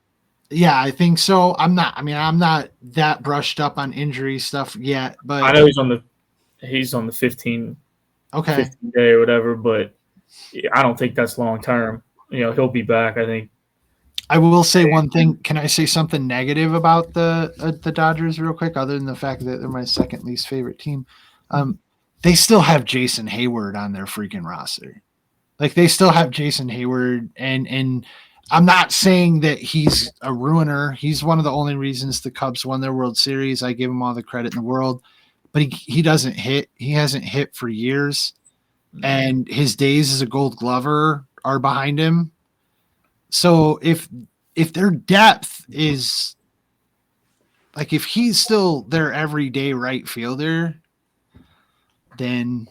Yeah, I think so. I'm not that brushed up on injury stuff yet, but I know he's on the 15 day or whatever, but I don't think that's long term. He'll be back, I think. I will say one thing. Can I say something negative about the Dodgers real quick, other than the fact that they're my second least favorite team? They still have Jason Hayward on their freaking roster. Like they still have Jason Hayward, and I'm not saying that he's a ruiner. He's one of the only reasons the Cubs won their World Series. I give him all the credit in the world, but he doesn't hit. He hasn't hit for years, and his days as a Gold Glover are behind him. So if their depth is like if he's still their everyday right fielder, then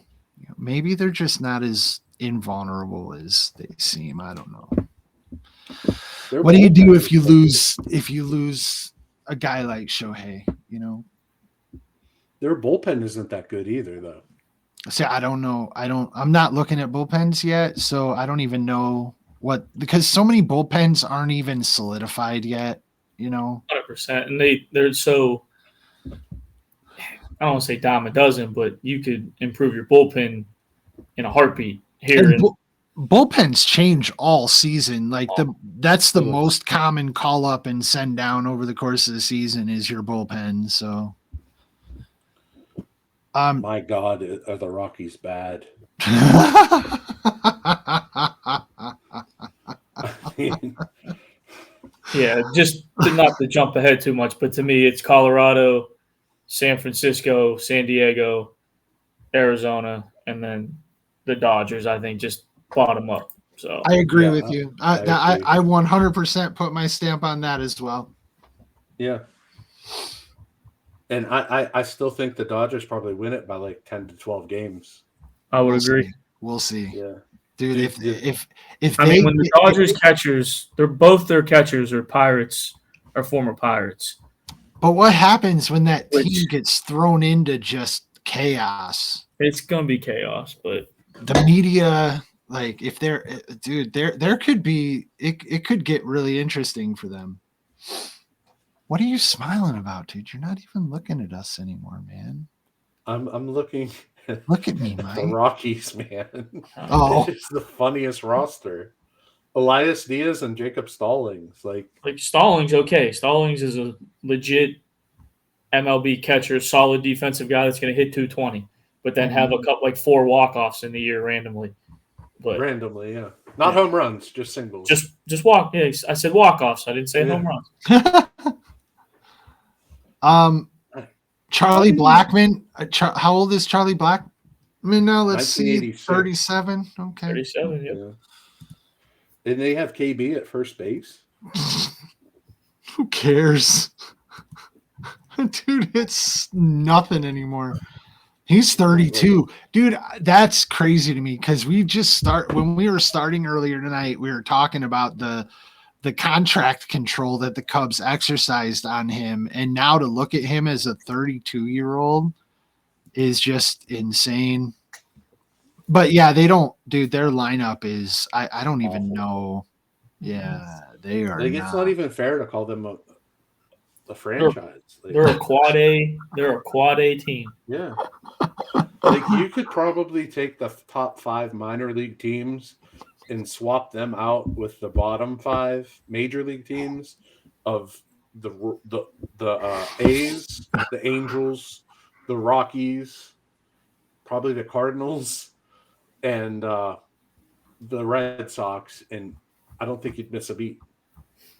maybe they're just not as invulnerable as they seem. I don't know. What do you do if you lose a guy like Shohei? Their bullpen isn't that good either, though. See, I don't know. I'm not looking at bullpens yet, so I don't even know because so many bullpens aren't even solidified yet, 100%. And they're so, I don't want to say dime a dozen, but you could improve your bullpen in a heartbeat here. Bullpens change all season. Like that's the most common call up and send down over the course of the season is your bullpen. So, my God, are the Rockies bad? Yeah, just not to jump ahead too much, but to me, it's Colorado, San Francisco, San Diego, Arizona, and then the Dodgers. I think just bottom up. So I agree with you. I 100% put my stamp on that as well. Yeah. And I still think the Dodgers probably win it by like 10 to 12 games. I would agree. We'll see. Yeah. Dude, if when the Dodgers catchers, their catchers are Pirates or former Pirates. But what happens when that team gets thrown into just chaos? It's going to be chaos, but the media, like if they're, dude, there could be, it could get really interesting for them. What are you smiling about, dude? You're not even looking at us anymore, man. I'm looking. Look at me, The Mike. Rockies, man. Oh, It's the funniest roster. Elias Diaz and Jacob Stallings. Like Stallings, okay. Stallings is a legit MLB catcher, solid defensive guy that's going to hit 220, but then have a couple like 4 walk-offs in the year randomly. But randomly, yeah. Not home runs, just singles. Just walk. Yeah, I said walk-offs. I didn't say home runs. Charlie Blackmon. How old is Charlie Blackmon now? Let's see. 37. Okay. 37, yep. Yeah. And they have KB at first base. Who cares? Dude, it's nothing anymore. He's 32. Dude, that's crazy to me because when we were starting earlier tonight, we were talking about the contract control that the Cubs exercised on him. And now to look at him as a 32-year-old is just insane. But yeah, they don't, dude, their lineup is, I don't even know. Yeah, they are. Like, it's not even fair to call them a franchise. They're a quad A team. Yeah. Like, you could probably take the top 5 minor league teams and swap them out with the bottom 5 major league teams of the A's, the Angels, the Rockies, probably the Cardinals, and the Red Sox, and I don't think you'd miss a beat.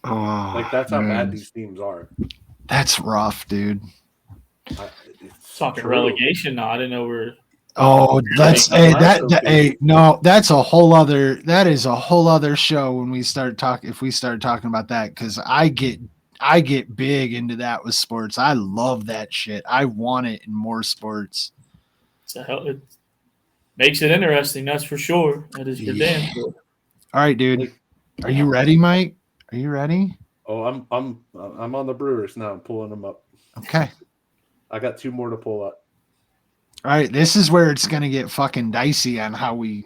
Oh, like, that's how bad these teams are. That's rough, dude. Talking relegation now. I didn't know we're. Oh, that's that's a whole other show when we start talking. If we start talking about that, because I get big into that with sports. I love that shit. I want it in more sports. It makes it interesting. That's for sure. That is for damn sure. All right, dude. Are you ready, Mike? Are you ready? Oh, I'm on the Brewers now. I'm pulling them up. Okay. I got 2 more to pull up. All right, this is where it's gonna get fucking dicey on how we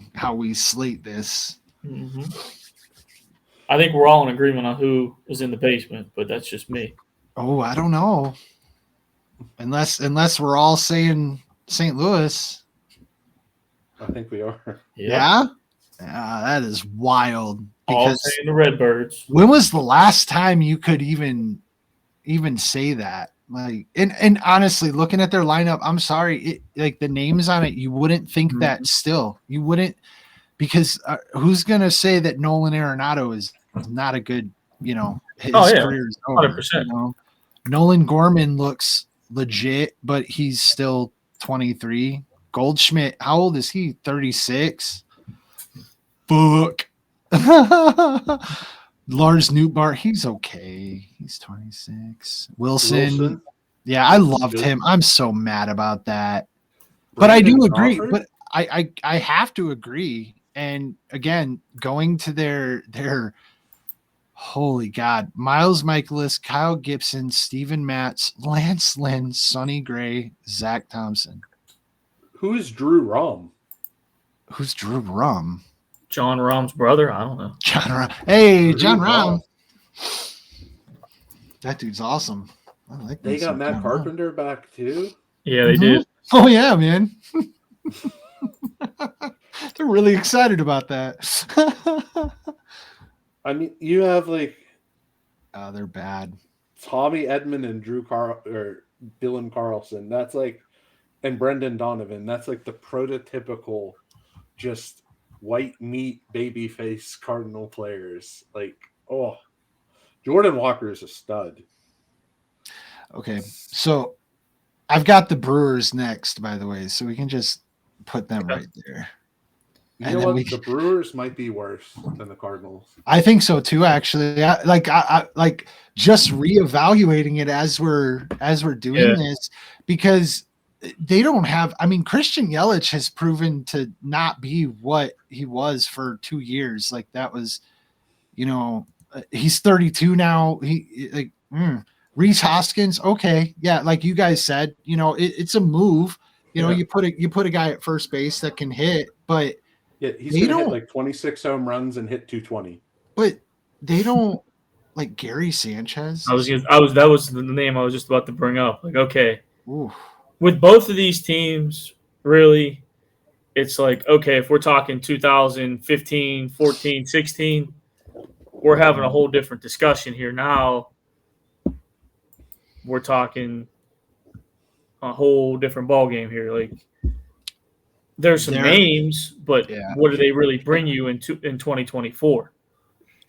slate this. Mm-hmm. I think we're all in agreement on who is in the basement, but that's just me. Oh, I don't know. Unless we're all saying St. Louis. I think we are. Yep. Yeah? Yeah, that is wild. All saying the Redbirds. When was the last time you could even say that? Like, and honestly, looking at their lineup, I'm sorry, like the names on it, you wouldn't think that still. You wouldn't, because who's gonna say that Nolan Arenado is not a good, his career is over. 100%. Nolan Gorman looks legit, but he's still 23. Goldschmidt, how old is he? 36. Fuck. Lars Nootbaar, he's okay. He's 26. Wilson. Yeah, I loved him. I'm so mad about that. But I do agree. But I have to agree. And again, going to their holy God, Miles Michaelis, Kyle Gibson, Steven Matz, Lance Lynn, Sonny Gray, Zach Thompson. Who is Drew Rom? Who's Drew Rom? John Rahm's brother? I don't know. John Rahm. Hey, John Rahm. That dude's awesome. I like that. They got Matt Carpenter back too. Yeah, they did. Oh yeah, man. They're really excited about that. I mean, you have like, they're bad. Tommy Edman and Dylan Carlson. That's like, and Brendan Donovan. That's like the prototypical, just white meat baby face Cardinal players. Like, oh, Jordan Walker is a stud. Okay, so I've got the Brewers next, by the way, so we can just put them right there. You know what? The Brewers might be worse than the Cardinals. I think so too. Actually, I like just reevaluating it as we're doing this, because they don't have. I mean, Christian Yelich has proven to not be what he was for 2 years. Like that was, he's 32 now. Rhys Hoskins. Okay, yeah, like you guys said, it's a move. You put a guy at first base that can hit, but Yeah, he's They going to hit don't- like 26 home runs and hit 220. But they don't like Gary Sanchez. That was the name I was just about to bring up. Like, okay, Ooh. with both of these teams, really, it's like, okay, if we're talking 2015, 14, 16, we're having a whole different discussion here. Now we're talking a whole different ball game here. Like, there's some names, but what do they really bring you in 2024?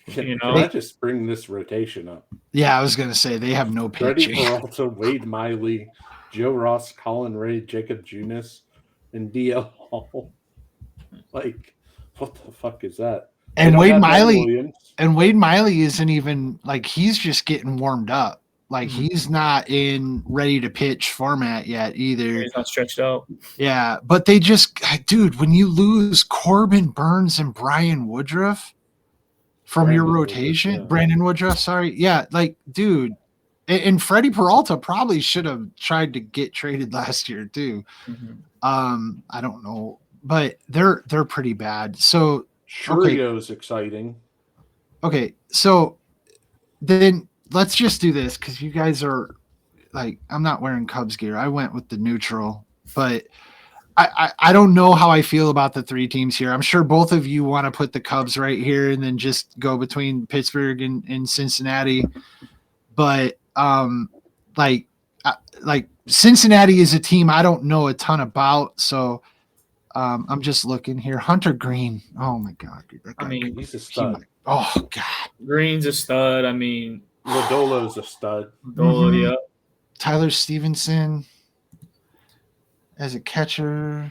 Can I just bring this rotation up? Yeah, I was going to say they have no Freddie pitching. Peralta, Wade Miley, Joe Ross, Colin Ray, Jacob Junis, and DL Hall. Like, what the fuck is that? And Wade Miley isn't even like, he's just getting warmed up. Like, he's not in ready to pitch format yet either. He's not stretched out. Yeah, but they just, dude, when you lose Corbin Burns and Brian Woodruff from your rotation, Brandon Woodruff, sorry. Yeah, like, dude, and Freddie Peralta probably should have tried to get traded last year too. I don't know, but they're pretty bad. So Churio's exciting. Okay, so then let's just do this because you guys are like, I'm not wearing Cubs gear. I went with the neutral, but I don't know how I feel about the three teams here. I'm sure both of you want to put the Cubs right here and then just go between Pittsburgh and Cincinnati. But like Cincinnati is a team I don't know a ton about, so I'm just looking here. Hunter Green. Oh my God, dude, that guy, I mean, he's a stud. Oh God, Green's a stud. I mean, Lodolo's a stud. Yeah. Tyler Stevenson as a catcher.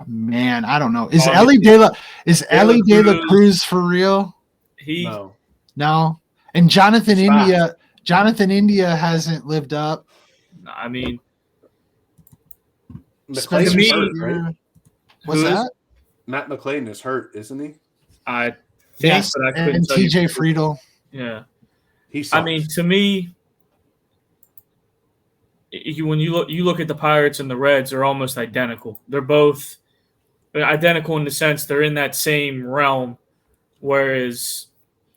Man, I don't know. Is Ellie De La Cruz for real? No. And Jonathan India hasn't lived up. I mean, McClain's hurt, right? What's that? Matt McClain is hurt, isn't he? I think, but I couldn't tell TJ Friedel. Yeah. He sucks. I mean, to me, when you look at the Pirates and the Reds, they're almost identical. They're both identical in the sense they're in that same realm, whereas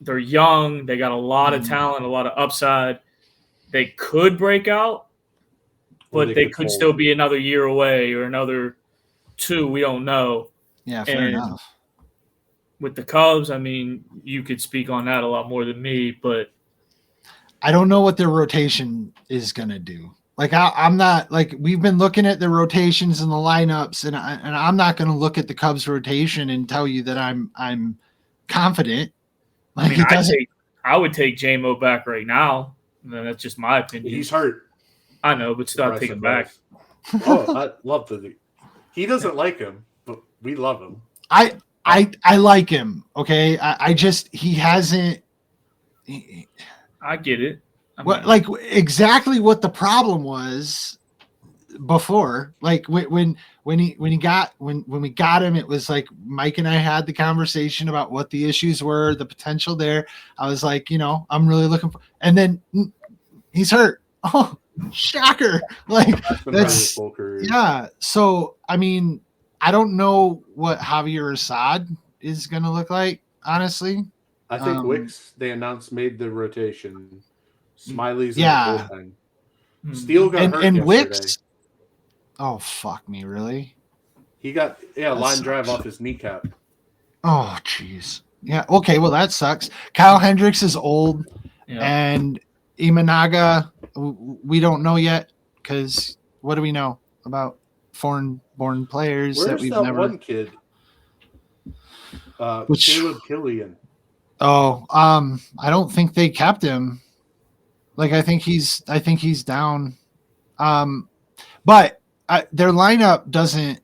they're young, they got a lot of talent, a lot of upside. They could break out, but they could still be another year away or another 2. We don't know. Yeah, fair enough. With the Cubs, I mean, you could speak on that a lot more than me, but I don't know what their rotation is going to do. Like, I'm not, like, we've been looking at the rotations and the lineups, and I'm not going to look at the Cubs rotation and tell you that I'm confident. Like, I mean, I would take J-Mo back right now. That's just my opinion. He's hurt. I know, but still, I'd take him back. Oh, I love the. He doesn't like him, but we love him. I like him. Okay, I just he hasn't. I get it. Like exactly what the problem was before. Like when we got him, it was like Mike and I had the conversation about what the issues were, the potential there. I was like, I'm really looking for, and then he's hurt. Oh, shocker! Like that's yeah. So I mean, I don't know what Javier Assad is going to look like. Honestly, I think Wicks they announced made the rotation. Smiley's in the bullpen. Steele got hurt and yesterday. Wicks. Oh fuck me! Really? He got line drive off his kneecap. Oh jeez. Yeah. Okay. Well, that sucks. Kyle Hendricks is old, and Imanaga, we don't know yet because what do we know about foreign-born players? Where's that we've that never. One kid? Caleb Killian. Oh, I don't think they kept him. Like I think he's down. But their lineup doesn't.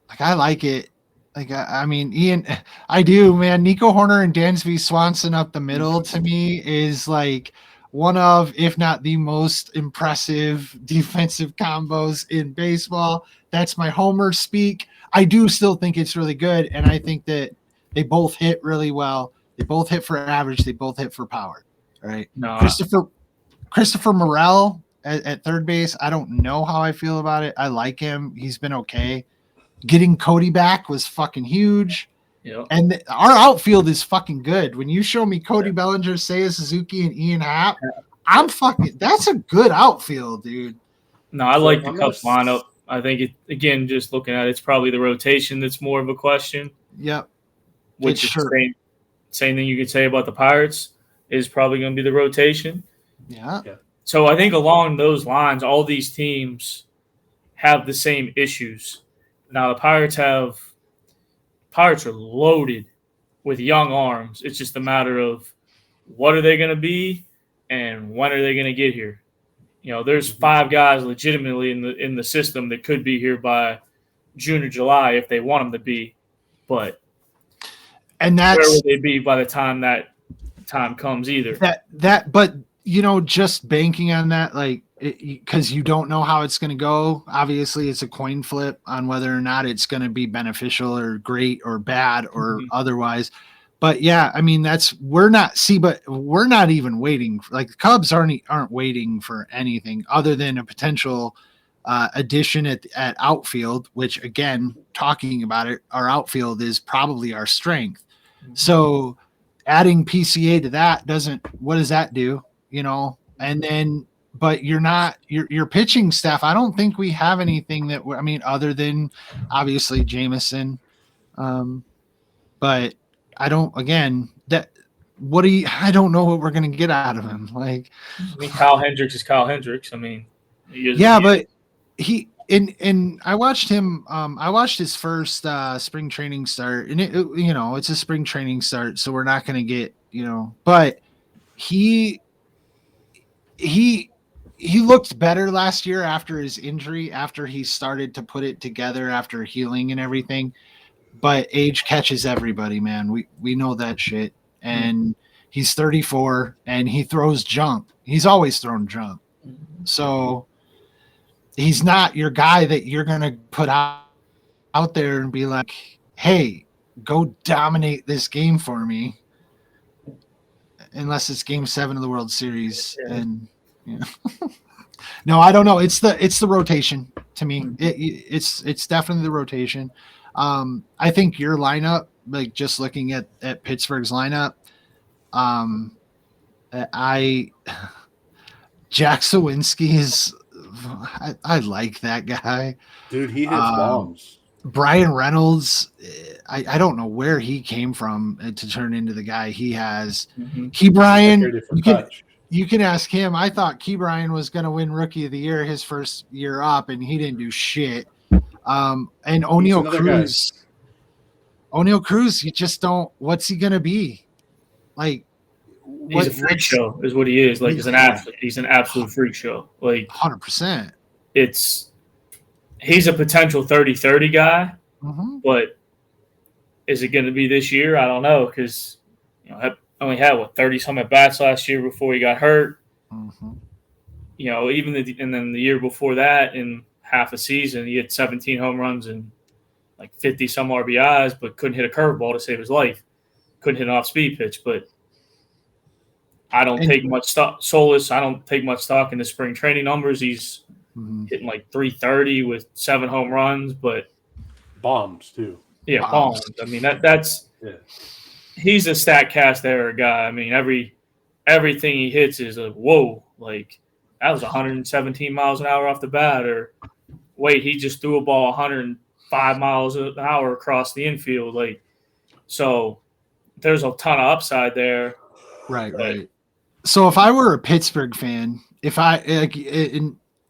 Like I like it. Like I mean, Ian, I do, man. Nico Horner and Dansby Swanson up the middle to me is like one of, if not the most impressive defensive combos in baseball. That's my homer speak. I do still think it's really good, and I think that they both hit really well. They both hit for average. They both hit for power. Right? No, Christopher Morel at third base. I don't know how I feel about it. I like him. He's been okay. Getting Cody back was fucking huge. Yeah. And our outfield is fucking good. When you show me Cody Bellinger, Seiya Suzuki, and Ian Happ, I'm fucking. That's a good outfield, dude. No, I like the Cubs lineup. I think it again. Just looking at it, it's probably the rotation that's more of a question. Yep. Which is the same thing you could say about the Pirates is probably going to be the rotation. Yeah. So I think along those lines, all these teams have the same issues. Now the Pirates are loaded with young arms. It's just a matter of what are they going to be and when are they going to get here. You know, there's 5 guys legitimately in the system that could be here by June or July if they want them to be, but where will they be by the time that time comes? Either but you know, just banking on that, like, because you don't know how it's going to go. Obviously, it's a coin flip on whether or not it's going to be beneficial or great or bad or otherwise. But yeah, I mean, we're not even waiting. Like the Cubs aren't waiting for anything other than a potential addition at outfield, which again, talking about it, our outfield is probably our strength. So adding PCA to that what does that do? You know, and then, but your pitching staff. I don't think we have anything other than obviously Jameson. But I don't, again, I don't know what we're going to get out of him. Like, I mean, Kyle Hendricks is Kyle Hendricks. I mean, but I watched him. I watched his first spring training start, and it's a spring training start, so we're not going to get, but he looked better last year after his injury, after he started to put it together after healing and everything. But age catches everybody, man. We know that shit. And he's 34 and he throws junk. He's always thrown junk. So he's not your guy that you're going to put out there and be like, hey, go dominate this game for me. Unless it's game 7 of the World Series. And no, I don't know. It's the rotation to me. It's definitely the rotation. I think your lineup, like just looking at Pittsburgh's lineup, Jack Sawinski is, I like that guy. Dude, he hits bombs. Brian Reynolds, I don't know where he came from to turn into the guy he has. Key Brian, you can ask him. I thought Key Brian was going to win Rookie of the Year his first year up, and he didn't do shit. And O'Neal Cruz, you just don't. What's he gonna be? Like, he's a freak show, is what he is. Like, he's an absolute freak show. Like, 100%. He's a potential 30-30 guy, but is it going to be this year? I don't know, because only had 30 some at bats last year before he got hurt. And then the year before that, in half a season, he had 17 home runs and like 50 some RBIs, but couldn't hit a curveball to save his life. Couldn't hit an off-speed pitch. But I don't take much stock. I don't take much stock in the spring training numbers. He's hitting like 330 with 7 home runs, but bombs too. Yeah, bombs. I mean he's a StatCast era guy. I mean everything he hits is a whoa, like that was 117 miles an hour off the bat, or wait, he just threw a ball 105 miles an hour across the infield. Like, so there's a ton of upside there. Right. So if I were a Pittsburgh fan,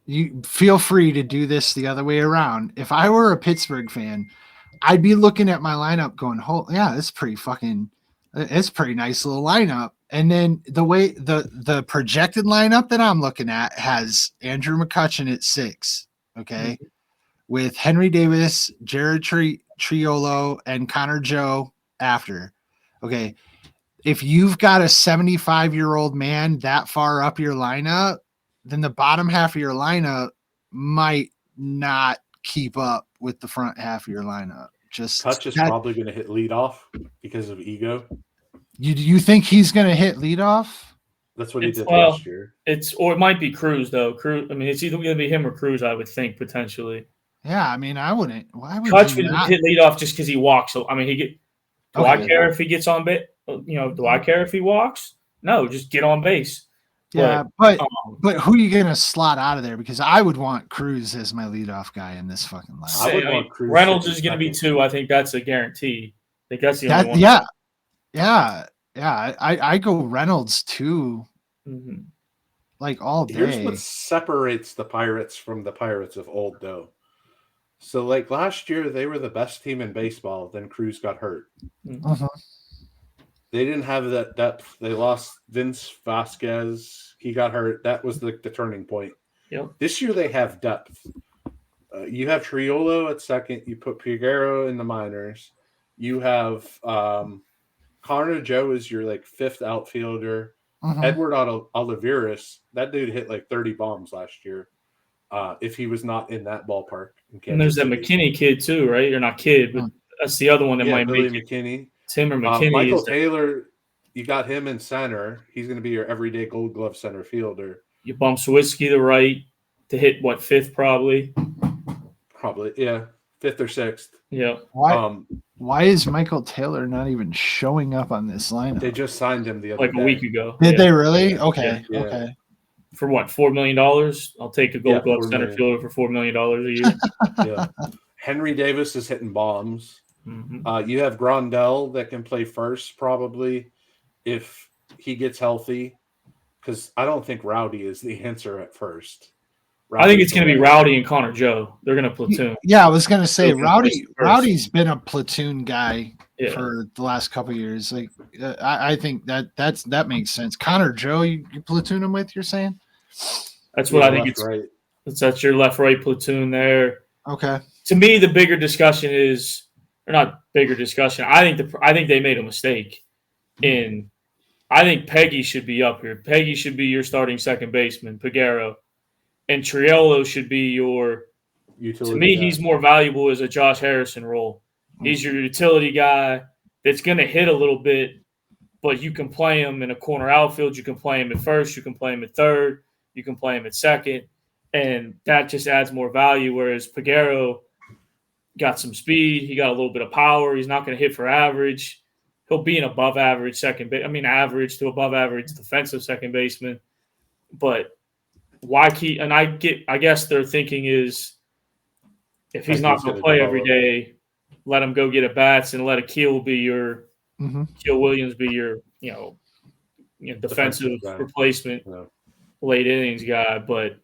you feel free to do this the other way around. If I were a Pittsburgh fan, I'd be looking at my lineup going, oh, yeah, it's pretty nice little lineup. And then the way the projected lineup that I'm looking at has Andrew McCutchen at 6, okay, with Henry Davis, Jared Triolo, and Connor Joe after. Okay, if you've got a 75-year-old man that far up your lineup, then the bottom half of your lineup might not keep up with the front half of your lineup. Touch is probably going to hit leadoff because of ego. You think he's going to hit leadoff? That's what he did well, last year. Or it might be Cruz though. Cruz. I mean, it's either going to be him or Cruz. I would think potentially. Yeah, I mean, I wouldn't. Why would Kutch you would not? hit leadoff just because he walks. So I mean, Do I care if he gets on base? Do I care if he walks? No, just get on base. Yeah, but who are you gonna slot out of there? Because I would want Cruz as my leadoff guy in this fucking lineup. I would want Cruz. Reynolds is going to be 2. I think that's a guarantee. I think that's the only one. Yeah. I go Reynolds too. Mm-hmm. Like all day. Here's what separates the Pirates from the Pirates of old, though. So, like last year, they were the best team in baseball. Then Cruz got hurt. Mm-hmm. They didn't have that depth. They lost Vince Vasquez. He got hurt. That was the turning point. Yep. This year, they have depth. You have Triolo at second. You put Figueroa in the minors. You have Connor Joe is your like fifth outfielder. Mm-hmm. Edward Oliveras, that dude hit like 30 bombs last year. If he was not in that ballpark. And there's that McKinney kid too, right? You're not kid, but that's the other one that might Billy make McKinney. Tim or McKinney. Michael Taylor, you got him in center. He's going to be your everyday Gold Glove center fielder. You bump Switzky to right to hit what, fifth probably? Probably, yeah, fifth or sixth. Yeah. Why is Michael Taylor not even showing up on this lineup? They just signed him the other day. A week ago. Did they really? Okay. Yeah. Okay. For what, $4 million? I'll take a Gold Glove center fielder for $4 million a year. Yeah. Henry Davis is hitting bombs. Mm-hmm. You have Grandel that can play first probably if he gets healthy, because I don't think Rowdy is the answer at first. I think it's going to be Rowdy and Connor Joe. They're going to platoon. Yeah, I was going to say Rowdy's been a platoon guy for the last couple of years. Like, I think that makes sense. Connor Joe, you platoon him with? You're saying? That's what I think. Right. That's your left-right platoon there. Okay. To me, the bigger discussion is, or not bigger discussion. I think they made a mistake in. I think Peggy should be up here. Peggy should be your starting second baseman, Peguero. And Triolo should be your utility. To me, he's more valuable as a Josh Harrison role. He's your utility guy that's going to hit a little bit, but you can play him in a corner outfield. You can play him at first. You can play him at third. You can play him at second. And that just adds more value, whereas Peguero got some speed. He got a little bit of power. He's not going to hit for average. He'll be an above average average to above average defensive second baseman. But why keep? And I guess their thinking is, if he's not going to play every day, let him go get at bats and let Akil be your Akil Williams be your defensive replacement, late innings guy. But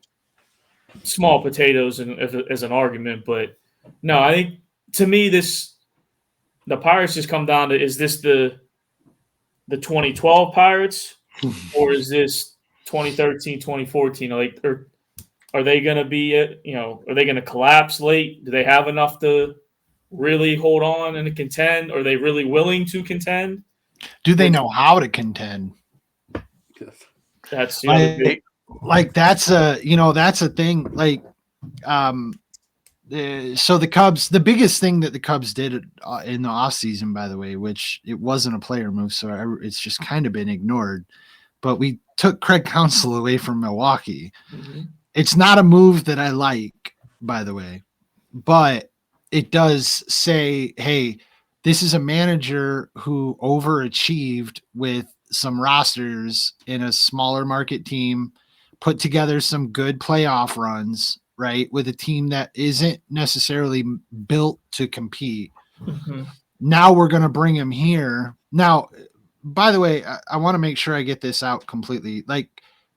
small potatoes as an argument. But no, I think to me the Pirates just come down to, is this the 2012 Pirates or is this 2013, 2014? Or are they going to be, are they going to collapse late? Do they have enough to really hold on and to contend? Are they really willing to contend? Do they know how to contend? That's the other big. Like that's a thing. Like, so the Cubs, the biggest thing that the Cubs did in the offseason, by the way, which it wasn't a player move, so it's just kind of been ignored, but we took Craig Counsell away from Milwaukee. Mm-hmm. It's not a move that I like, by the way, but it does say, hey, this is a manager who overachieved with some rosters in a smaller market team, put together some good playoff runs, right, with a team that isn't necessarily built to compete. Mm-hmm. Now we're going to bring him here. Now, by the way, I want to make sure I get this out completely. Like,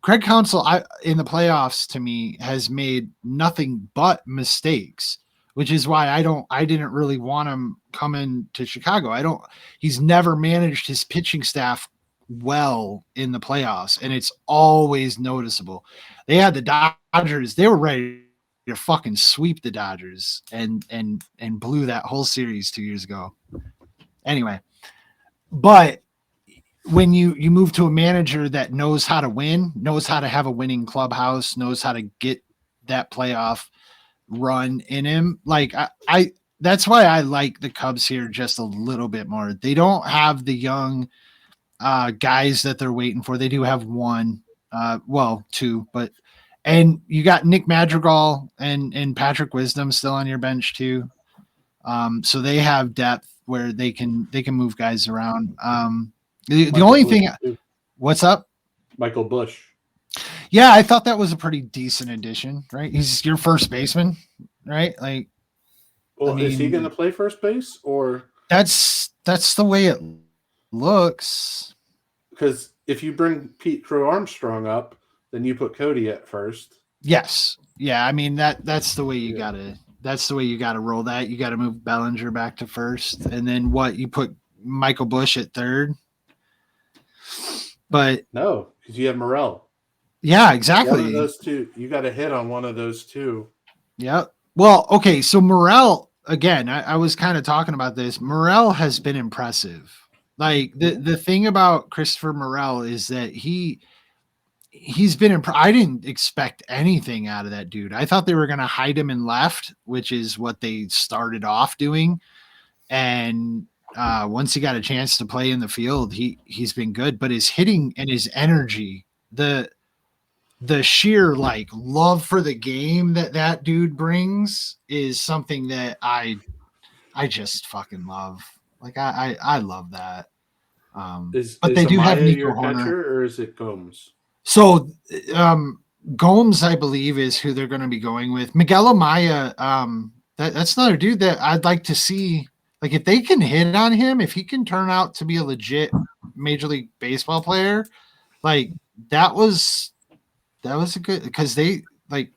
Craig Counsell in the playoffs, to me, has made nothing but mistakes, which is why I didn't really want him coming to Chicago. He's never managed his pitching staff well in the playoffs, and it's always noticeable. They had the Dodgers, they were ready to fucking sweep the Dodgers and blew that whole series 2 years ago. Anyway, but when you move to a manager that knows how to win, knows how to have a winning clubhouse, knows how to get that playoff run in him, like I that's why I like the Cubs here just a little bit more. They don't have the young guys that they're waiting for. They do have one, two, and you got Nick Madrigal and Patrick Wisdom still on your bench too. So they have depth where they can move guys around. The only thing, what's up? Michael Bush. Yeah, I thought that was a pretty decent addition, right? He's your first baseman, right? Like, well, is he going to play first base or? That's the way it looks. Because if you bring Pete Crow Armstrong up, then you put Cody at first. Yes. Yeah. I mean that's the way you gotta. That's the way you gotta roll that. You gotta move Bellinger back to first, and then you put Michael Bush at third. But no, because you have Morel. Yeah, exactly. One of those two, you got to hit on one of those two. Yep. Well, okay. So Morel, again, I was kind of talking about this. Morel has been impressive. Like the thing about Christopher Morel is that he's been I didn't expect anything out of that dude. I thought they were going to hide him in left, which is what they started off doing. And once he got a chance to play in the field, he's been good. But his hitting and his energy, the sheer like love for the game that dude brings is something that I just fucking love. Like I love that. But they do have Nico Horner. Catcher, or is it Gomes? So Gomes, I believe, is who they're going to be going with. Miguel Amaya, that's another dude that I'd like to see. Like if they can hit on him, if he can turn out to be a legit Major League Baseball player, like that was a good, because they kind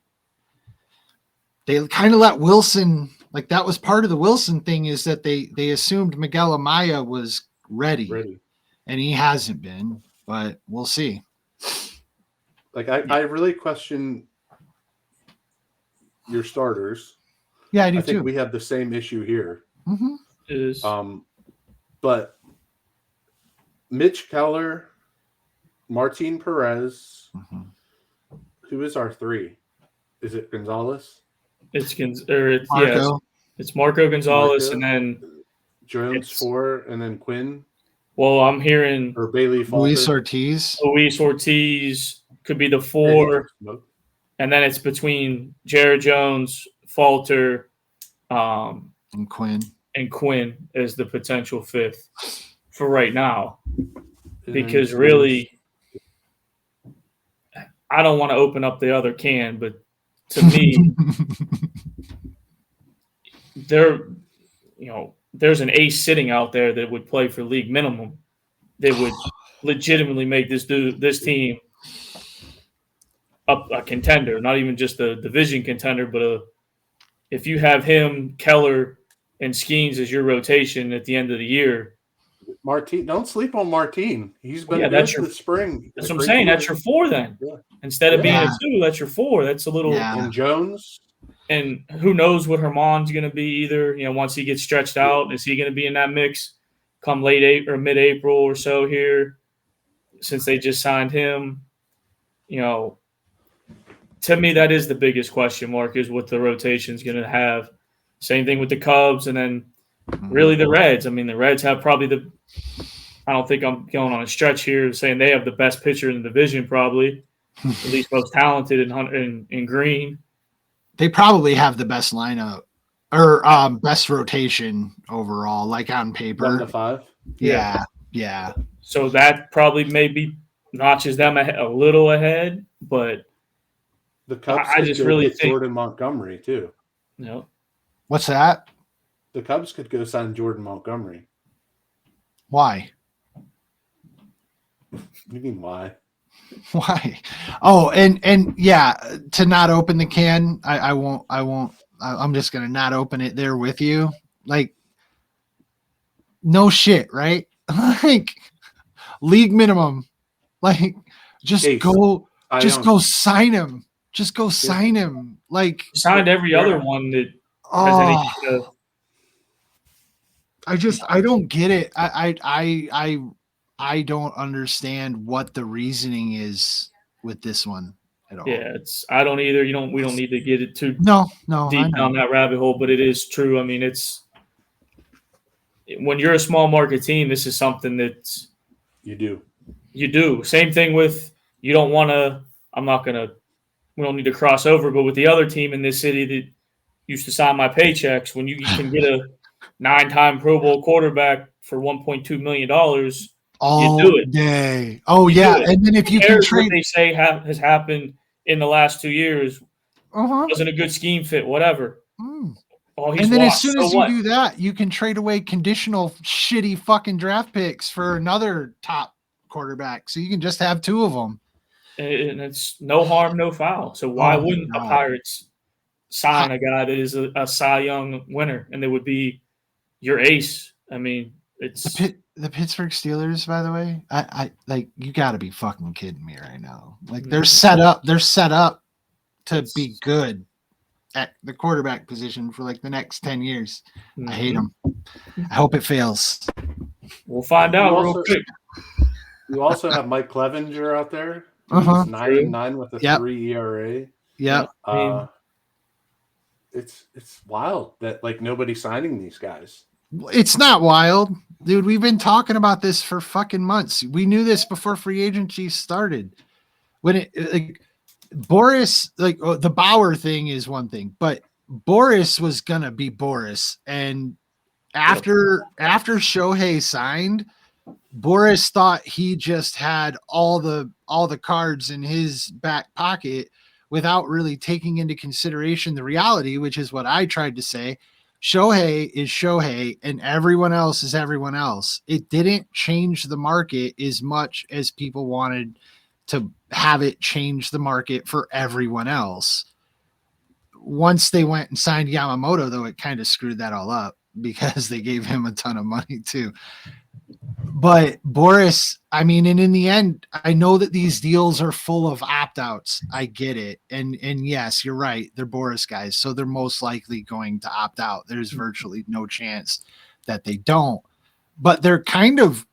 of let Wilson, like that was part of the Wilson thing, is that they assumed Miguel Amaya was ready, and he hasn't been, but we'll see. Like I really question your starters. Yeah, I do I think too. we have the same issue here. Mm-hmm. But Mitch Keller, Martin Perez. Mm-hmm. Who is our three? Is it Gonzalez? It's Marco Gonzalez, and then Jones 4, and then Quinn. Well, I'm hearing or Bailey Falter. Luis Ortiz could be the 4, and then it's between Jared Jones, Falter, and Quinn. And Quinn is the potential 5th for right now, because really, I don't want to open up the other can, but to me, there's an ace sitting out there that would play for league minimum that would legitimately make this team a contender, not even just a division contender, but if you have him, Keller, and Skeens as your rotation at the end of the year. Martin, don't sleep on Martin. He's been good this spring. That's what I'm saying. That's your 4 then. Yeah. Instead of being a 2, that's your 4. That's a little. Yeah. And Jones. And who knows what Herman's going to be either. Once he gets stretched out, is he going to be in that mix come late or mid-April or so here, since they just signed him? To me, that is the biggest question mark, is what the rotation's going to have. Same thing with the Cubs, and then really the Reds. I mean, the Reds have probably I don't think I'm going on a stretch here saying they have the best pitcher in the division, probably, at least most talented in Green. They probably have the best lineup or best rotation overall, like on paper. 1 to 5. Yeah. So that probably maybe notches them a little ahead, but the Cubs I just really think Jordan Montgomery too. No. What's that? The Cubs could go sign Jordan Montgomery. Why? What do you mean why? Why? Oh, and yeah, to not open the can, I won't. I'm just gonna not open it there with you. Like, no shit, right? Like, league minimum. Like, just go sign him. Just go sign him. Like, signed every other one that has anything to. I don't get it. I don't understand what the reasoning is with this one at all. Yeah, I don't either. We don't need to get it too no deep down that rabbit hole, but it is true. I mean, when you're a small market team, this is something that's You do. You do. Same thing with you don't want to. We don't need to cross over, but with the other team in this city that used to sign my paychecks, when you can get a 9-time Pro Bowl quarterback for $1.2 million, you All do it. day. Oh, You yeah. do it. And then if Who you can cares what trade. they say has happened in the last 2 years? Uh-huh. Wasn't a good scheme fit, whatever. Mm. Oh, he's And then as washed. soon So as you what? do that, you can trade away conditional shitty fucking draft picks for another top quarterback. So you can just have 2 of them. And it's no harm, no foul. So why Oh, my wouldn't the God. Pirates sign a guy that is a Cy Young winner and they would be your ace? I mean, it's The Pittsburgh Steelers, by the way, I like, you got to be fucking kidding me right now. Like, Mhm. they're set up to be good at the quarterback position for like the next 10 years. I hate them. I hope it fails. We'll find out real quick. You also have Mike Clevenger out there, who's Uh-huh. 9-9 with a Yep. 3 ERA. Yep. It's wild that like nobody's signing these guys. It's not wild, dude. We've been talking about this for fucking months. We knew this before free agency started. When it like Boris, like the Bauer thing is one thing, but Boris was gonna be Boris, and after Shohei signed, Boris thought he just had all the cards in his back pocket without really taking into consideration the reality, which is what I tried to say. Shohei is Shohei and everyone else is everyone else. It didn't change the market as much as people wanted to have it change the market for everyone else. Once they went and signed Yamamoto, though, it kind of screwed that all up because they gave him a ton of money too. But Boris, I mean, and in the end, I know that these deals are full of opt-outs. I get it. And yes, you're right. They're Boris guys. So they're most likely going to opt out. There's virtually no chance that they don't. But they're kind of,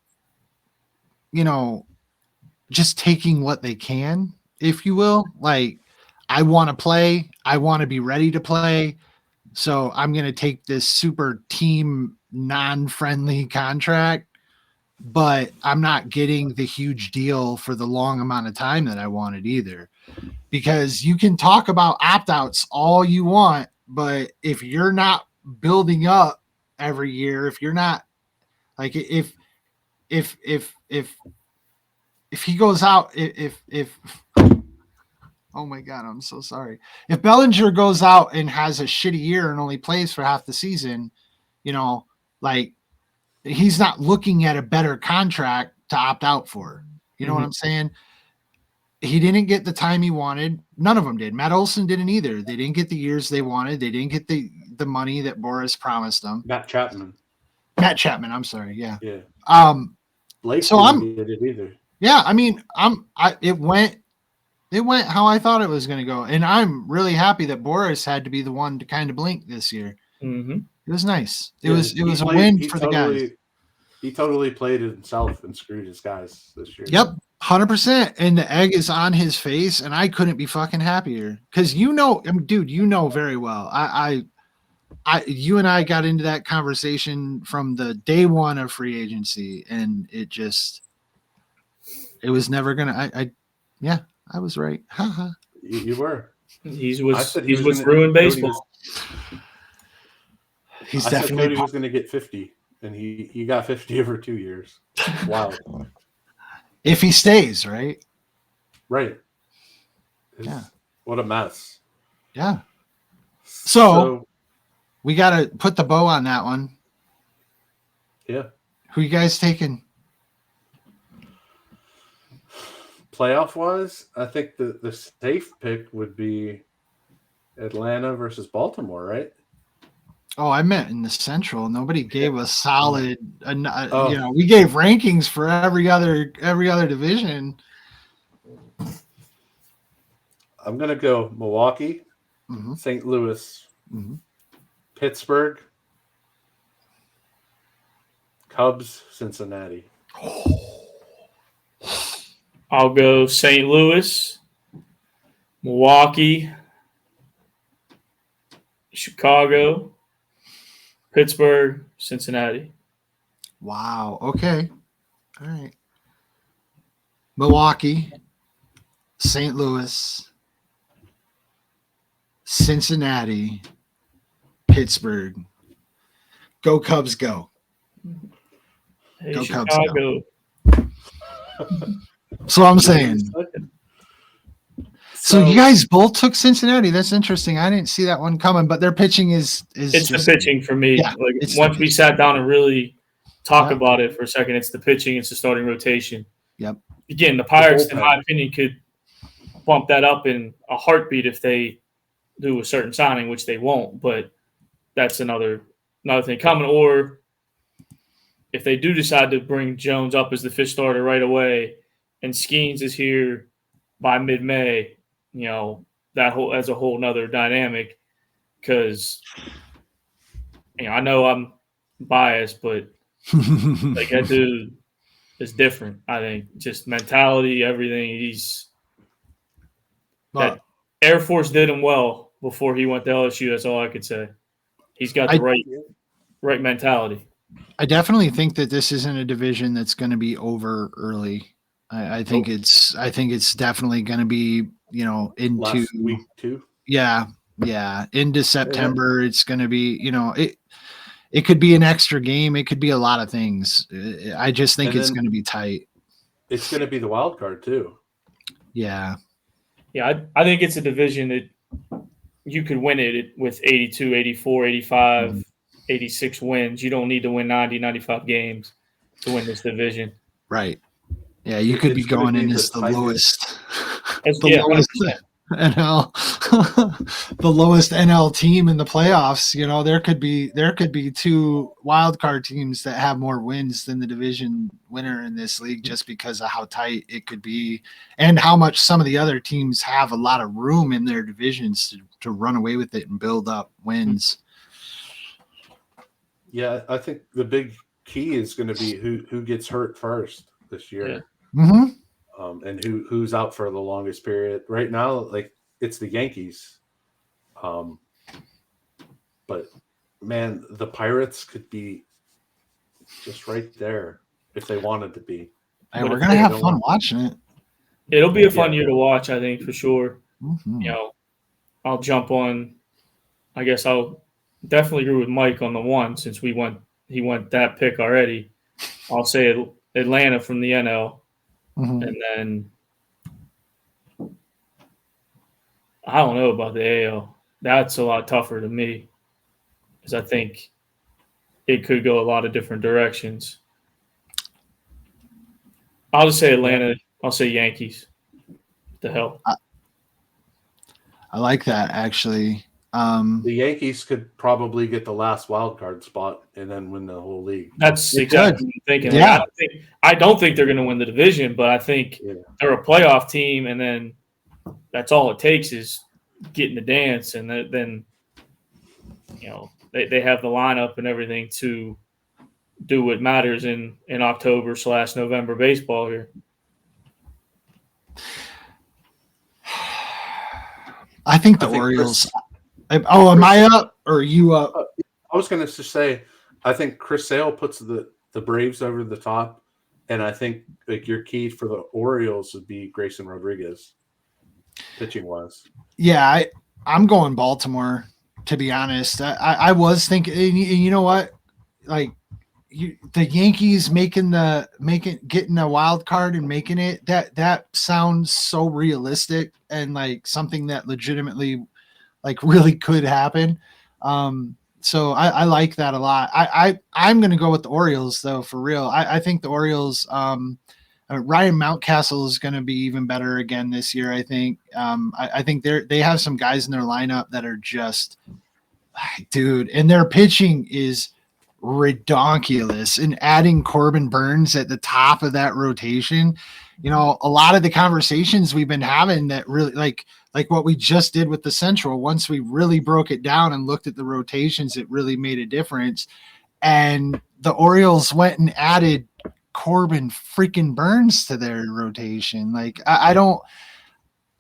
just taking what they can, if you will. Like, I want to play. I want to be ready to play. So I'm going to take this super team non-friendly contract, but I'm not getting the huge deal for the long amount of time that I wanted either. Because you can talk about opt-outs all you want, but if you're not building up every year, if you're not like if he goes out, if oh my God, I'm so sorry. If Bellinger goes out and has a shitty year and only plays for half the season, like, he's not looking at a better contract to opt out for. You know what I'm saying? He didn't get the time he wanted. None of them did. Matt Olson didn't either. They didn't get the years they wanted. They didn't get the money that Boris promised them. Matt Chapman, I'm sorry. Yeah. Blake so didn't get it either. Yeah. I mean, it went how I thought it was going to go. And I'm really happy that Boris had to be the one to kind of blink this year. Mm-hmm. It was nice. It was a win for the guys. He totally played it himself and screwed his guys this year. Yep, 100%. And the egg is on his face, and I couldn't be fucking happier. Because dude, very well. You and I got into that conversation from the day one of free agency, and it was never gonna. I was right. You were. What's ruined baseball. He's I definitely. said Cody was going to get 50, and he got 50 over 2 years. Wow. If he stays, right? Right. Yeah. What a mess. Yeah. So we got to put the bow on that one. Yeah. Who you guys taking? Playoff wise, I think the safe pick would be Atlanta versus Baltimore, right? Oh, I meant in the Central. Nobody gave a solid. We gave rankings for every other division. I'm gonna go Milwaukee, St. Louis, Pittsburgh, Cubs, Cincinnati. I'll go St. Louis, Milwaukee, Chicago, Pittsburgh, Cincinnati. Wow. Okay. All right. Milwaukee, St. Louis, Cincinnati, Pittsburgh. Go Cubs, go. Hey, Go Cubs, Chicago. So I'm saying. So you guys both took Cincinnati. That's interesting. I didn't see that one coming, but their pitching is it's just the pitching for me. Yeah, like it's once the we pitching. sat down and really talk Yeah. about it for a second, it's the pitching, it's the starting rotation. Yep. Again, the Pirates, in bullpen. my opinion, could bump that up in a heartbeat if they do a certain signing, which they won't. But that's another thing coming. Or if they do decide to bring Jones up as the fifth starter right away, and Skeens is here by mid-May, that's a whole nother dynamic. Because I know I'm biased, but like that dude is different. I think just mentality, everything. That Air Force did him well before he went to LSU. That's all I could say. He's got the right mentality. I definitely think that this isn't a division that's going to be over early. I think it's definitely going to be into last week too. Yeah, into September. It's going to be it could be an extra game. It could be a lot of things. I just think it's going to be tight. It's going to be the wild card too. Yeah. Yeah, I think it's a division that you could win it with 82, 84, 85, 86 wins. You don't need to win 90, 95 games to win this division. Right. Yeah, you could be going in as the lowest. Lowest NL, the lowest NL team in the playoffs. There could be two wild card teams that have more wins than the division winner in this league, just because of how tight it could be and how much some of the other teams have a lot of room in their divisions to run away with it and build up wins. Yeah, I think the big key is going to be who gets hurt first this year. Yeah. Mm-hmm. And who's out for the longest period. Right now, like it's the Yankees. But man, the Pirates could be just right there if they wanted to be. Hey, we're gonna have fun watching it. It'll be a fun year to watch, I think, for sure. Mm-hmm. I'll jump on. I guess I'll definitely agree with Mike on the one, since he went that pick already. I'll say Atlanta from the NL. Mm-hmm. And then I don't know about the AL. That's a lot tougher to me, because I think it could go a lot of different directions. I'll just say Atlanta. I'll say Yankees. The hell. I like that, actually. The Yankees could probably get the last wild card spot and then win the whole league. That's exactly what I'm thinking. Yeah. Like, I don't think they're going to win the division, but I think they're a playoff team, and then that's all it takes is getting the dance, and then they have the lineup and everything to do what matters in October/November baseball here. I think the Orioles. Am I up or are you up? I was going to just say, I think Chris Sale puts the Braves over the top, and I think like your key for the Orioles would be Grayson Rodriguez, pitching wise. Yeah, I'm going Baltimore, to be honest. I was thinking, and you know what, like the Yankees getting a wild card and making it, that sounds so realistic and like something that legitimately like really could happen. So I like that a lot. I'm going to go with the Orioles though, for real. I think the Orioles, Ryan Mountcastle is going to be even better again this year. I think, I think they have some guys in their lineup that are just, dude, and their pitching is redonkulous, and adding Corbin Burns at the top of that rotation, a lot of the conversations we've been having that really like what we just did with the Central, once we really broke it down and looked at the rotations, it really made a difference. And the Orioles went and added Corbin freaking Burns to their rotation. Like I don't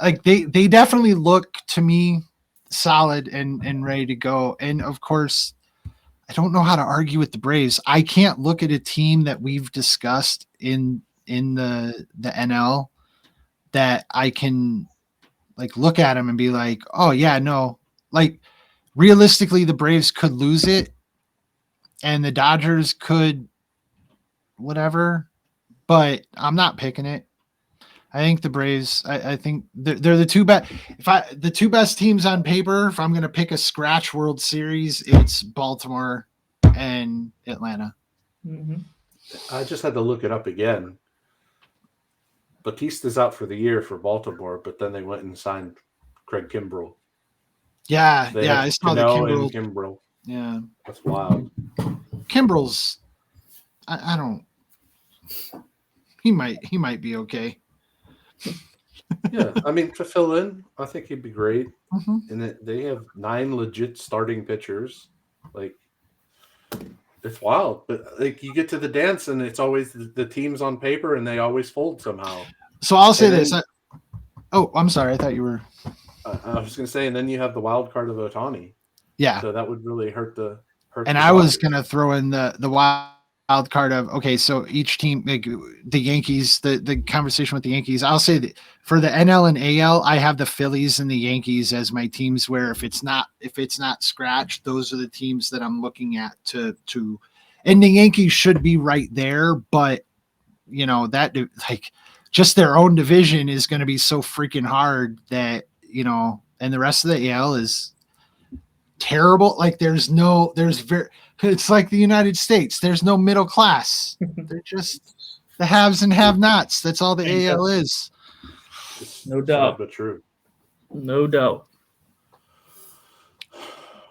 like they definitely look to me solid and ready to go. And of course, I don't know how to argue with the Braves. I can't look at a team that we've discussed in the NL that I can like look at them and be like, oh yeah, no, like realistically the Braves could lose it and the Dodgers could whatever, but I'm not picking it. I think the Braves. I think they're the two best. The two best teams on paper, if I'm going to pick a scratch World Series, it's Baltimore and Atlanta. Mm-hmm. I just had to look it up again. Batista's out for the year for Baltimore, but then they went and signed Craig Kimbrell. Yeah, They yeah, have I saw the Cano Kimbrell. and Kimbrell. Yeah, That's wild. Kimbrell's. I don't. He might be okay. Yeah, I mean, to fill in, I think he'd be great. Mm-hmm. And they have 9 legit starting pitchers. Like, it's wild. But, like, you get to the dance, and it's always the teams on paper, and they always fold somehow. So I'll say And this. then- I'm sorry. I thought you were. I was going to say, and then you have the wild card of Ohtani. Yeah. So that would really hurt the And the I was Dodgers. going to throw in the wild card of, okay, so each team, like the Yankees, the conversation with the Yankees, I'll say that for the NL and AL, I have the Phillies and the Yankees as my teams where if it's not scratched, those are the teams that I'm looking at to and the Yankees should be right there, but you know, that like just their own division is going to be so freaking hard that, you know, and the rest of the AL is terrible. Like it's like the United States. There's no middle class. They're just the haves and have-nots. That's all the AL is. It's No doubt. sad but true. No doubt.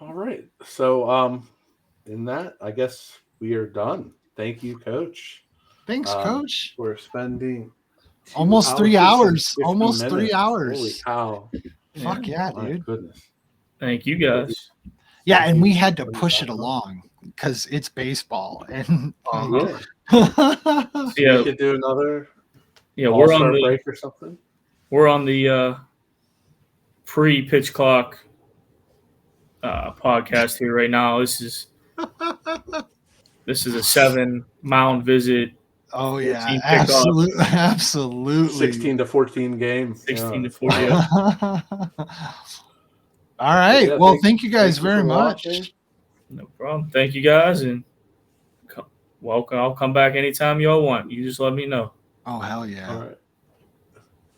All right. So, in that, I guess we are done. Thank you, Coach. Thanks, Coach. For spending Almost 3 hours. 50 Almost minutes. 3 hours. Holy cow. Fuck yeah, My dude. goodness. Thank you guys. Yeah, and we had to push it along because it's baseball. And Yeah. Yeah. We could do another We're on all-star the break or something. We're on the pre-pitch clock podcast here right now. This is a 7-mound visit. Oh yeah, Team kickoff. absolutely. 16 to 14 game. 16 to 14. 14. All right. Yeah, well, thank you guys very much. Watching. No problem. Thank you guys, and welcome. I'll come back anytime y'all want. You just let me know. Oh hell yeah! All right.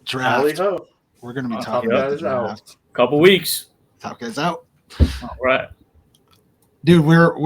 Draft. Ho. We're gonna be Top talking about the guys out. draft. Couple weeks. Top guys out. All right. Dude, we're